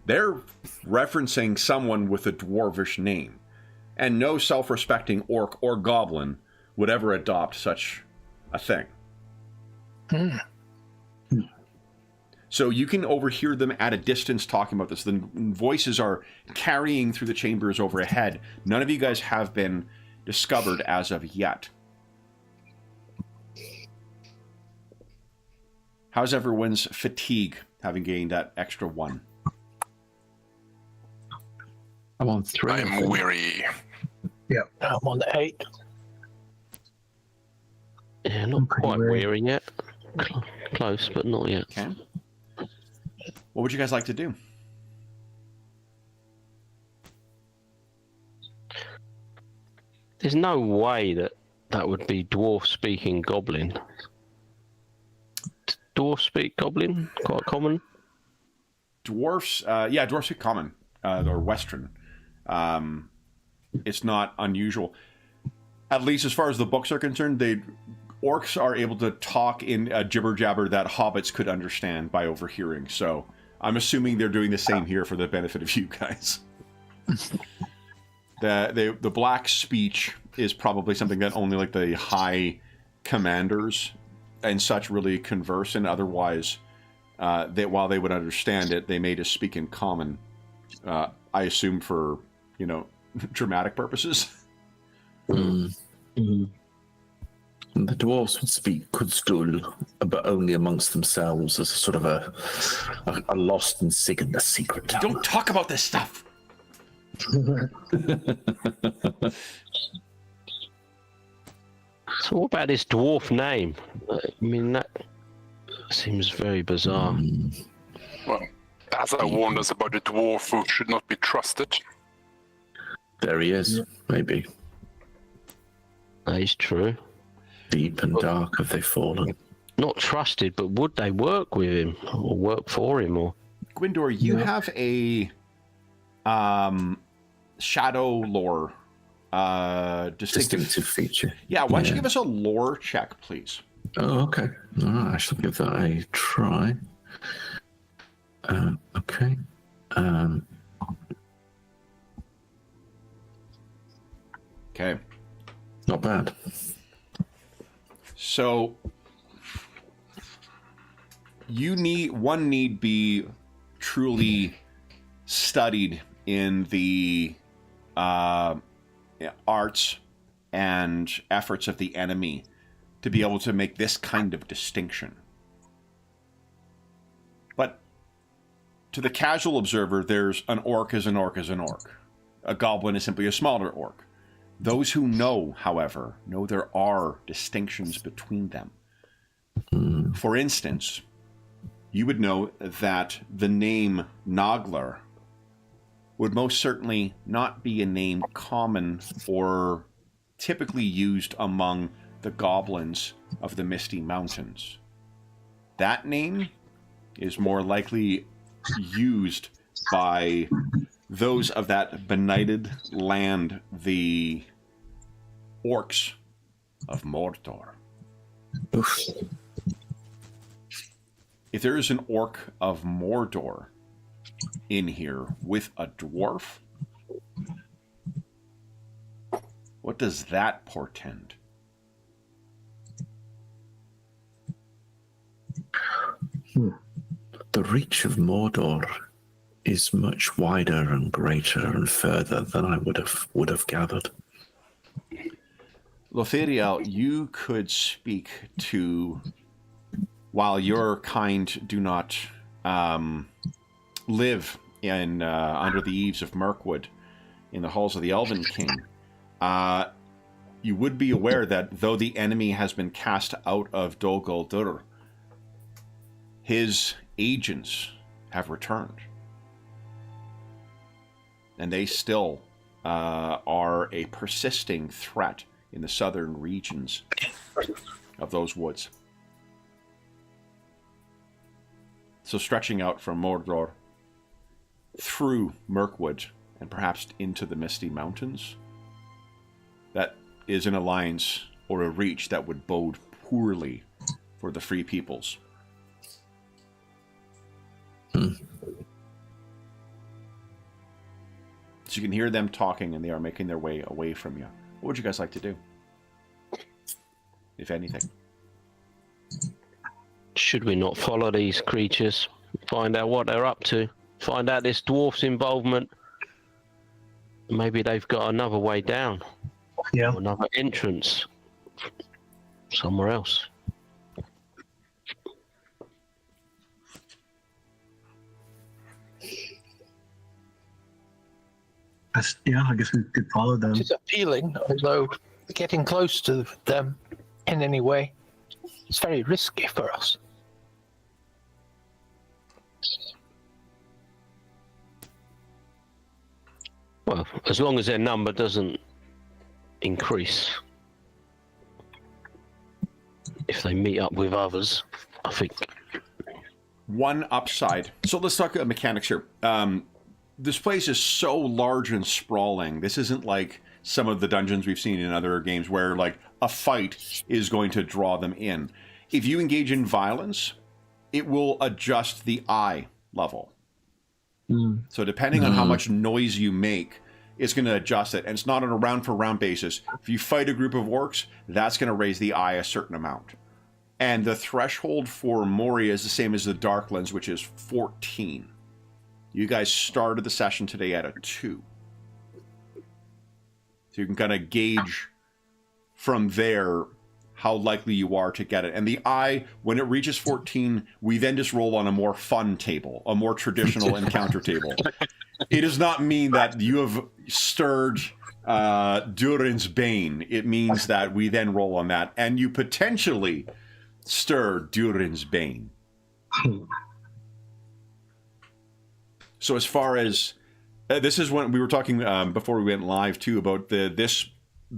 They're referencing someone with a dwarvish name, and no self-respecting orc or goblin would ever adopt such a thing. So you can overhear them at a distance talking about this. The voices are carrying through the chambers overhead. None of you guys have been discovered as of yet. How's everyone's fatigue, having gained that extra 1? I'm on 3. I'm weary. I'm on the 8. Yeah, not quite weary yet. Close, but not yet. Okay. What would you guys like to do? There's no way that would be dwarf-speaking goblin. Dwarf speak goblin? Quite common? Dwarfs, yeah, dwarfs speak common, or Western. It's not unusual. At least as far as the books are concerned, orcs are able to talk in a jibber-jabber that hobbits could understand by overhearing, so I'm assuming they're doing the same here for the benefit of you guys. The black speech is probably something that only like the high commanders and such really converse in. Otherwise, while they would understand it, they may just speak in common. I assume for, dramatic purposes. Mm-hmm. The dwarves would speak Kudskul, but only amongst themselves as a sort of a lost and secret secret. Don't talk about this stuff. So what about this dwarf name? I mean, that seems very bizarre. Well, as I warned us about the dwarf who should not be trusted. There he is, maybe. That is true. Deep and dark have they fallen. Not trusted, but would they work with him or work for him? Or Gwindor, you have a shadow lore distinctive feature. Yeah, why don't you give us a lore check, please? Oh, okay. All right, I shall give that a try. Okay. Okay. Not bad. So one need be truly studied in the arts and efforts of the enemy to be able to make this kind of distinction. But to the casual observer, there's an orc is an orc is an orc. A goblin is simply a smaller orc. Those who know, however, know there are distinctions between them. For instance, you would know that the name Nogler would most certainly not be a name common or typically used among the goblins of the Misty Mountains. That name is more likely used by those of that benighted land, the orcs of Mordor. Oof. If there is an orc of Mordor in here with a dwarf, what does that portend? The reach of Mordor is much wider and greater and further than I would have gathered. Lothariel, you could speak to, while your kind do not live in under the eaves of Mirkwood, in the halls of the Elven King, you would be aware that though the enemy has been cast out of Dol Guldur, his agents have returned. And they still are a persisting threat in the southern regions of those woods. So stretching out from Mordor through Mirkwood and perhaps into the Misty Mountains, that is an alliance or a reach that would bode poorly for the Free Peoples. So you can hear them talking, and they are making their way away from you. What would you guys like to do, if anything? Should we not follow these creatures? Find out what they're up to. Find out this dwarf's involvement. Maybe they've got another way down. Yeah. Another entrance. Somewhere else. I guess we could follow them. It is appealing, although getting close to them in any way, it's very risky for us. Well, as long as their number doesn't increase. If they meet up with others, I think. One upside. So let's talk about mechanics here. This place is so large and sprawling. This isn't like some of the dungeons we've seen in other games where like a fight is going to draw them in. If you engage in violence, it will adjust the eye level. So depending on how much noise you make, it's going to adjust it. And it's not on a round for round basis. If you fight a group of orcs, that's going to raise the eye a certain amount. And the threshold for Moria is the same as the Darklands, which is 14. You guys started the session today at a 2. So you can kind of gauge from there how likely you are to get it. And the eye, when it reaches 14, we then just roll on a more fun table, a more traditional encounter table. It does not mean that you have stirred Durin's Bane. It means that we then roll on that, and you potentially stir Durin's Bane. So as far as this is when we were talking before we went live too about this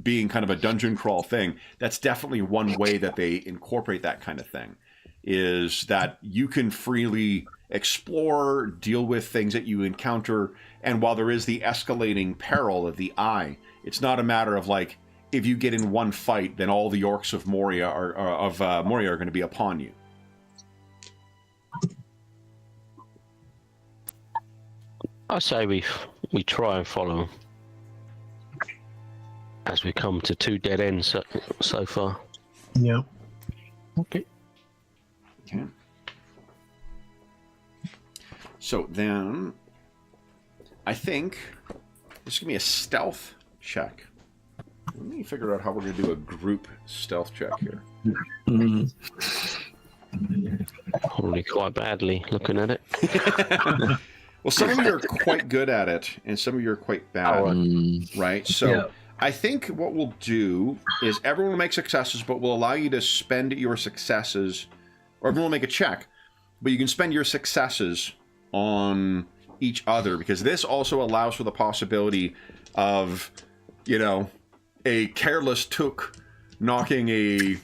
being kind of a dungeon crawl thing. That's definitely one way that they incorporate that kind of thing, is that you can freely explore, deal with things that you encounter, and while there is the escalating peril of the eye, it's not a matter of like if you get in one fight, then all the orcs of Moria are going to be upon you. I say we try and follow them, as we come to 2 dead ends so far. Yep. Okay. Okay. So then, I think, just give me a stealth check. Let me figure out how we're going to do a group stealth check here. Probably quite badly looking at it. Well, some of you are quite good at it, and some of you are quite bad, right? So Yeah. I think what we'll do is everyone will make successes, but we'll allow you to spend your successes, or everyone will make a check, but you can spend your successes on each other, because this also allows for the possibility of, you know, a careless took knocking a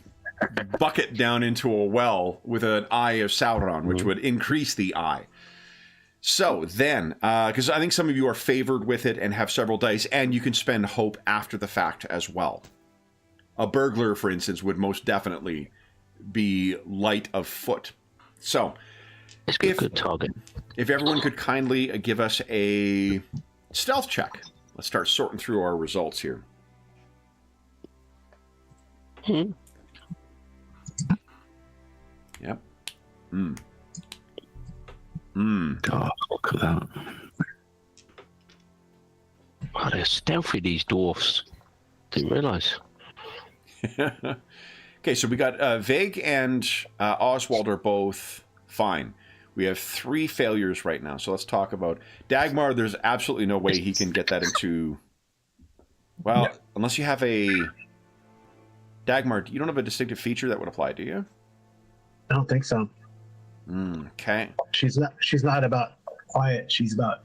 bucket down into a well with an eye of Sauron, which would increase the eye. So then, because I think some of you are favored with it and have several dice, and you can spend hope after the fact as well. A burglar, for instance, would most definitely be light of foot. So, It's a good target. if everyone could kindly give us a stealth check. Let's start sorting through our results here. Hmm. Yep. God, look at that. Oh, they're stealthy, these dwarfs. Didn't realise. Okay, so we got Vague and Oswald are both fine. We have 3 failures right now, so let's talk about Dagmar. There's absolutely no way he can get that into... Well, unless you have a... Dagmar, you don't have a distinctive feature that would apply, do you? I don't think so. Okay. She's not about quiet. She's about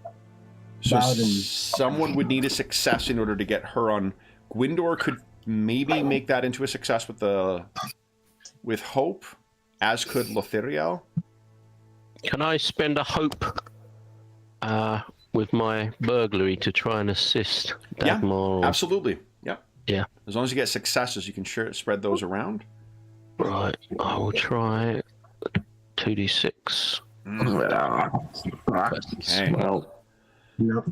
So loud and someone would need a success in order to get her on. Gwindor could maybe make that into a success with hope, as could Lothiriel. Can I spend a hope with my burglary to try and assist Dagmar? Yeah, absolutely. Yep. Yeah. As long as you get successes, you can spread those around. Right. I will try 2d6. Okay. Well, no.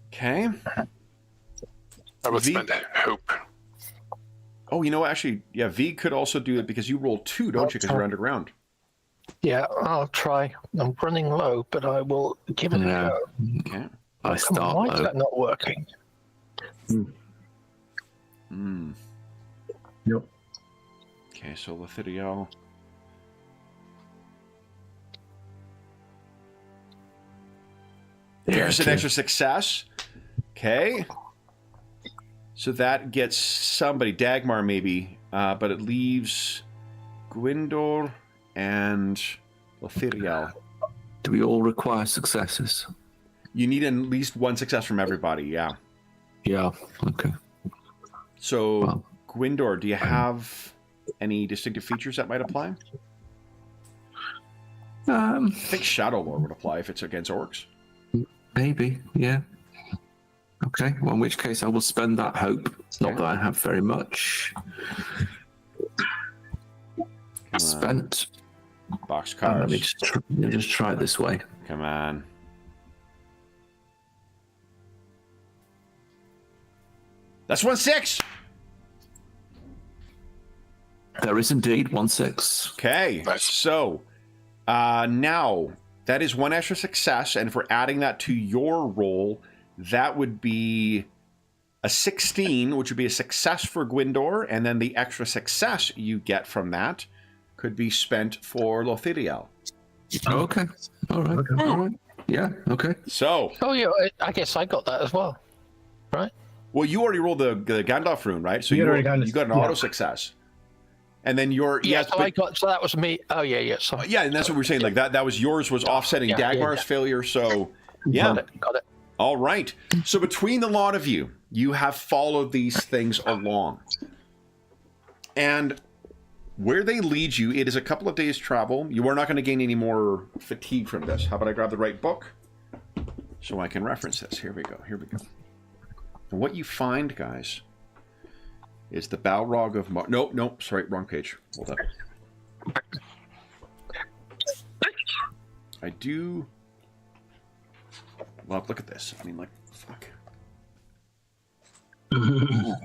Okay. I would V- spend hope. Oh, you know what? Actually, yeah, V could also do it because you roll 2, don't you? Because you're underground. Yeah, I'll try. I'm running low, but I will give it a Yeah. go. Okay. I Come on, start why is low. that not working? Nope. Okay, so Lothiriel. There's an extra success. Okay. So that gets somebody, Dagmar maybe, but it leaves Gwindor and Lothiriel. Do we all require successes? You need at least 1 success from everybody, yeah. Yeah. Okay. So, Wow. Gwindor, do you have any distinctive features that might apply? I think Shadow Lore would apply if it's against orcs. Maybe. Yeah. Okay. Well, in which case I will spend that hope. Not that I have very much. Spent. Boxcars. Let me just try it this way. Come on. That's 1/6. There is indeed 1/6. Okay. Nice. So now that is 1 extra success, and if we're adding that to your roll, that would be a 16, which would be a success for Gwindor, and then the extra success you get from that could be spent for Lothiriel. Okay. All right. Okay. All right. Yeah. Okay. So, Oh, yeah, I guess I got that as well. Right? well, you already rolled the Gandalf rune, right? So You you already got got an yeah. auto success, and then your Yeah, so but, so that was me. Oh, yeah, sorry. yeah, and that's what we're saying. Like that was yours was offsetting Yeah, yeah, Dagmar's yeah. failure. So, yeah. Got it. All right. So between the lot of you, you have followed these things along. And where they lead you, it is a couple of days' travel. You are not going to gain any more fatigue from this. How about I grab the right book so I can reference this? Here we go. And what you find, guys, is the Balrog of... Nope, sorry, wrong page. Hold up. I do... Well, look at this. I mean, like, fuck. The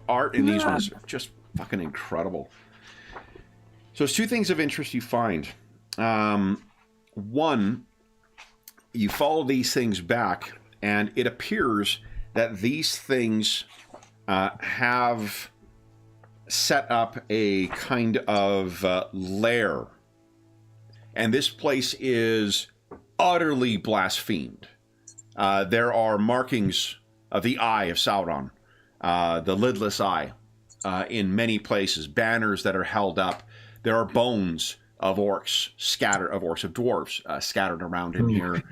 art in these ones are just fucking incredible. So there's 2 things of interest you find. One, you follow these things back, and it appears that these things have set up a kind of lair. And this place is utterly blasphemed. There are markings of the Eye of Sauron, the lidless eye, in many places. Banners that are held up. There are bones of orcs of dwarves scattered around in here.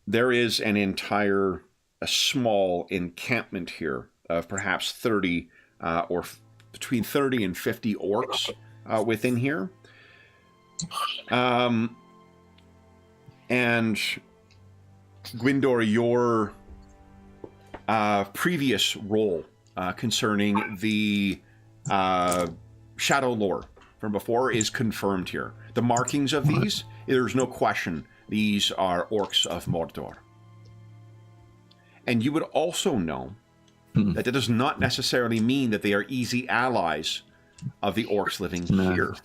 There is an entire small encampment here of perhaps 30 or between 30 and 50 orcs within here. And Gwindor, your previous role concerning the shadow lore from before is confirmed here. The markings of these, there's no question, these are orcs of Mordor. And you would also know that does not necessarily mean that they are easy allies of the orcs living here.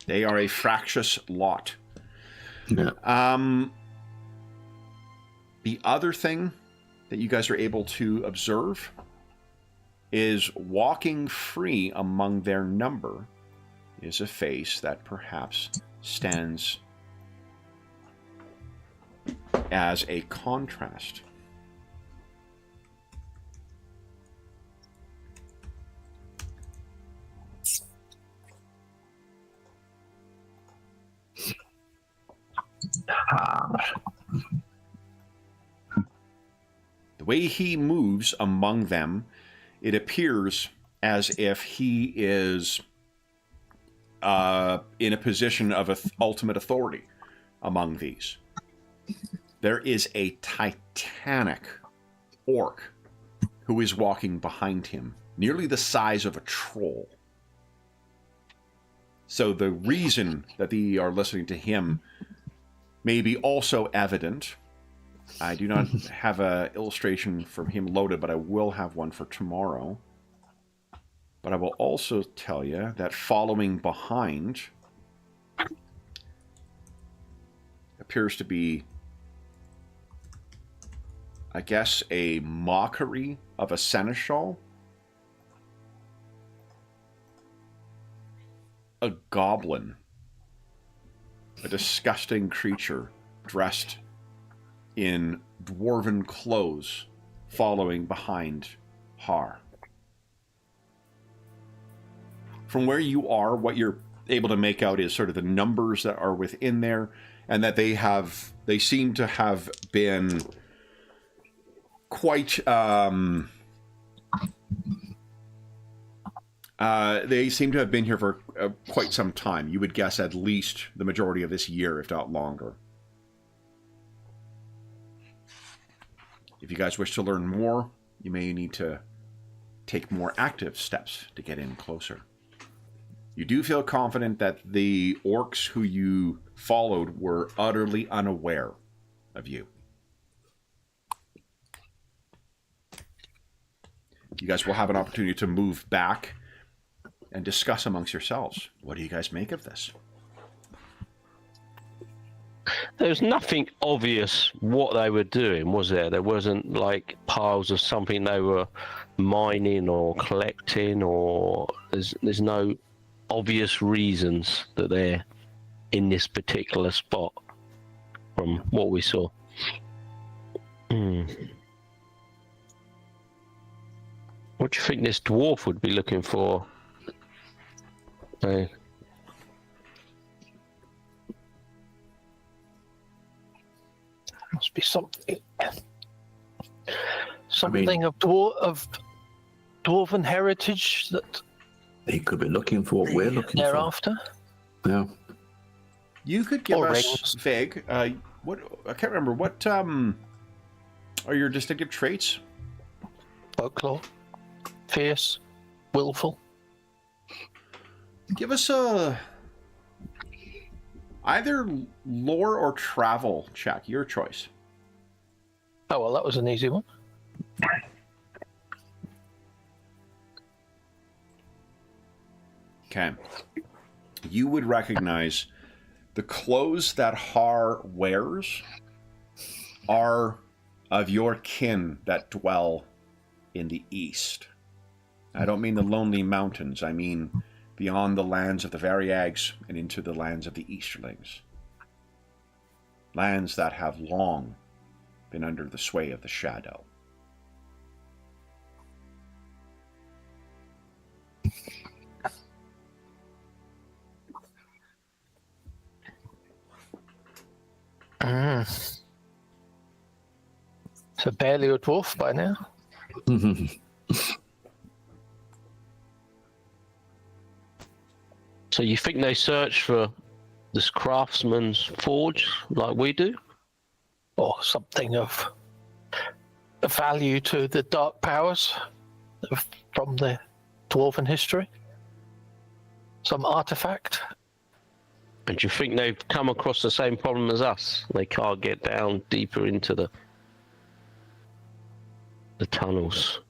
They are a fractious lot. Yeah. The other thing that you guys are able to observe is walking free among their number is a face that perhaps stands as a contrast. The way he moves among them, it appears as if he is in a position of ultimate authority among these. There is a titanic orc who is walking behind him, nearly the size of a troll. So the reason that they are listening to him may be also evident. I do not have an illustration from him loaded, but I will have one for tomorrow. But I will also tell you that following behind appears to be, I guess, a mockery of a seneschal. A goblin. A disgusting creature dressed in dwarven clothes following behind Har. From where you are, what you're able to make out is sort of the numbers that are within there, and that they seem to have been quite they seem to have been here for quite some time. You would guess at least the majority of this year, if not longer. If you guys wish to learn more, you may need to take more active steps to get in closer. You do feel confident that the orcs who you followed were utterly unaware of you. You guys will have an opportunity to move back and discuss amongst yourselves. What do you guys make of this? There's nothing obvious what they were doing, was there? There wasn't like piles of something they were mining or collecting, or there's no obvious reasons that they're in this particular spot from what we saw. What do you think this dwarf would be looking for? Must be something of dwarven heritage that He could be looking for what we're looking they're for. after. Yeah. You could give Or us rings. vague. What I can't remember. What are your distinctive traits? Folklore, fierce, willful. Give us a either lore or travel check. Your choice. Oh well, that was an easy one. Okay. You would recognize the clothes that Har wears are of your kin that dwell in the east. I don't mean the lonely mountains. I mean beyond the lands of the Variags and into the lands of the Easterlings. Lands that have long been under the sway of the Shadow. So barely a dwarf by now. So you think they searched for Does craftsman's forge like we do? Or something of value to the dark powers from the dwarven history? Some artifact? And do you think they've come across the same problem as us? They can't get down deeper into the tunnels.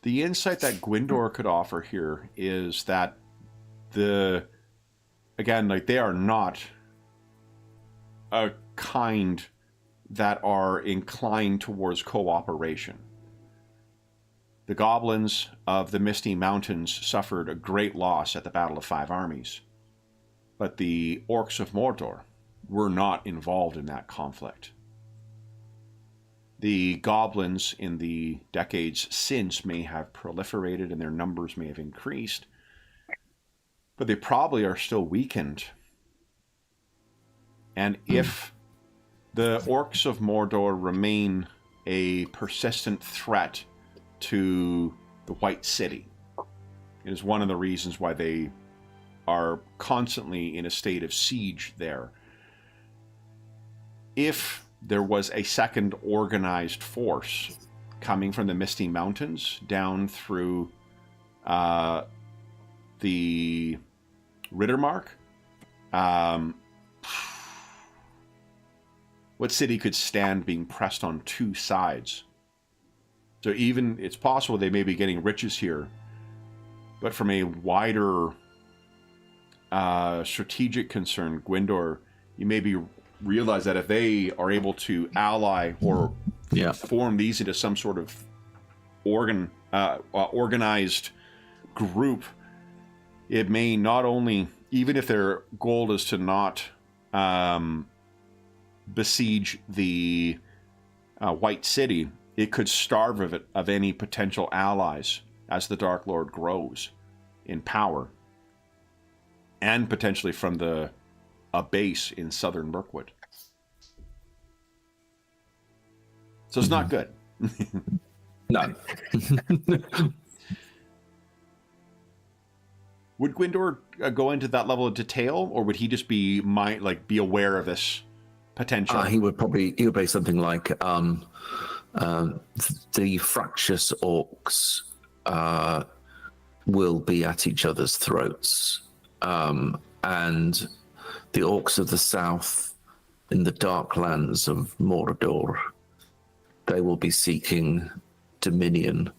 The insight that Gwyndor could offer here is that they are not a kind that are inclined towards cooperation. The goblins of the Misty Mountains suffered a great loss at the Battle of Five Armies, but the orcs of Mordor were not involved in that conflict. The goblins in the decades since may have proliferated and their numbers may have increased, but they probably are still weakened. And if the orcs of Mordor remain a persistent threat to the White City, it is one of the reasons why they are constantly in a state of siege there. If there was a second organized force coming from the Misty Mountains down through the Rittermark, what city could stand being pressed on two sides? So even, it's possible they may be getting riches here, but from a wider strategic concern, Gwyndor, you maybe realize that if they are able to ally or form these into some sort of organized group, it may not only, even if their goal is to not besiege the White City, it could starve of any potential allies as the Dark Lord grows in power, and potentially from a base in southern Mirkwood. So it's not good. No. Would Gwyndor go into that level of detail, or would he just be aware of this potential? He would be something like the fractious orcs will be at each other's throats, and the orcs of the south in the dark lands of Mordor, they will be seeking dominion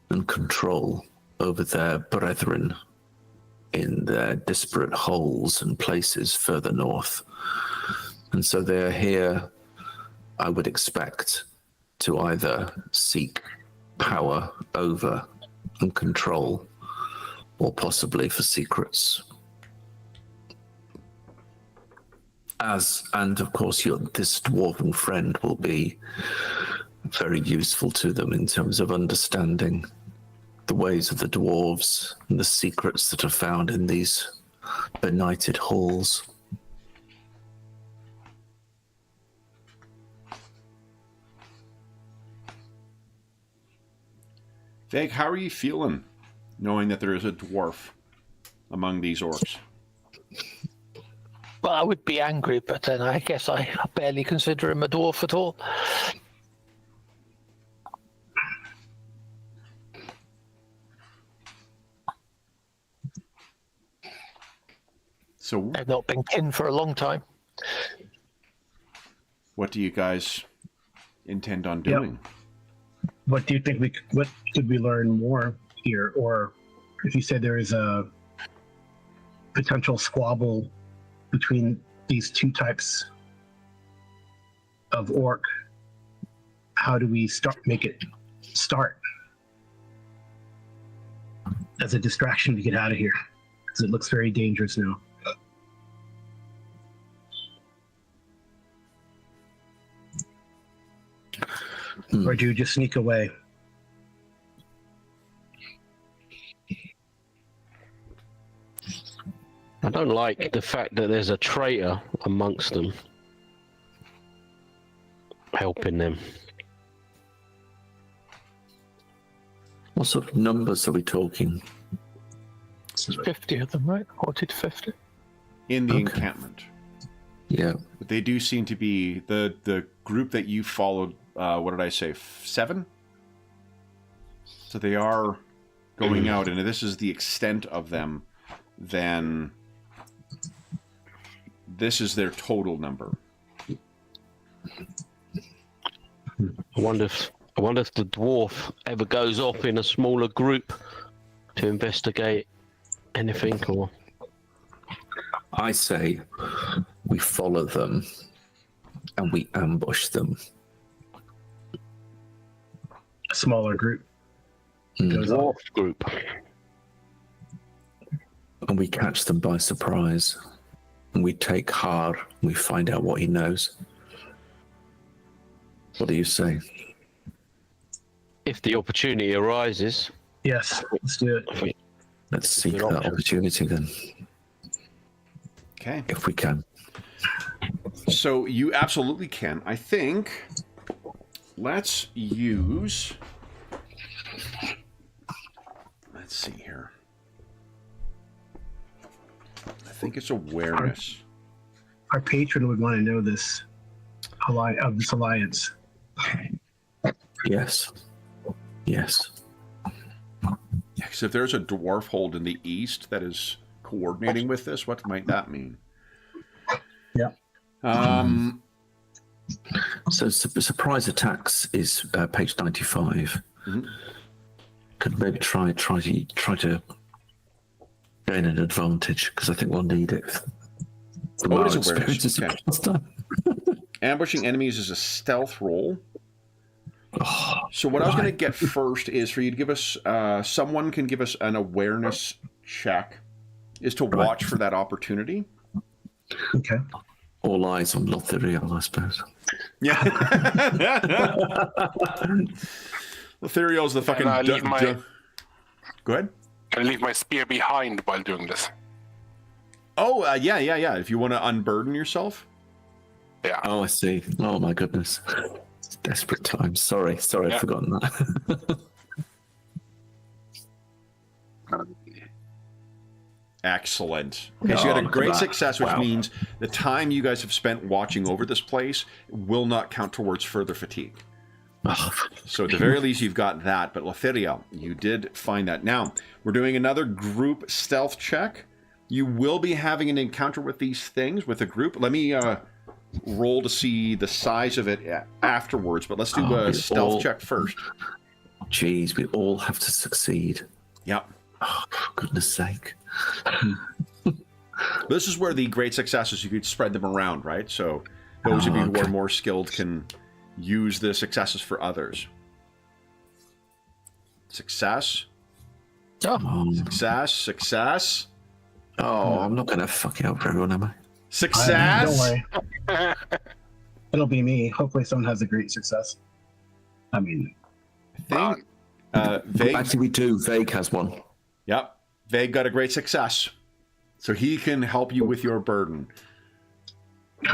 and control over their brethren in their disparate holes and places further north. And so they're here, I would expect, to either seek power over and control, or possibly for secrets. And of course, this dwarven friend will be very useful to them in terms of understanding the ways of the dwarves and the secrets that are found in these benighted halls. Veg, how are you feeling knowing that there is a dwarf among these orcs? Well, I would be angry, but then I guess I barely consider him a dwarf at all. So I've not been kin for a long time. what do you guys intend on doing? What do you think what could we learn more here? Or if you said there is a potential squabble between these two types of orc, how do we make it start as a distraction to get out of here? Because it looks very dangerous now. Or do you just sneak away? I don't like the fact that there's a traitor amongst them, helping them. What sort of numbers are we talking? This is 50 of them, right? 40 to 50. in the Okay. encampment. Yeah. But they do seem to be the group that you followed. What did I say? 7. So they are going out, and if this is the extent of them, then this is their total number. I wonder if the dwarf ever goes off in a smaller group to investigate anything, or I say we follow them and we ambush them. a smaller group. Mm. Goes on. dwarf group. And we catch them by surprise. And we take Har, we find out what he knows. What do you say? If the opportunity arises, Yes, let's do it. I think Let's seek Good that option. opportunity then, Okay. if we can. So you absolutely can. I think let's use. Let's see here. I think it's awareness. Our patron would want to know this alliance. Yes. Yes. Because if there's a dwarf hold in the east that is coordinating with this, what might that mean? Yeah. So surprise attacks is page 95. Mhm. Could maybe try to gain an advantage because I think we'll need it. From Oh, it our is awareness. experiences Okay. last time. Ambushing enemies is a stealth roll. Oh, So what I was going to right. get first is for you to give us, someone can give us an awareness check, is to Right. watch for that opportunity. Okay. All eyes on Lothiriel, I suppose. Yeah. Lothiriel's the fucking... I leave my- Go ahead. Can I leave my spear behind while doing this? Oh, yeah. If you want to unburden yourself. Yeah. Oh, I see. Oh my goodness. It's desperate times. Sorry, Yeah. I'd forgotten that. Excellent. Okay, so you had a look at great that. success, which Wow. means the time you guys have spent watching over this place will not count towards further fatigue. Oh, So at the very least, you've got that. But Lothiriel, you did find that. Now, we're doing another group stealth check. You will be having an encounter with these things with a group. Let me roll to see the size of it afterwards. But let's do Oh, a it's stealth all- check first. geez, we all have to succeed. Yep. Oh, for goodness sake. This is where the great successes, you could spread them around, right? So those of you who are okay. more skilled can use the successes for others. Success, Oh, success. I'm not going to fuck it up for everyone, am I? Success. Don't worry. It'll be me. Hopefully, someone has a great success. I mean, I think Vague. Actually, we do. Vague has one. Yep. Vague got a great success. So he can help you with your burden.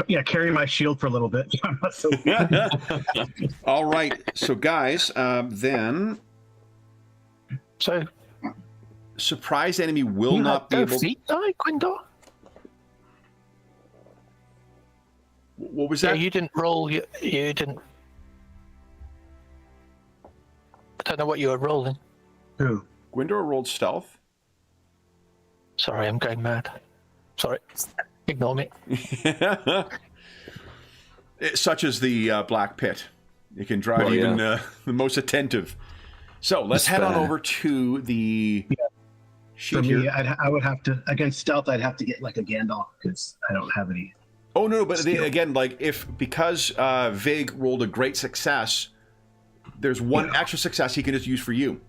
yeah, carry my shield for a little bit. I'm not so All right. So, guys, then So, surprised enemy will you not be had able. feet, Gwendor? What was Yeah, that? you didn't roll. You didn't. I don't know what you were rolling. Who? Gwendor rolled stealth. Sorry, I'm going mad. Sorry. Ignore me. Such as the Black Pit. It can drive Well, even yeah. the most attentive. So let's head on Despair. over to the For sheet me, here. I would have to against stealth. I'd have to get like a Gandalf because I don't have any. Oh no, but Skill. again, like because Vague rolled a great success, there's one extra success he can just use for you.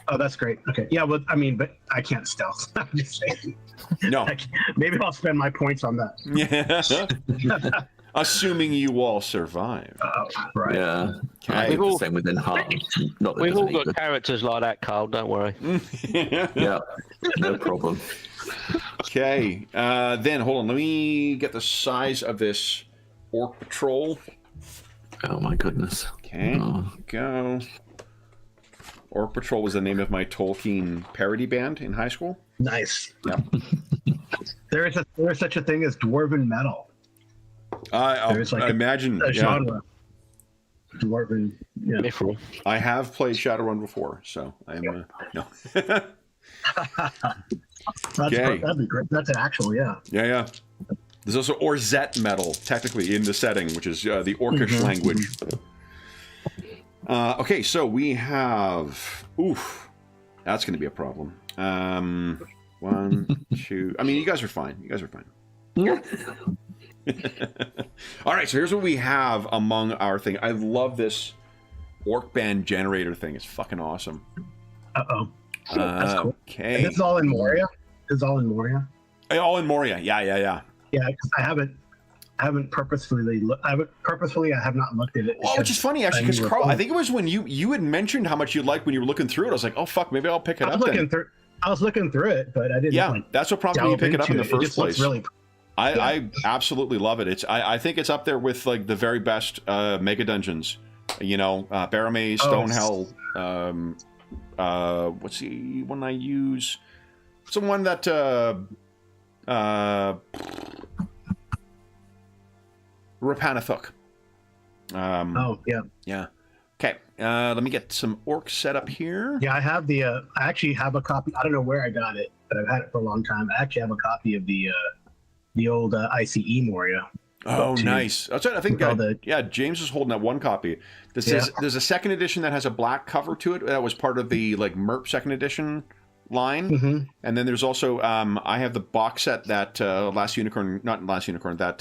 Oh, that's great. Okay, yeah. Well, I mean, but I can't stealth. I'm just saying. No. Maybe I'll spend my points on that. Yeah. Assuming you all survive. Right. Yeah. Okay. We've all- Same within heart. Not that We've it all does any got good. characters like that, Carl. Don't worry. Yeah. No problem. Okay. Then hold on. Let me get the size of this orc patrol. Oh my goodness. Okay. Oh. Go. Orc Patrol was the name of my Tolkien parody band in high school. Nice. Yeah. There is such a thing as dwarven metal. There's like I imagine a genre. Dwarven. Yeah. Mithril. I have played Shadowrun before, so I'm no. Okay. That'd be great. That's an actual, yeah. Yeah. There's also Orzet metal, technically, in the setting, which is the Orcish language. Okay, so we have... Oof. That's going to be a problem. 1, 2... I mean, you guys are fine. All right, so here's what we have among our thing. I love this Orc Band generator thing. It's fucking awesome. Uh-oh. That's cool. Okay. And this is all in Moria? All in Moria? Yeah. Yeah, because I haven't purposefully. I have not looked at it. Well, which is funny actually, because Carl, I think it was when you had mentioned how much you liked when you were looking through it. I was like, oh fuck, maybe I'll pick it up. I was looking through it, but I didn't. Yeah, that's what prompted me to pick it up in the first place. Really, I absolutely love it. I think it's up there with like the very best mega dungeons. You know, Barrowmaze, Stonehell. What's the one I use? It's the one that. Rapanathuk. Yeah. Okay. Let me get some orcs set up here. Yeah, I have the. I actually have a copy. I don't know where I got it, but I've had it for a long time. I actually have a copy of the old ICE Moria. Oh, nice. That's right. I think James is holding that one copy. There's a second edition that has a black cover to it. That was part of the like MERP second edition line. And then there's also I have the box set that that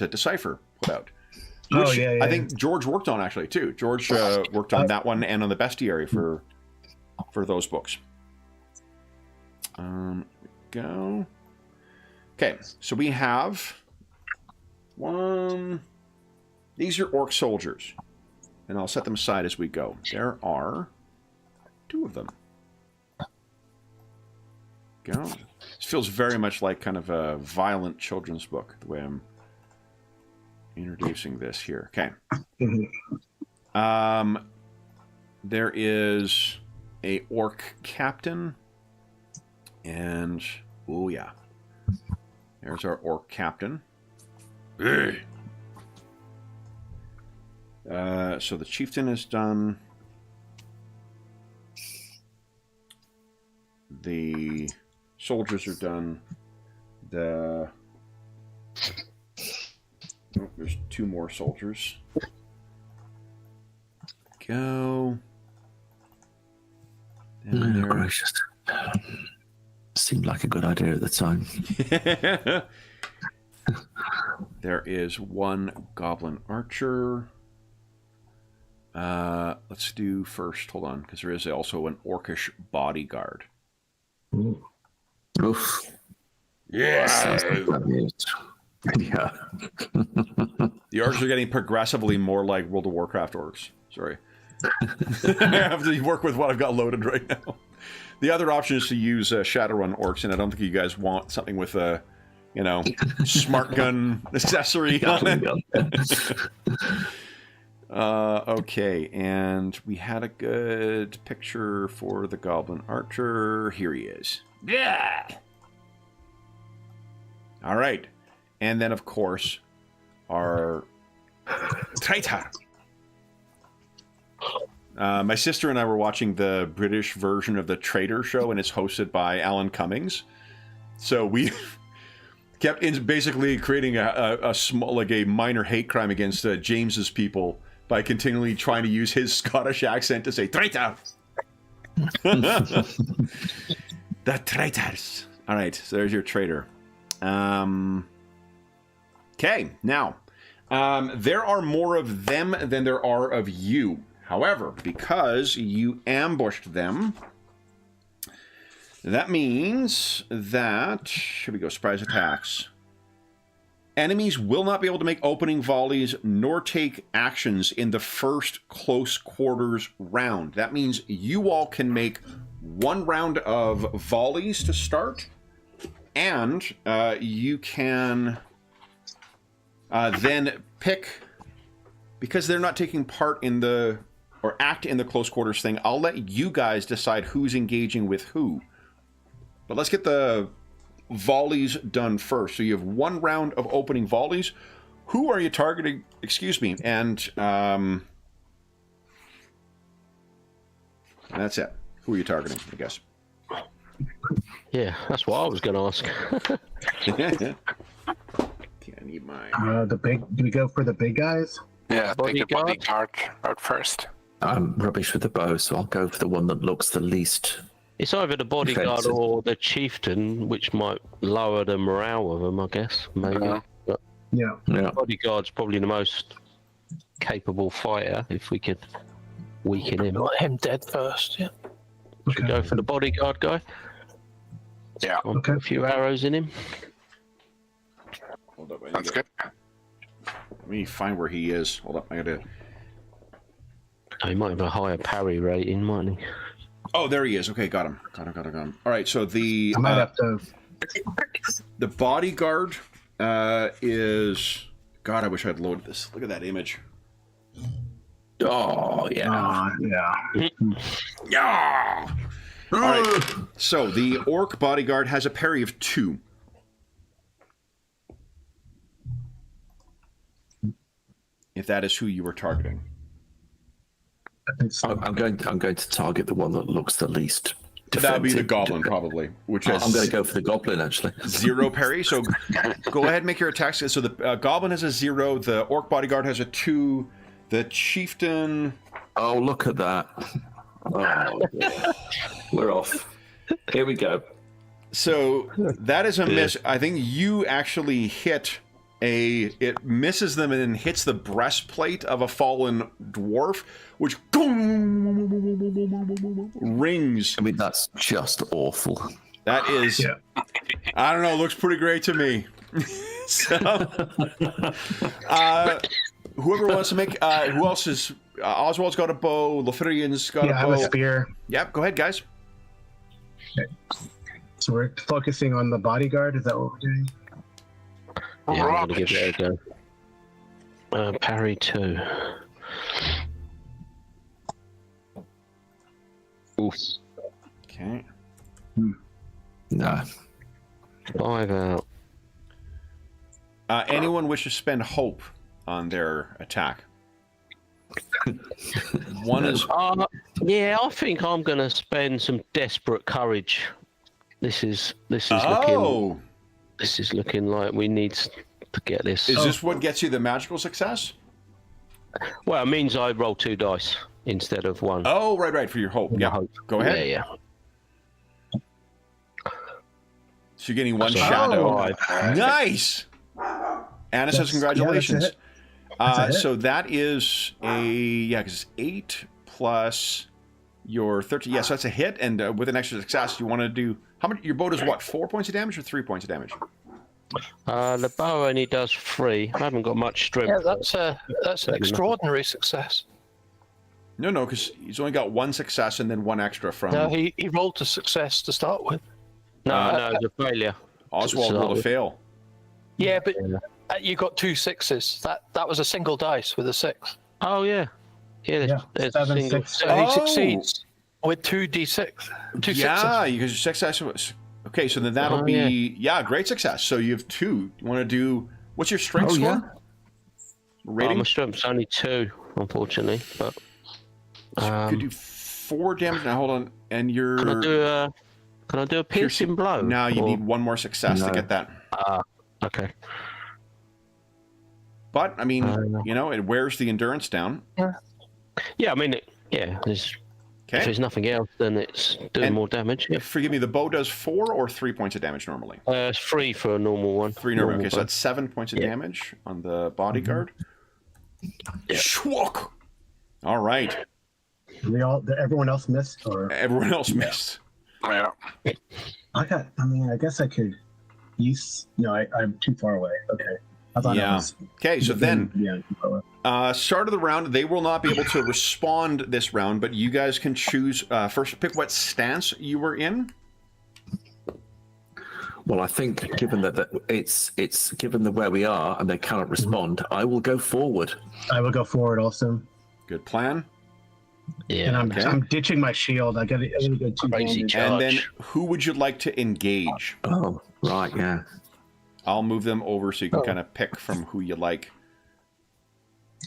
Decipher put out. Which I think George worked on actually too. George worked on that one and on the bestiary for those books. Go. Okay, so we have one. These are orc soldiers, and I'll set them aside as we go. There are 2 of them. Go. This feels very much like kind of a violent children's book, the way I'm introducing this here. Okay. There is a orc captain, and oh yeah, there's our orc captain. So the chieftain is done. The soldiers are done. There's 2 more soldiers. Go. Gracious. Seemed like a good idea at the time. There is 1 goblin archer. Let's do first. Hold on, because there is also an orcish bodyguard. Ooh. Oof. Yeah. Yeah. The orcs are getting progressively more like World of Warcraft orcs. Sorry. I have to work with what I've got loaded right now. The other option is to use Shadowrun orcs, and I don't think you guys want something with a, smart gun accessory on it. Okay, and we had a good picture for the goblin archer. Here he is. Yeah. All right. And then, of course, our traitor. My sister and I were watching the British version of the Traitor Show, and it's hosted by Alan Cummings. So we kept basically creating a small, like a minor hate crime against James's people by continually trying to use his Scottish accent to say traitor. The traitors. All right, so there's your traitor. Okay, now, there are more of them than there are of you. However, because you ambushed them, that means that, here we go, surprise attacks. Enemies will not be able to make opening volleys nor take actions in the first close quarters round. That means you all can make 1 round of volleys to start, and you can then pick, because they're not taking part in the or act in the close quarters thing. I'll let you guys decide who's engaging with who. But let's get the volleys done first. So you have 1 round of opening volleys. Who are you targeting? Excuse me. And that's it. Who are you targeting, I guess? Yeah, that's what I was going to ask. Okay, I need my... Do we go for the big guys? Yeah, take the Bodyguard? bodyguard out first. I'm rubbish with the bow, so I'll go for the one that looks the least. It's either the bodyguard Defensive. or the chieftain, which might lower the morale of them, I guess. Maybe. Uh-huh. But Yeah. Yeah. bodyguard's probably the most capable fighter, if we could weaken him. We want him dead first. Yeah. Should we go for the bodyguard guy? Yeah, I'll Okay. put a few arrows in him. Hold up, that's good. Let me find where he is. Hold up, I gotta... Oh, he might have a higher parry rating, mightn't he? Oh, there he is. Okay, got him. Got him. All right, so the I might have to. the bodyguard is... God, I wish I'd loaded this. Look at that image. Oh, yeah. Yeah. Yeah. All right. So the orc bodyguard has a parry of 2. If that is who you were targeting. I think so. I'm going to target the one that looks the least That would be the defensive. goblin, probably, which I'm has going to go for the goblin, actually. 0 parry. So go ahead and make your attacks. So the goblin has a 0. The orc bodyguard has a 2. The chieftain... Oh, look at that. Oh, yeah. We're off. Here we go. So that is a miss. I think you actually hit it misses them and then hits the breastplate of a fallen dwarf, which rings. I mean, that's just awful. That is, Yeah. I don't know, looks pretty great to me. So, whoever wants to make, who else is, Oswald's got a bow, Lefirian's got Yeah, I a have bow. a spear. Yep, go ahead, guys. So we're focusing on the bodyguard. Is that what we're doing? Yeah, I'm going to give it a go. Parry 2. Oof. Okay. No. 5 out. Anyone wish to spend hope on their attack? One is... Yeah, I think I'm going to spend some desperate courage. This is Oh! looking like we need to get this. Is this what gets you the magical success? Well, it means I roll 2 dice instead of 1. Oh, right, for your hope. Yeah, Hope. go ahead. Yeah. So you're getting 1 So shadow. 5. Nice! Anna says congratulations. That's a hit. So that is because it's 8 plus your 13. Yeah, so that's a hit, and with an extra success, you want to do... How much? Your bow does what, 4 points of damage or 3 points of damage? The bow only does 3. I haven't got much strength. Yeah, that's an extraordinary success. No, because he's only got 1 success and then 1 extra from... No, he rolled a success to start with. No, it's a failure. Oswald rolled a fail. Yeah, but you got 2 6s. That was a single dice with a 6. Oh, yeah. Yeah, There's 7, single... 6. So he succeeds with 2d6. 2 Yeah, sixes. because your success was... Okay, so then that'll Oh, be... Yeah, great success. So you have 2. You want to do... What's your strength Oh, score? yeah. Rating? my strength's only 2, unfortunately. But Could do 4 damage. Now, hold on. And you're... can I do a piercing blow? Now you Or- need 1 more success to No. get that. Okay. But, I mean, it wears the endurance down. Yeah, I mean, if Okay. there's nothing else, then it's doing And- more damage. Yeah. Forgive me, the bow does 4 or 3 points of damage normally? It's 3 for a normal one. 3 normally. Okay, so bow. that's 7 points of Yeah. damage on the bodyguard. Yeah. Schwook! All right. Everyone else missed, or Everyone else missed. Yeah. I guess I could use. No, I'm too far away. Okay. I thought Yeah. I was. Okay, so then... Yeah. Too far away. Start of the round, they will not be able to respond this round, but you guys can choose first. Pick what stance you were in. Well, I think given that it's given where we are and they cannot respond, I will go forward. I will go forward also. Good plan. Yeah. And I'm ditching my shield. I'm gonna go Crazy two-handed. charge. And then who would you like to engage? Oh, right, yeah. I'll move them over so you can kind of pick from who you like.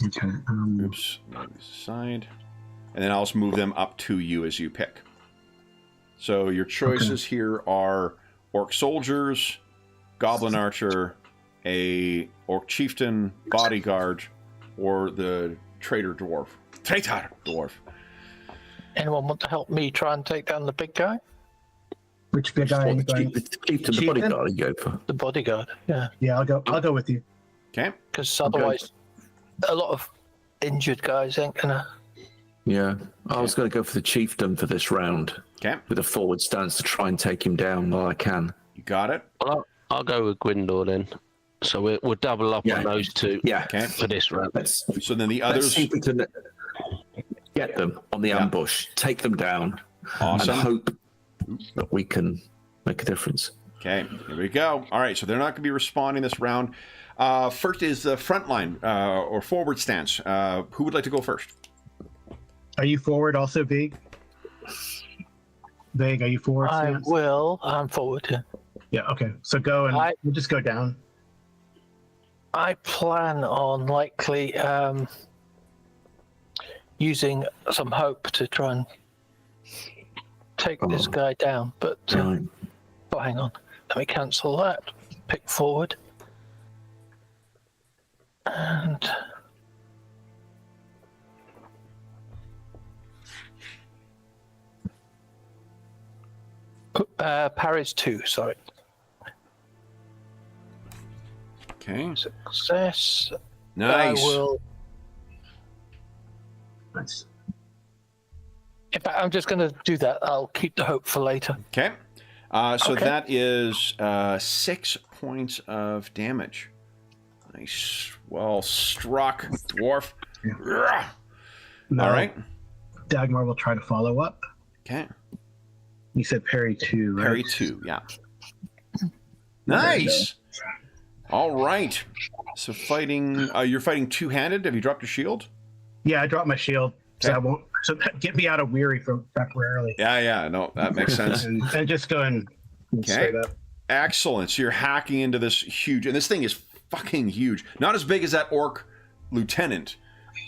Okay. Oops, move this aside. And then I'll just move them up to you as you pick. So your choices here are Orc Soldiers, Goblin Archer, a Orc Chieftain, Bodyguard, or the Traitor Dwarf. Traitor Dwarf. Anyone want to help me try and take down the big guy? Which big guy are you going? The bodyguard you go for. The bodyguard, yeah. Yeah, I'll go with you. Okay. Because otherwise, a lot of injured guys ain't gonna. Yeah, I was going to go for the chieftain for this round. Okay. With a forward stance to try and take him down while I can. You got it? Well, I'll go with Gwindor then. So we'll double up on those two Yeah. for this round. So then the Let's others... see if we can get them on the ambush, take them down, Awesome. and hope that we can make a difference. Okay, here we go. All right, so they're not going to be responding this round. First is the front line, or forward stance. Who would like to go first? Are you forward also, Vig? Vig, are you forward? I stance? will. I'm forward. Yeah. Yeah. Okay. So go and we'll just go down. I plan on likely using some hope to try and take this guy down, but Right. oh, hang on. Let me cancel that. Pick forward. And parries 2, sorry. Okay. Success. Nice. I will. Nice. In fact, I'm just going to do that. I'll keep the hope for later. Okay. So Okay. that is 6 points of damage. Nice. Well struck, dwarf. Yeah. All right. Dagmar will try to follow up. Okay. You said parry 2, right? Parry 2, yeah. Nice. All right. So fighting, you're fighting two-handed. Have you dropped your shield? Yeah, I dropped my shield, so Okay. I won't. So get me out of weary from temporarily, Yeah. No, that makes sense. and just go and straight up. Excellent. So you're hacking into this huge, and this thing is fucking huge. Not as big as that orc lieutenant,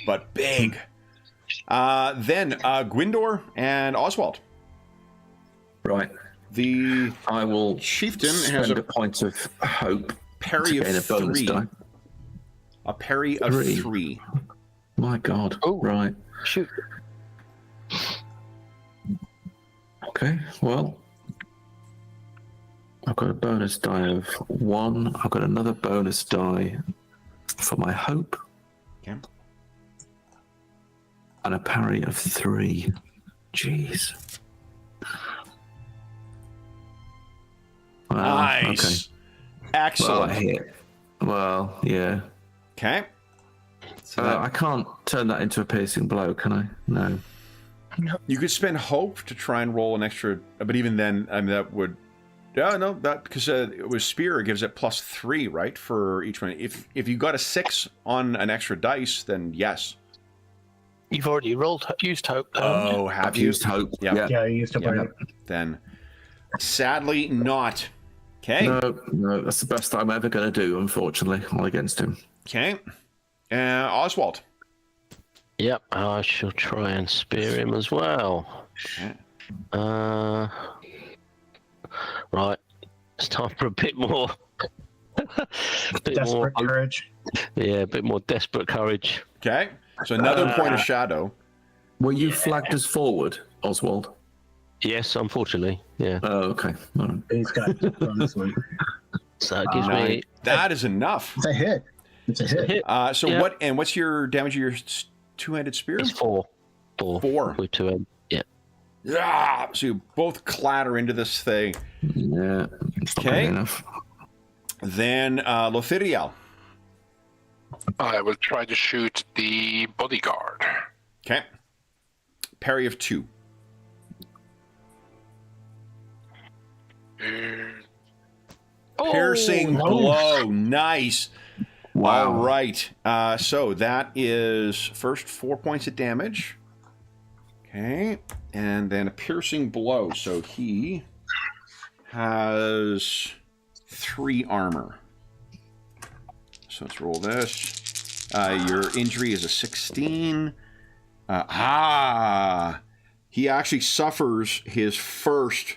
but big. Then Gwindor and Oswald. Right. The I will chieftain spend has a a point of hope parry to of gain a bonus 3. die. A parry of 3. 3. My God. Oh. Right. Shoot. Okay. Well, I've got a bonus die of 1. I've got another bonus die for my hope. Okay. And a parry of 3. Jeez. Wow, Nice. Okay. Excellent. Well, I hit. Well, yeah. Okay. So that, I can't turn that into a piercing blow, can I? No. you could spend hope to try and roll an extra, but even then, I mean, that would. No, that because it was spear. It gives it +3, right, for each one. If you got a 6 on an extra dice, then yes. You've already used hope, though. haven't you? Oh, have I've you? used hope. Yeah. Yeah, I used to parry. Then, sadly, not. Okay. No, that's the best I'm ever going to do, unfortunately, all against him. Okay. Oswald. Yep, I shall try and spear him as well. Okay. Right, it's time for a bit more. Desperate courage. Yeah, a bit more desperate courage. Okay. So another point of shadow. Were you flagged as forward, Oswald? Yes, unfortunately. Yeah. Oh, okay. All right. He's got on this one. So it gives me That is enough. It's a hit. It's a hit. hit. So Yeah. what's your damage of your two-handed spear? It's 4. 4. With 2 ends. Yeah. Yeah. So you both clatter into this thing. Yeah. It's not Okay. good enough. Then Lothiriel. I will try to shoot the bodyguard. Okay. Parry of 2. Piercing nice. blow. Nice. Wow. All right. So that is first 4 points of damage. Okay, and then a piercing blow. So he has 3 armor. So let's roll this. Your injury is a 16. He actually suffers his first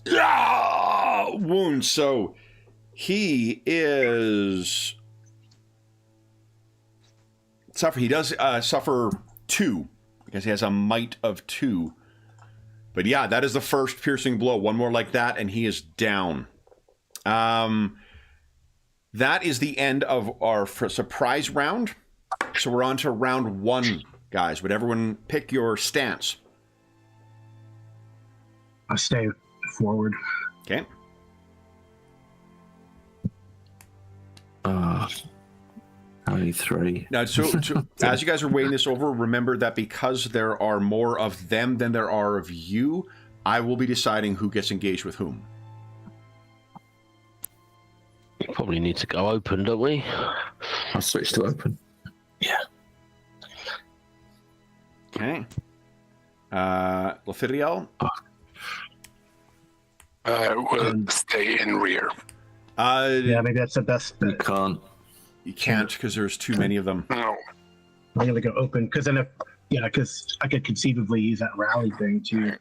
wound. So he is suffer. He does suffer 2 because he has a might of 2. But yeah, that is the first piercing blow. One more like that, and he is down. That is the end of our surprise round. So we're on to round 1, guys. Would everyone pick your stance? I'll stay forward. Okay. Only 3. Now, so as you guys are weighing this over, remember that because there are more of them than there are of you, I will be deciding who gets engaged with whom. We probably need to go open, don't we? I'll switch to open. Yeah. Okay. Lafiriel? We'll stay in rear. Yeah, maybe that's the best You bet. can't. You can't because there's too many of them. No. I'm gonna go open because then because I could conceivably use that rally thing too.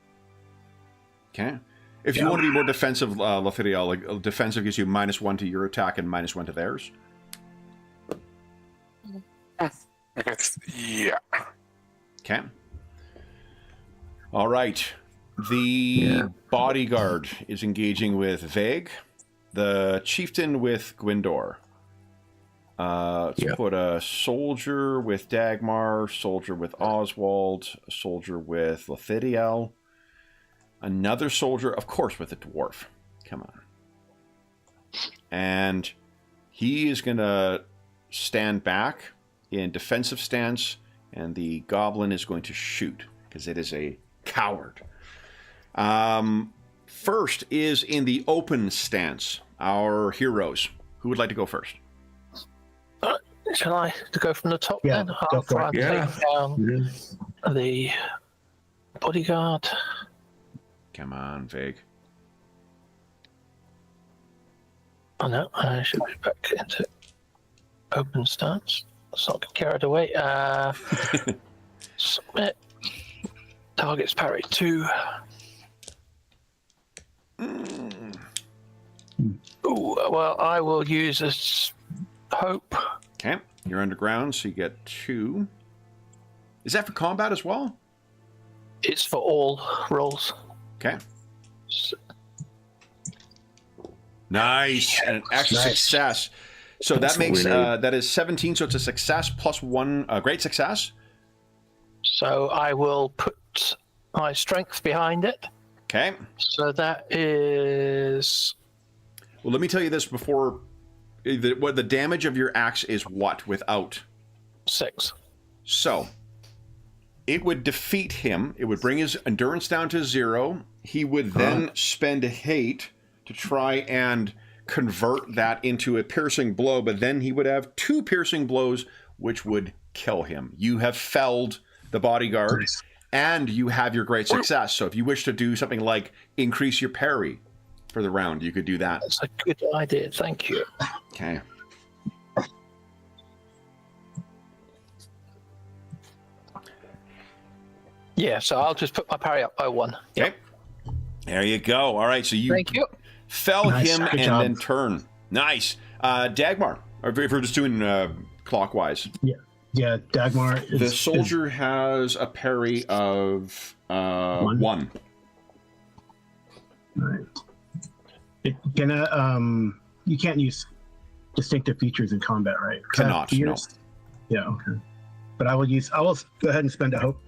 Okay. If you want to be more defensive, Lafiriel, like defensive gives you -1 to your attack and -1 to theirs. Yeah. Okay. All right. The bodyguard is engaging with Vague, the chieftain with Gwindor. Let's put a soldier with Dagmar, soldier with Oswald, a soldier with Lafiriel, another soldier, of course, with a dwarf. Come on. And he is going to stand back in defensive stance, and the goblin is going to shoot because it is a coward. First is in the open stance, our heroes. Who would like to go first? Shall I to go from the top Yeah, then? go I'll for try it. and Yeah. take down the bodyguard. Come on, Vague. Oh no, I should be back into open stance. Let's not get carried away. Submit. Target's parry 2. Ooh, well, I will use this hope. Okay, you're underground, so you get 2. Is that for combat as well? It's for all rolls. Okay. Nice, and an extra success. So That's that makes what we need. that is 17. So it's a success plus 1, great success. So I will put my strength behind it. Okay. So that is Well, let me tell you this before. What the damage of your axe is? What without? 6. So it would defeat him. It would bring his endurance down to 0. He would then spend hate to try and convert that into a piercing blow, but then he would have 2 piercing blows, which would kill him. You have felled the bodyguard, and you have your great success. So if you wish to do something like increase your parry for the round, you could do that. That's a good idea. Thank you. Okay. Yeah, so I'll just put my parry up by 1. Okay. There you go. All right. So you Thank you. fell Nice. him Good and job. then turn. Nice. Dagmar, or if we're just doing clockwise. Yeah, Dagmar. The soldier has a parry of 1. Right. You can't use distinctive features in combat, right? Cannot, no. Yeah, okay. But I will go ahead and spend a hope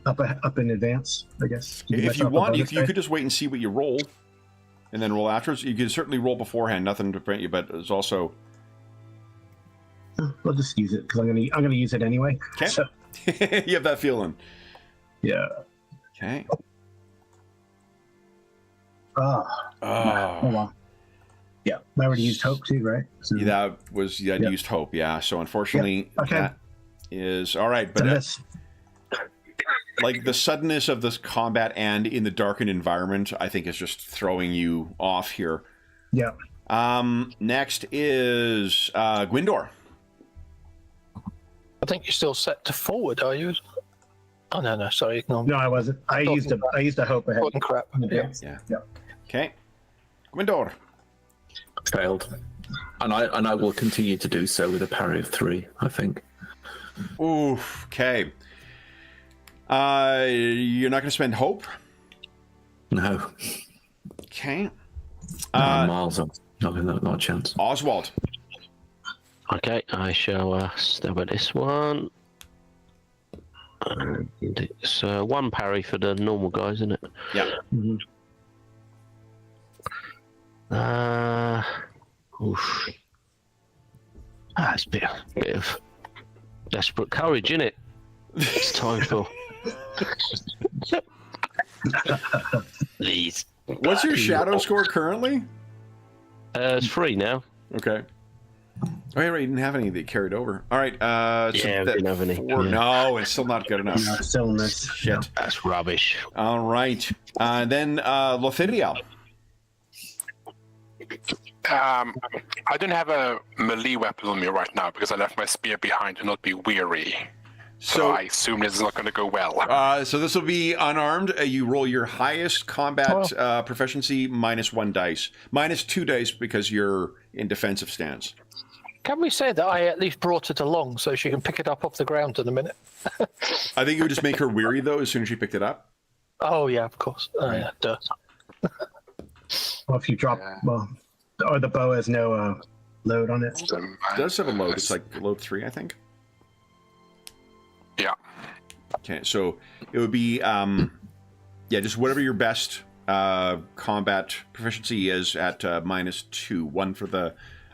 up in advance, I guess. Give If you myself a want, bonus you die. could just wait and see what you roll, and then roll afterwards. You could certainly roll beforehand, nothing to prevent you, but there's also... We'll just use it because I'm gonna use it anyway. Okay. So, You have that feeling. yeah. Okay. Oh Oh, well. Yeah, I already used hope too, right? So, that was Yep. used hope, yeah. So unfortunately, Okay. that is... All right, so but that's like the suddenness of this combat and in the darkened environment, I think is just throwing you off here. Yeah. Next is Gwindor. I think you're still set to forward, are you? Oh no, sorry, ignore me. No, I wasn't. I used a hope ahead. Fucking crap. Yeah. Yeah. Okay. Gwindor. Failed. And I will continue to do so with a parry of 3, I think. Oof. Okay. You're not going to spend hope? No. Okay. Miles up. Not a chance. Oswald. Okay, I shall stab at this one. And it's 1 parry for the normal guys, isn't it? Yeah. Mhm. Oof. That's a bit of desperate courage, isn't it? It's time for these. What's your shadow score currently? It's 3 now. Okay. Oh, yeah, right. You didn't have any that carried over. All right. So Yeah, we didn't have any. 4. Yeah. No, it's still not good enough. No, stillness. Shit. That's rubbish. All right. Then Lothidiel. I don't have a melee weapon on me right now because I left my spear behind to not be weary. So I assume this is not going to go well. So this will be unarmed. You roll your highest combat proficiency -1 dice. -2 dice because you're in defensive stance. Can we say that I at least brought it along so she can pick it up off the ground in a minute? I think it would just make her weary, though, as soon as she picked it up. Oh yeah, of course. Oh yeah, duh. Well, if you drop, or the bow has no load on it. It does have a load. It's like load 3, I think. Yeah. Okay, so it would be, just whatever your best combat proficiency is at -2. 1 for the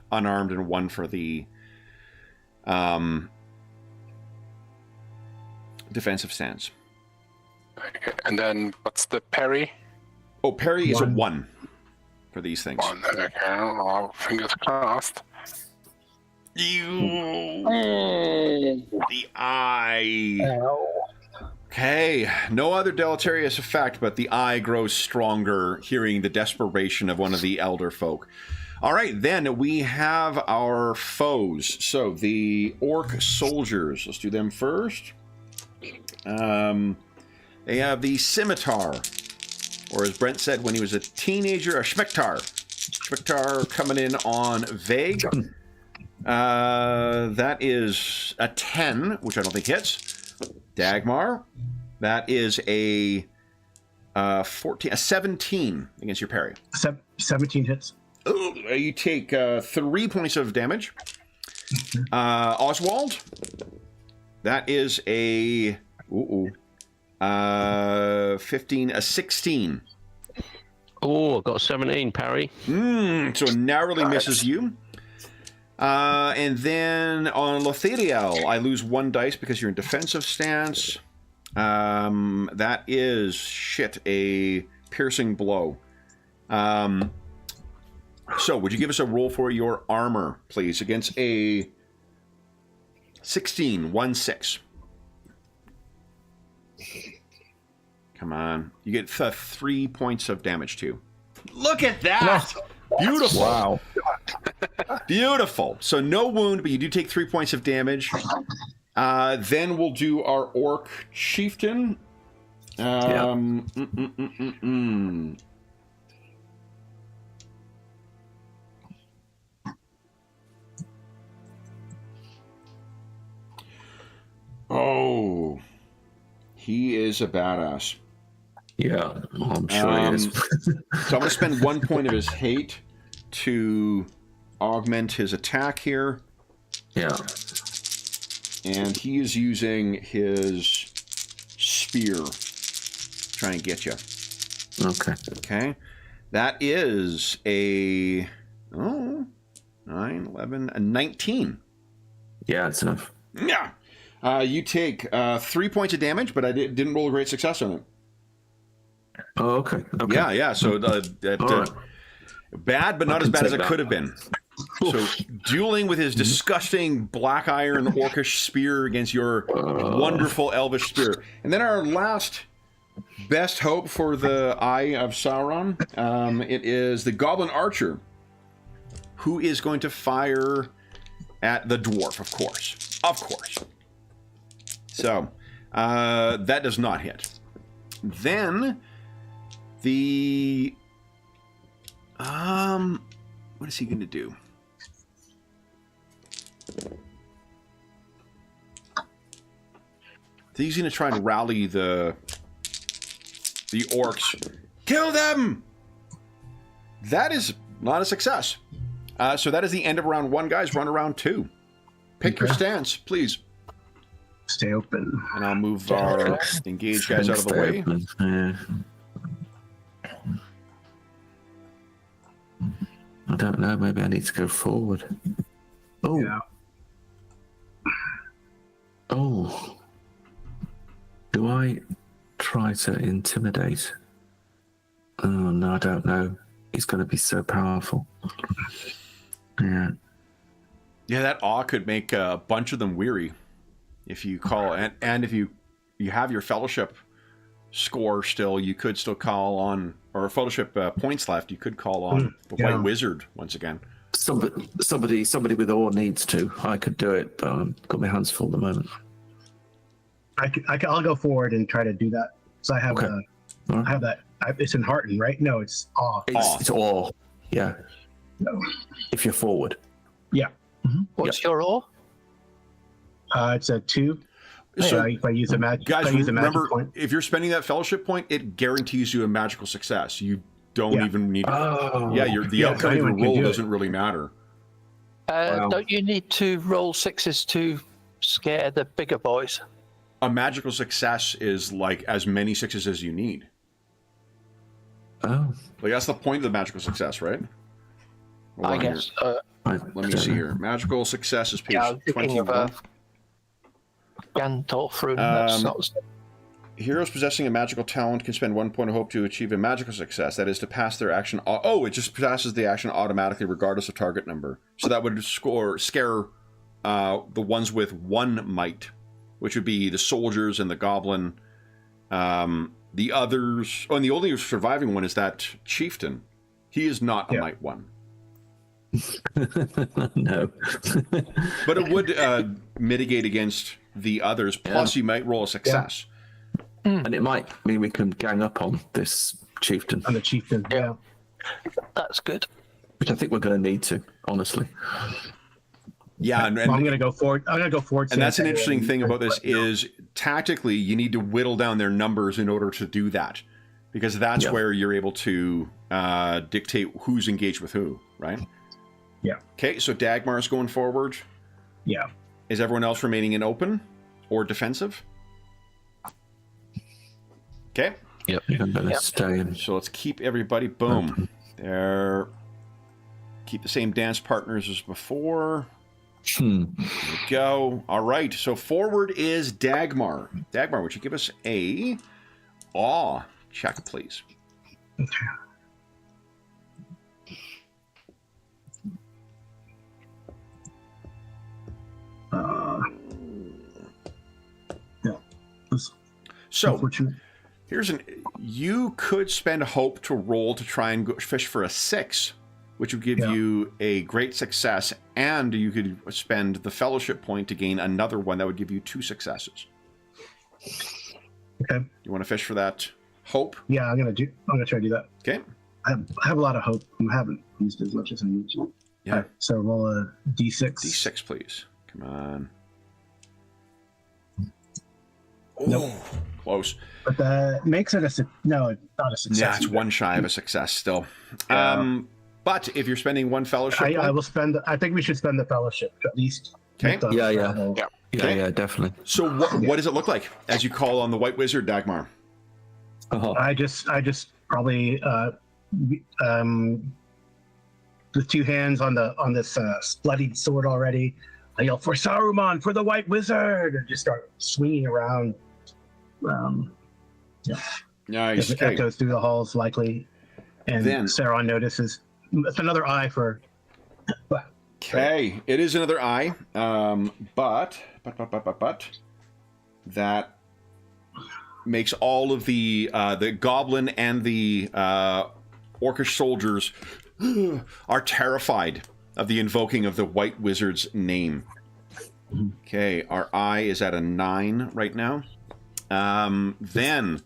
unarmed and 1 for the defensive stance. Okay. And then what's the parry? Oh, parry is a 1. 1 for these things. 1. Okay. Well, fingers crossed. The eye. Okay, no other deleterious effect, but the eye grows stronger, hearing the desperation of one of the elder folk. All right, then we have our foes. So the orc soldiers. Let's do them first. They have the scimitar, or as Brent said when he was a teenager, a schmicktar. Schmicktar coming in on Vague. That is a 10, which I don't think hits. Dagmar, that is a 17 against your parry. 17 hits. Ooh, you take 3 points of damage. Oswald, that is a 15, a 16. Oh, I got a 17 parry. So narrowly misses you. And then on Lothariel, I lose 1 dice because you're in defensive stance. That is, a piercing blow. So would you give us a roll for your armor, please, against a 16, 1-6. Come on. You get 3 points of damage, too. Look at that! Beautiful. Wow. Beautiful. So no wound, but you do take 3 points of damage. Then we'll do our orc chieftain. Oh, he is a badass. Yeah, I'm sure he is. So I'm going to spend 1 point of his hate to augment his attack here. Yeah. And he is using his spear to try and get you. Okay. Okay. That is a 9, 11, a 19. Yeah, that's enough. Yeah. You take 3 points of damage, but I didn't roll a great success on it. Oh, okay. Yeah. So Right. bad, but not as bad as it could have been. So dueling with his disgusting black iron orcish spear against your wonderful elvish spear. And then our last best hope for the Eye of Sauron, it is the Goblin Archer, who is going to fire at the dwarf, of course. Of course. So, that does not hit. Then, the... what is he going to do? He's going to try and rally the orcs. Kill them! That is not a success. So that is the end of round 1, guys. Run around 2. Pick your stance, please. Stay open. And I'll move our engaged guys out of the way. I don't know. Maybe I need to go forward. Oh. Yeah. Oh. Do I try to intimidate? Oh, no, I don't know. He's going to be so powerful. Yeah. Yeah, that awe could make a bunch of them weary. If you call, and if you have your fellowship score still, you could still call on, or fellowship points left, you could call on the White Wizard once again. Somebody with awe needs to. I could do it, but I've got my hands full at the moment. I'll go forward and try to do that. So I have I have that. It's in Hearten, right? No, it's awe. It's awe. Yeah. No. If you're forward. Yeah. Mm-hmm. What's your awe? It's a 2. So, if I use a magic, guys, remember, point. if you're spending that fellowship point, it guarantees you a magical success. You don't even need. Oh. Yeah, the outcome of your roll doesn't really matter. Wow. Don't you need to roll 6s to scare the bigger boys? A magical success is like as many 6s as you need. Oh. Like that's the point of the magical success, right? Hold I on guess. Let me see here. Magical success is page Yeah, I'm thinking 21. of Gandalf rune. That's not... Heroes possessing a magical talent can spend 1 point of hope to achieve a magical success. That is to pass their action. It just passes the action automatically, regardless of target number. So that would scare the ones with 1 might, which would be the soldiers and the goblin. The others. Oh, and the only surviving one is that chieftain. He is not a might 1. No. But it would mitigate against the others. Plus, you might roll a success. And it might mean we can gang up on this chieftain. On the chieftain. Yeah. That's good. Which I think we're going to need to, honestly. Yeah, and I'm going to go forward. I'm going to go forward. And that's an interesting thing about this is tactically you need to whittle down their numbers in order to do that, because that's where you're able to dictate who's engaged with who, right? Yeah. Okay, so Dagmar's going forward. Yeah. Is everyone else remaining in open or defensive? Okay. Yep. I'm going to stay in. So let's keep everybody. Boom. There. Keep the same dance partners as before. There we go. All right. So forward is Dagmar. Dagmar, would you give us a awe check, please? Okay. So you could spend hope to roll to try and fish for a 6, which would give you a great success, and you could spend the fellowship point to gain another one that would give you 2 successes. Okay. You want to fish for that hope? Yeah, I'm gonna try to do that. Okay. I have a lot of hope. I haven't used as much as I need to. Yeah. Right, so roll a d6. D6, please. Come on. Oh, nope. Close. But that makes it not a success. Yeah, it's 1 shy of a success still. But if you're spending 1 fellowship, I will spend. I think we should spend the fellowship at least. Okay. Yeah, definitely. So what does it look like as you call on the White Wizard, Dagmar? I just probably with 2 hands on this bloodied sword already. I yell for Saruman, for the White Wizard, and just start swinging around. Nice. It echoes through the halls likely, and Then Sauron notices. It's another eye for Okay, it is another eye, but that makes all of the goblin and the orcish soldiers are terrified of the invoking of the white wizard's name. Okay, our eye is at a 9 right now. Then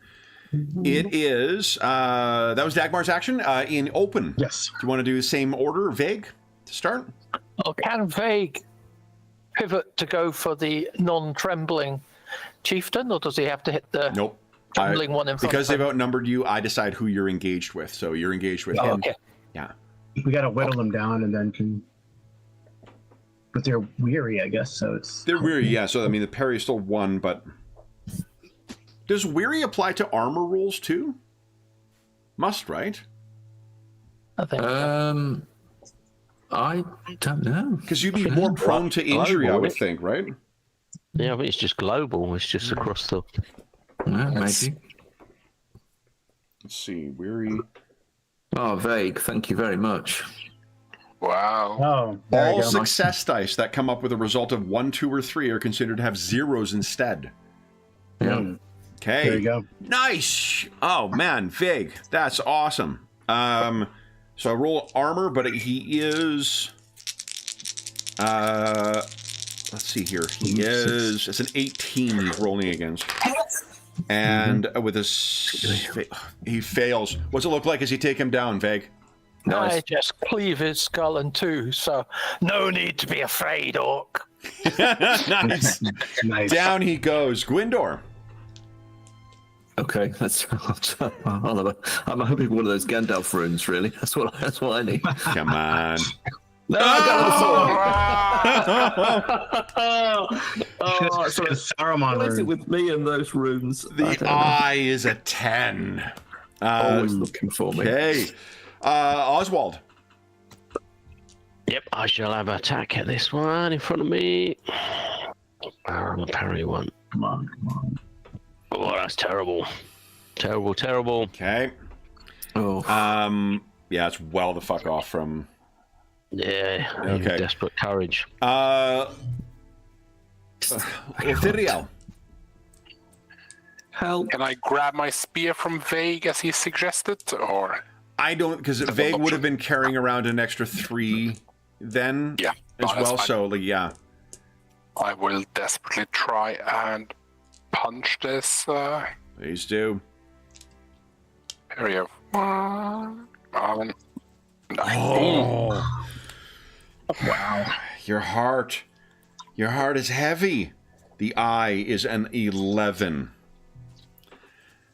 it is that was Dagmar's action in open. Yes. Do you want to do the same order, vague, to start? Oh, can Vague pivot to go for the non-trembling chieftain, or does he have to hit the Nope. trembling one in front? Because of they've him? outnumbered you, I decide who you're engaged with. So you're engaged with him. Okay. Yeah. We got to whittle them down and then can. But they're weary, I guess. So it's. They're weary, yeah. So I mean, the parry is still 1, but does weary apply to armor rolls too? Must, right? I think. I don't know. Because you'd be more prone to injury, I would think, right? Yeah, I think it's just global. It's just across the. Yeah, maybe. Let's see, weary. Oh, vague. Thank you very much. Wow. Oh, there All you go. success dice that come up with a result of 1, 2, or 3 are considered to have zeros instead. Yeah. Okay. There you go. Nice. Oh man, Vig, that's awesome. So I roll armor, but he is. Let's see here. He is. It's an 18 he's rolling against, and with his, he fails. What's it look like as you take him down, Vig? Nice. I just cleave his skull in two, so no need to be afraid, Orc. Nice. Nice. Down he goes. Gwindor. Okay, that's. I'm hoping one of those Gandalf runes. Really, that's what I need. Come on. No, Oh, so Saruman what is it rune. with me and those runes? I The don't know. eye is a 10. Always looking for me. Okay. Oswald. Yep, I shall have attack at this one in front of me. The parry one. Come on. Oh, that's terrible. Terrible. Okay. Oh, Yeah, it's well the fuck off from. Yeah. Okay. Desperate courage. Ethereal. help! Can I grab my spear from Vague as he suggested, or? I don't, because Vague would have been carrying around an extra 3 then Yeah. as that's well. fine. So, like, yeah. I will desperately try and punch this Please do. area. Nine. Oh. Wow. Your heart is heavy. The eye is an 11.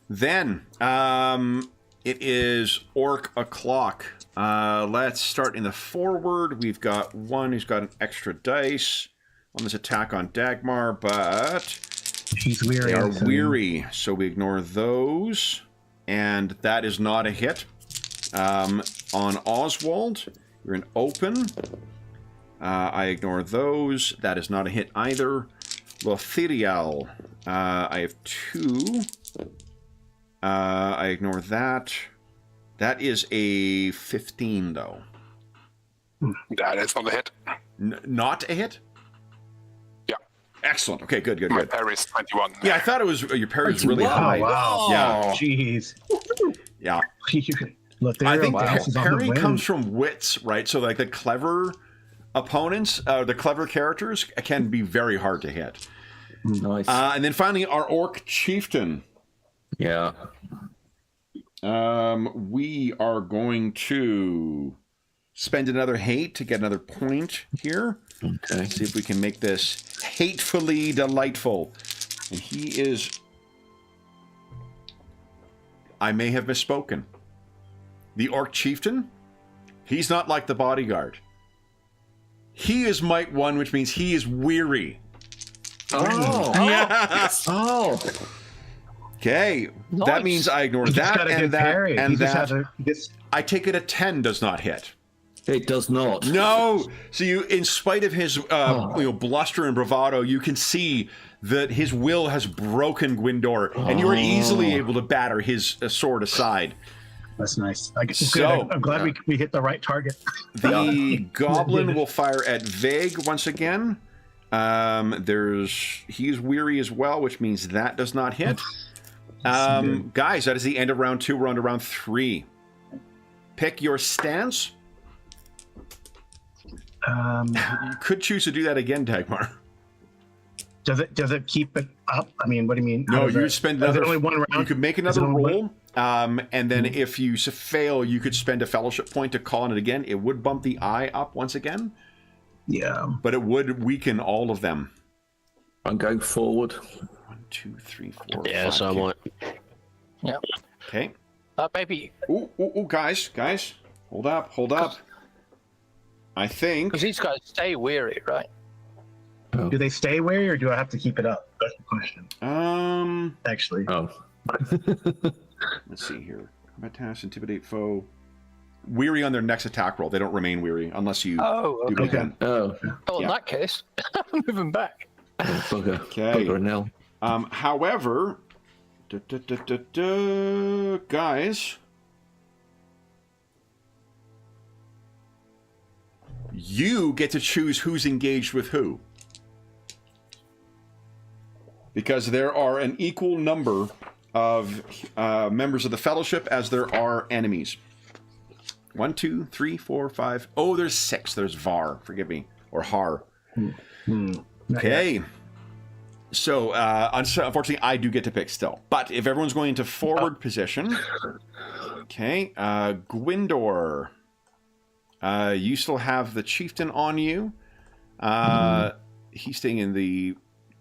Then, it is Orc o'clock. Let's start in the forward. We've got one who's got an extra dice on this attack on Dagmar, but He's weary. they are so- weary, so we ignore those. And that is not a hit. On Oswald, you're in open. I ignore those. That is not a hit either. Lothiriel, I have 2. I ignore that. That is a 15, though. That is not a hit. Not a hit? Yeah. Excellent. Okay, good. My parry is 21. Yeah, I thought it was your parry was really Oh, high. wow. Yeah. Jeez. Yeah. Look, I think dances on the parry wind. comes from wits, right? So, like, the clever opponents, the clever characters can be very hard to hit. Nice. And then finally, our Orc Chieftain. yeah. We are going to spend another hate to get another point here. Okay. See if we can make this hatefully delightful. And he is... I may have misspoken. The Orc Chieftain, he's not like the bodyguard. He is might 1, which means he is weary. Oh. Yes. Oh. Okay. That Nice. means I ignore He just that got a and good that parry. and He just that. has a, this, I take it a 10 does not hit. It does not. No. So you, in spite of his bluster and bravado, you can see that his will has broken Gwindor, and you are easily able to batter his sword aside. That's nice. So- I'm glad we hit the right target. The goblin will fire at Vague once again. He's weary as well, which means that does not hit. Guys, that is the end of round 2. We're on to round 3. Pick your stance. You could choose to do that again, Dagmar. Does it keep it up? I mean, what do you mean? No, you spend another. Only one round? You could make another roll, and then if you fail, you could spend a fellowship point to call on it again. It would bump the eye up once again. Yeah, but it would weaken all of them. I'm going forward. 1, 2, 3, 4. Yeah, 5. so I might. Yep. Okay. Maybe Ooh, guys, hold up. I think because these guys stay weary, right? Oh. Do they stay weary, or do I have to keep it up? That's the question. Actually. Oh. Let's see here. Combat task, intimidate foe. Weary on their next attack roll. They don't remain weary unless you Oh, do okay. again. Oh. Oh, in Yeah. that case, I'm moving back. Bugger. Okay. Bugger and hell. However, guys, you get to choose who's engaged with who. Because there are an equal number of members of the Fellowship as there are enemies. 1, 2, 3, 4, 5. Oh, there's 6. There's Var. Forgive me. Or Har. Okay. So, unfortunately, I do get to pick still. But if everyone's going into forward position... Okay. Gwindor. You still have the Chieftain on you. He's staying in the...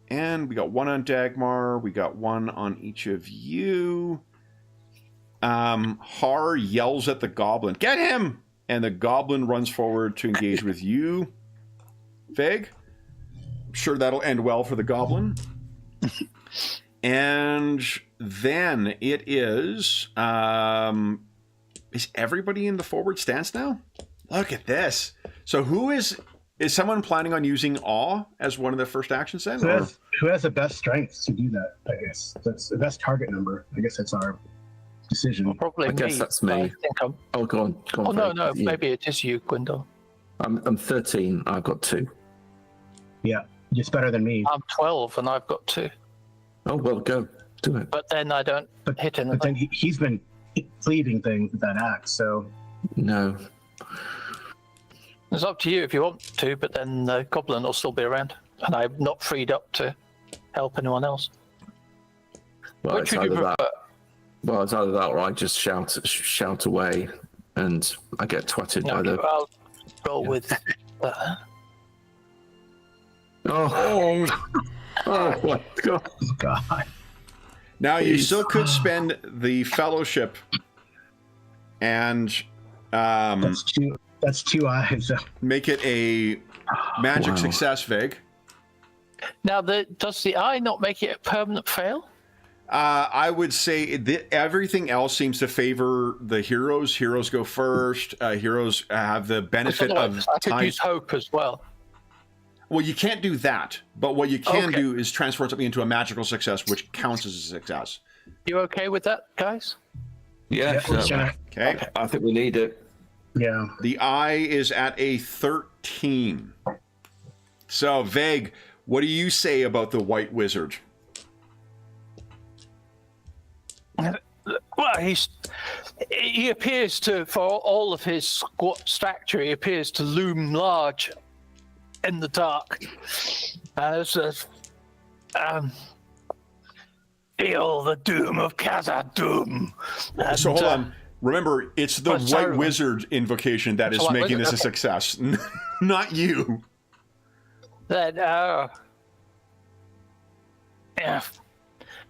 And we got 1 on Dagmar. We got 1 on each of you. Har yells at the goblin, "Get him!" And the goblin runs forward to engage with you, Veg. I'm sure that'll end well for the goblin. And then it is everybody in the forward stance now? Look at this. So who is someone planning on using awe as one of their first actions then? Who has the best strength to do that? I guess that's the best target number. I guess that's our decision. Well, probably I guess that's me. I think I'm... Oh, go on. Oh, no, Fred. Yeah. maybe it is you, Gwindor. I'm 13. I've got 2. Yeah, just better than me. I'm 12 and I've got 2. Oh, well, go. Do it. But then I don't hit anything. But then he's been cleaving things with that axe, so... No. It's up to you if you want to, but then the goblin will still be around. And I'm not freed up to help anyone else. Well, Which it's would you either prefer? that. Well, it's either that or I just shout away and I get twatted by the... I'll roll with that. Oh. Oh, my God. God. Now, you still could spend the Fellowship and That's two eyes. make it a magic Wow. success, Vig. Now, does the eye not make it a permanent fail? I would say everything else seems to favor the heroes. Heroes go first. Heroes have the benefit of I could time. use hope as well. Well, you can't do that. But what you can Okay. do is transform something into a magical success, which counts as a success. You okay with that, guys? Yeah, we're just gonna- Okay. I think we need it. Yeah. The eye is at a 13. So, Veg, what do you say about the White Wizard? Well, he appears to, for all of his squat stature, he appears to loom large in the dark. Feel the doom of Khazad-dûm. So hold on. Remember, it's the sorry, White Wizard invocation that It's is a White making Wizard, this a okay. success, not you. Then, yeah,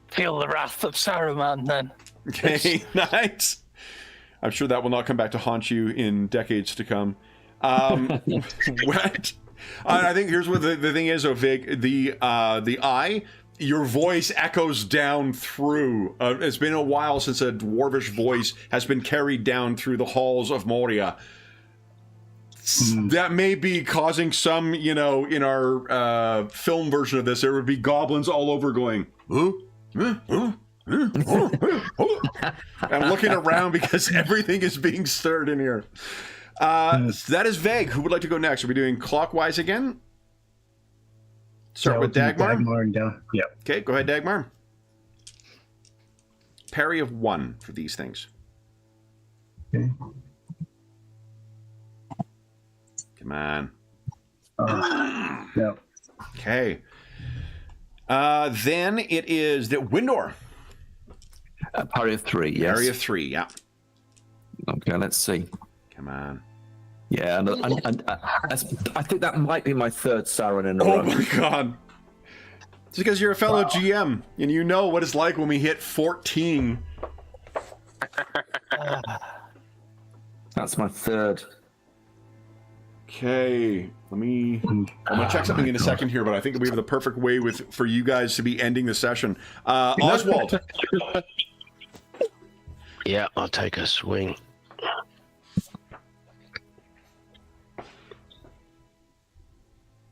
feel the wrath of Saruman then. Okay, nice. I'm sure that will not come back to haunt you in decades to come. What? I think here's what the thing is, Vic. The eye, your voice echoes down through. It's been a while since a dwarvish voice has been carried down through the halls of Moria. That may be causing some, in our film version of this, there would be goblins all over going, huh? Huh? Huh? I'm looking around because everything is being stirred in here. That is vague. Who would like to go next? Are we doing clockwise again? Start with Dagmar. Dagmar and down. Yeah. Okay, go ahead, Dagmar. Parry of 1 for these things. Okay. Come on. No. Okay. Then it is the Windor. Parry of 3, yes. Parry of 3, yeah. Okay, let's see. Come on. Yeah, and I think that might be my third Sauron in a Oh row. my god. It's because you're a fellow GM, and you know what it's like when we hit 14. That's my third. Okay, I'm gonna check something in a second here, but I think we have the perfect way for you guys to be ending the session. Oswald. Yeah, I'll take a swing.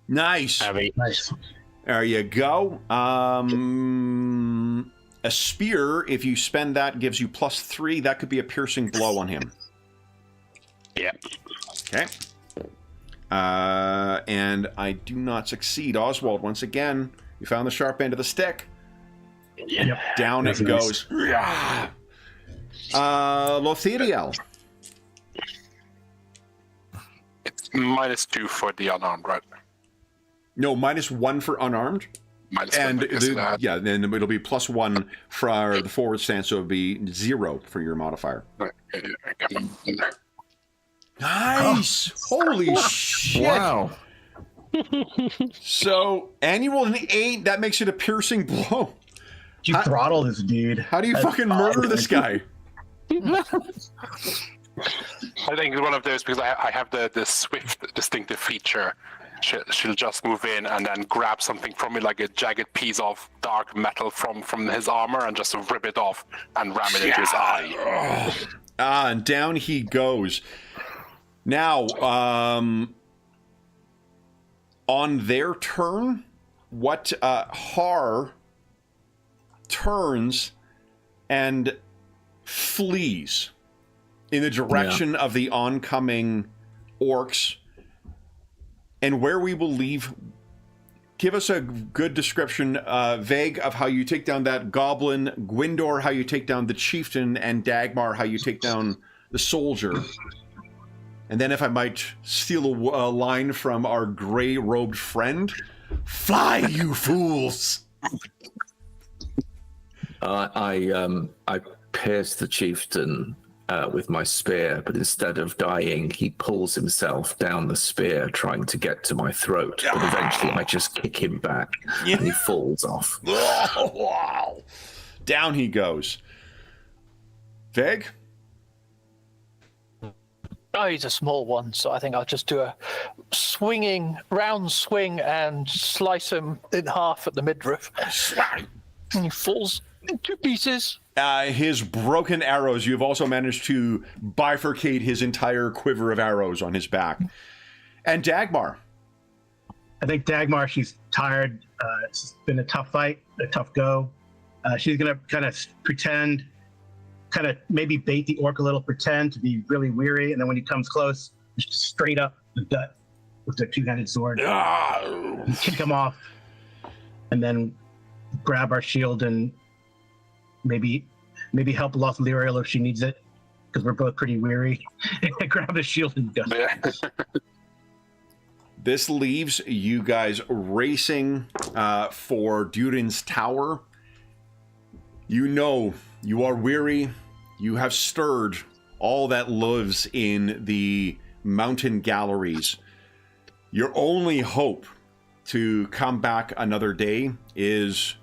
Nice. Nice. There you go. A spear, if you spend that, gives you +3. That could be a piercing blow on him. Yeah. Okay. And I do not succeed. Oswald, once again, you found the sharp end of the stick. Yeah. Down That's it nice. goes. Lothiriel. It's -2 for the unarmed, right? No, -1 for unarmed. And yeah, then it'll be +1 for the forward stance, so it'll be 0 for your modifier. Nice! Holy shit! Wow. So, and you rolled an 8, that makes it a piercing blow. You throttle this dude. How do you That's fucking murder awesome. this guy? I think it's one of those because I have the swift distinctive feature. She'll just move in and then grab something from me, like a jagged piece of dark metal from his armor, and just rip it off and ram it into his eye. And down he goes. Now, on their turn, what Har turns and flees in the direction of the oncoming orcs. And where we will leave, give us a good description, vague, of how you take down that goblin, Gwindor, how you take down the chieftain, and Dagmar, how you take down the soldier. And then if I might steal a line from our gray-robed friend, fly, you fools! I pierced the chieftain with my spear, but instead of dying, he pulls himself down the spear, trying to get to my throat. But eventually, I just kick him back, and he falls off. Oh, wow. Down he goes. Veg? Oh, he's a small one, so I think I'll just do a round swing and slice him in half at the midriff. And he falls in 2 pieces. His broken arrows, you've also managed to bifurcate his entire quiver of arrows on his back. And Dagmar. I think Dagmar, she's tired. It's been a tough fight, a tough go. She's going to kind of pretend, kind of maybe bait the orc a little, pretend to be really weary. And then when he comes close, just straight up the gut with the 2-handed sword. Kick him off. And then grab our shield and maybe help Lothiriel if she needs it, because we're both pretty weary. Grab the shield and go. This leaves you guys racing for Durin's tower. You know you are weary. You have stirred all that lives in the mountain galleries. Your only hope to come back another day is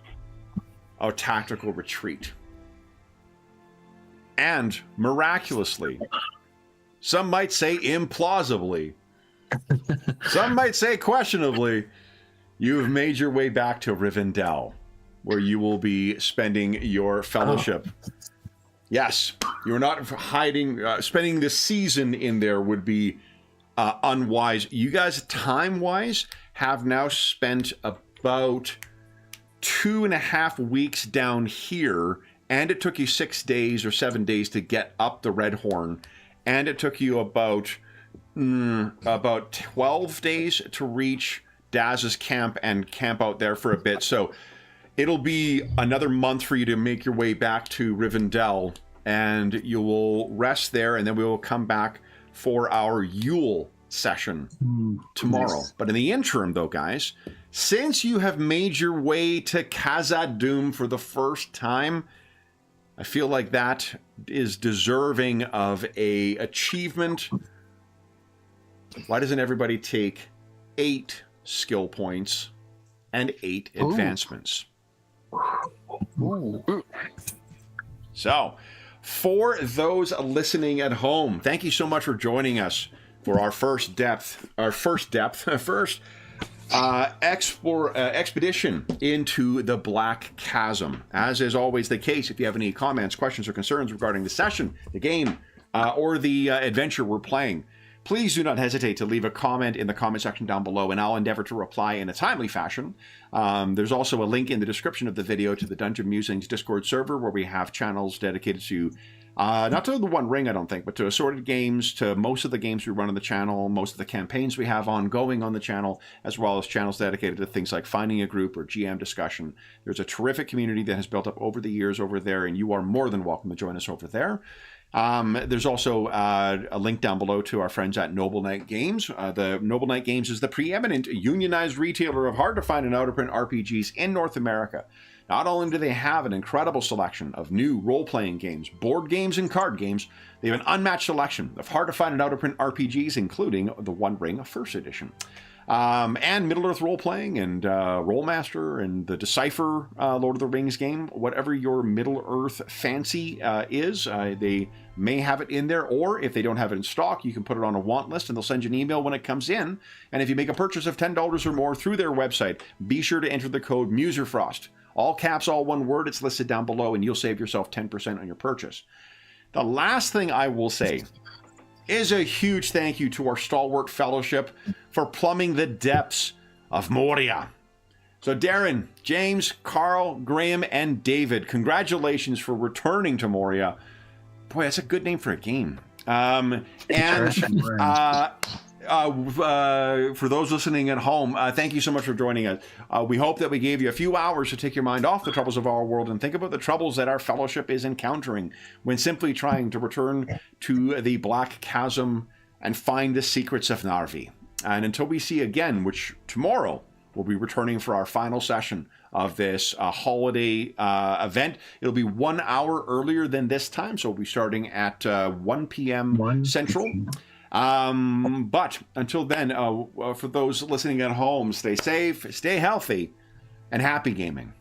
a tactical retreat. And miraculously, some might say implausibly, some might say questionably, you have made your way back to Rivendell, where you will be spending your fellowship. Yes, you're not hiding, spending the season in there would be unwise. You guys, time-wise, have now spent about 2.5 weeks down here and it took you 6 days or 7 days to get up the Red Horn, and it took you about 12 days to reach Daz's camp and camp out there for a bit. So it'll be another month for you to make your way back to Rivendell, and you will rest there, and then we will come back for our Yule session tomorrow. Nice. But in the interim, though, guys, since you have made your way to Khazad-dûm for the first time, I feel like that is deserving of a achievement. Why doesn't everybody take 8 skill points and 8 advancements? Ooh. So, for those listening at home, thank you so much for joining us for our first expedition into the Black Chasm. As is always the case, if you have any comments, questions, or concerns regarding the session, the game, or the adventure we're playing, please do not hesitate to leave a comment in the comment section down below, and I'll endeavor to reply in a timely fashion. There's also a link in the description of the video to the Dungeon Musings Discord server, where we have channels dedicated to, not to the One Ring, I don't think, but to assorted games, to most of the games we run on the channel, most of the campaigns we have ongoing on the channel, as well as channels dedicated to things like finding a group or GM discussion. There's a terrific community that has built up over the years over there, and you are more than welcome to join us over there. There's also a link down below to our friends at Noble Knight Games. The Noble Knight Games is the preeminent unionized retailer of hard-to-find and out-of-print RPGs in North America. Not only do they have an incredible selection of new role-playing games, board games, and card games, they have an unmatched selection of hard-to-find and out-of-print RPGs, including the One Ring First Edition. And Middle-earth role-playing, and Rollmaster, and the Decipher Lord of the Rings game. Whatever your Middle-earth fancy is, they may have it in there, or if they don't have it in stock, you can put it on a want list, and they'll send you an email when it comes in. And if you make a purchase of $10 or more through their website, be sure to enter the code MuserFrost. All caps, all one word. It's listed down below, and you'll save yourself 10% on your purchase. The last thing I will say is a huge thank you to our stalwart fellowship for plumbing the depths of Moria. So Darren, James, Carl, Graham, and David, congratulations for returning to Moria. Boy, that's a good name for a game. For those listening at home, thank you so much for joining us. We hope that we gave you a few hours to take your mind off the troubles of our world and think about the troubles that our fellowship is encountering when simply trying to return to the Black Chasm and find the secrets of Narvi. And until we see again, which tomorrow we'll be returning for our final session of this holiday event. It'll be 1 hour earlier than this time, so we'll be starting at 1 p.m. Central. But until then, for those listening at home, stay safe, stay healthy, and happy gaming.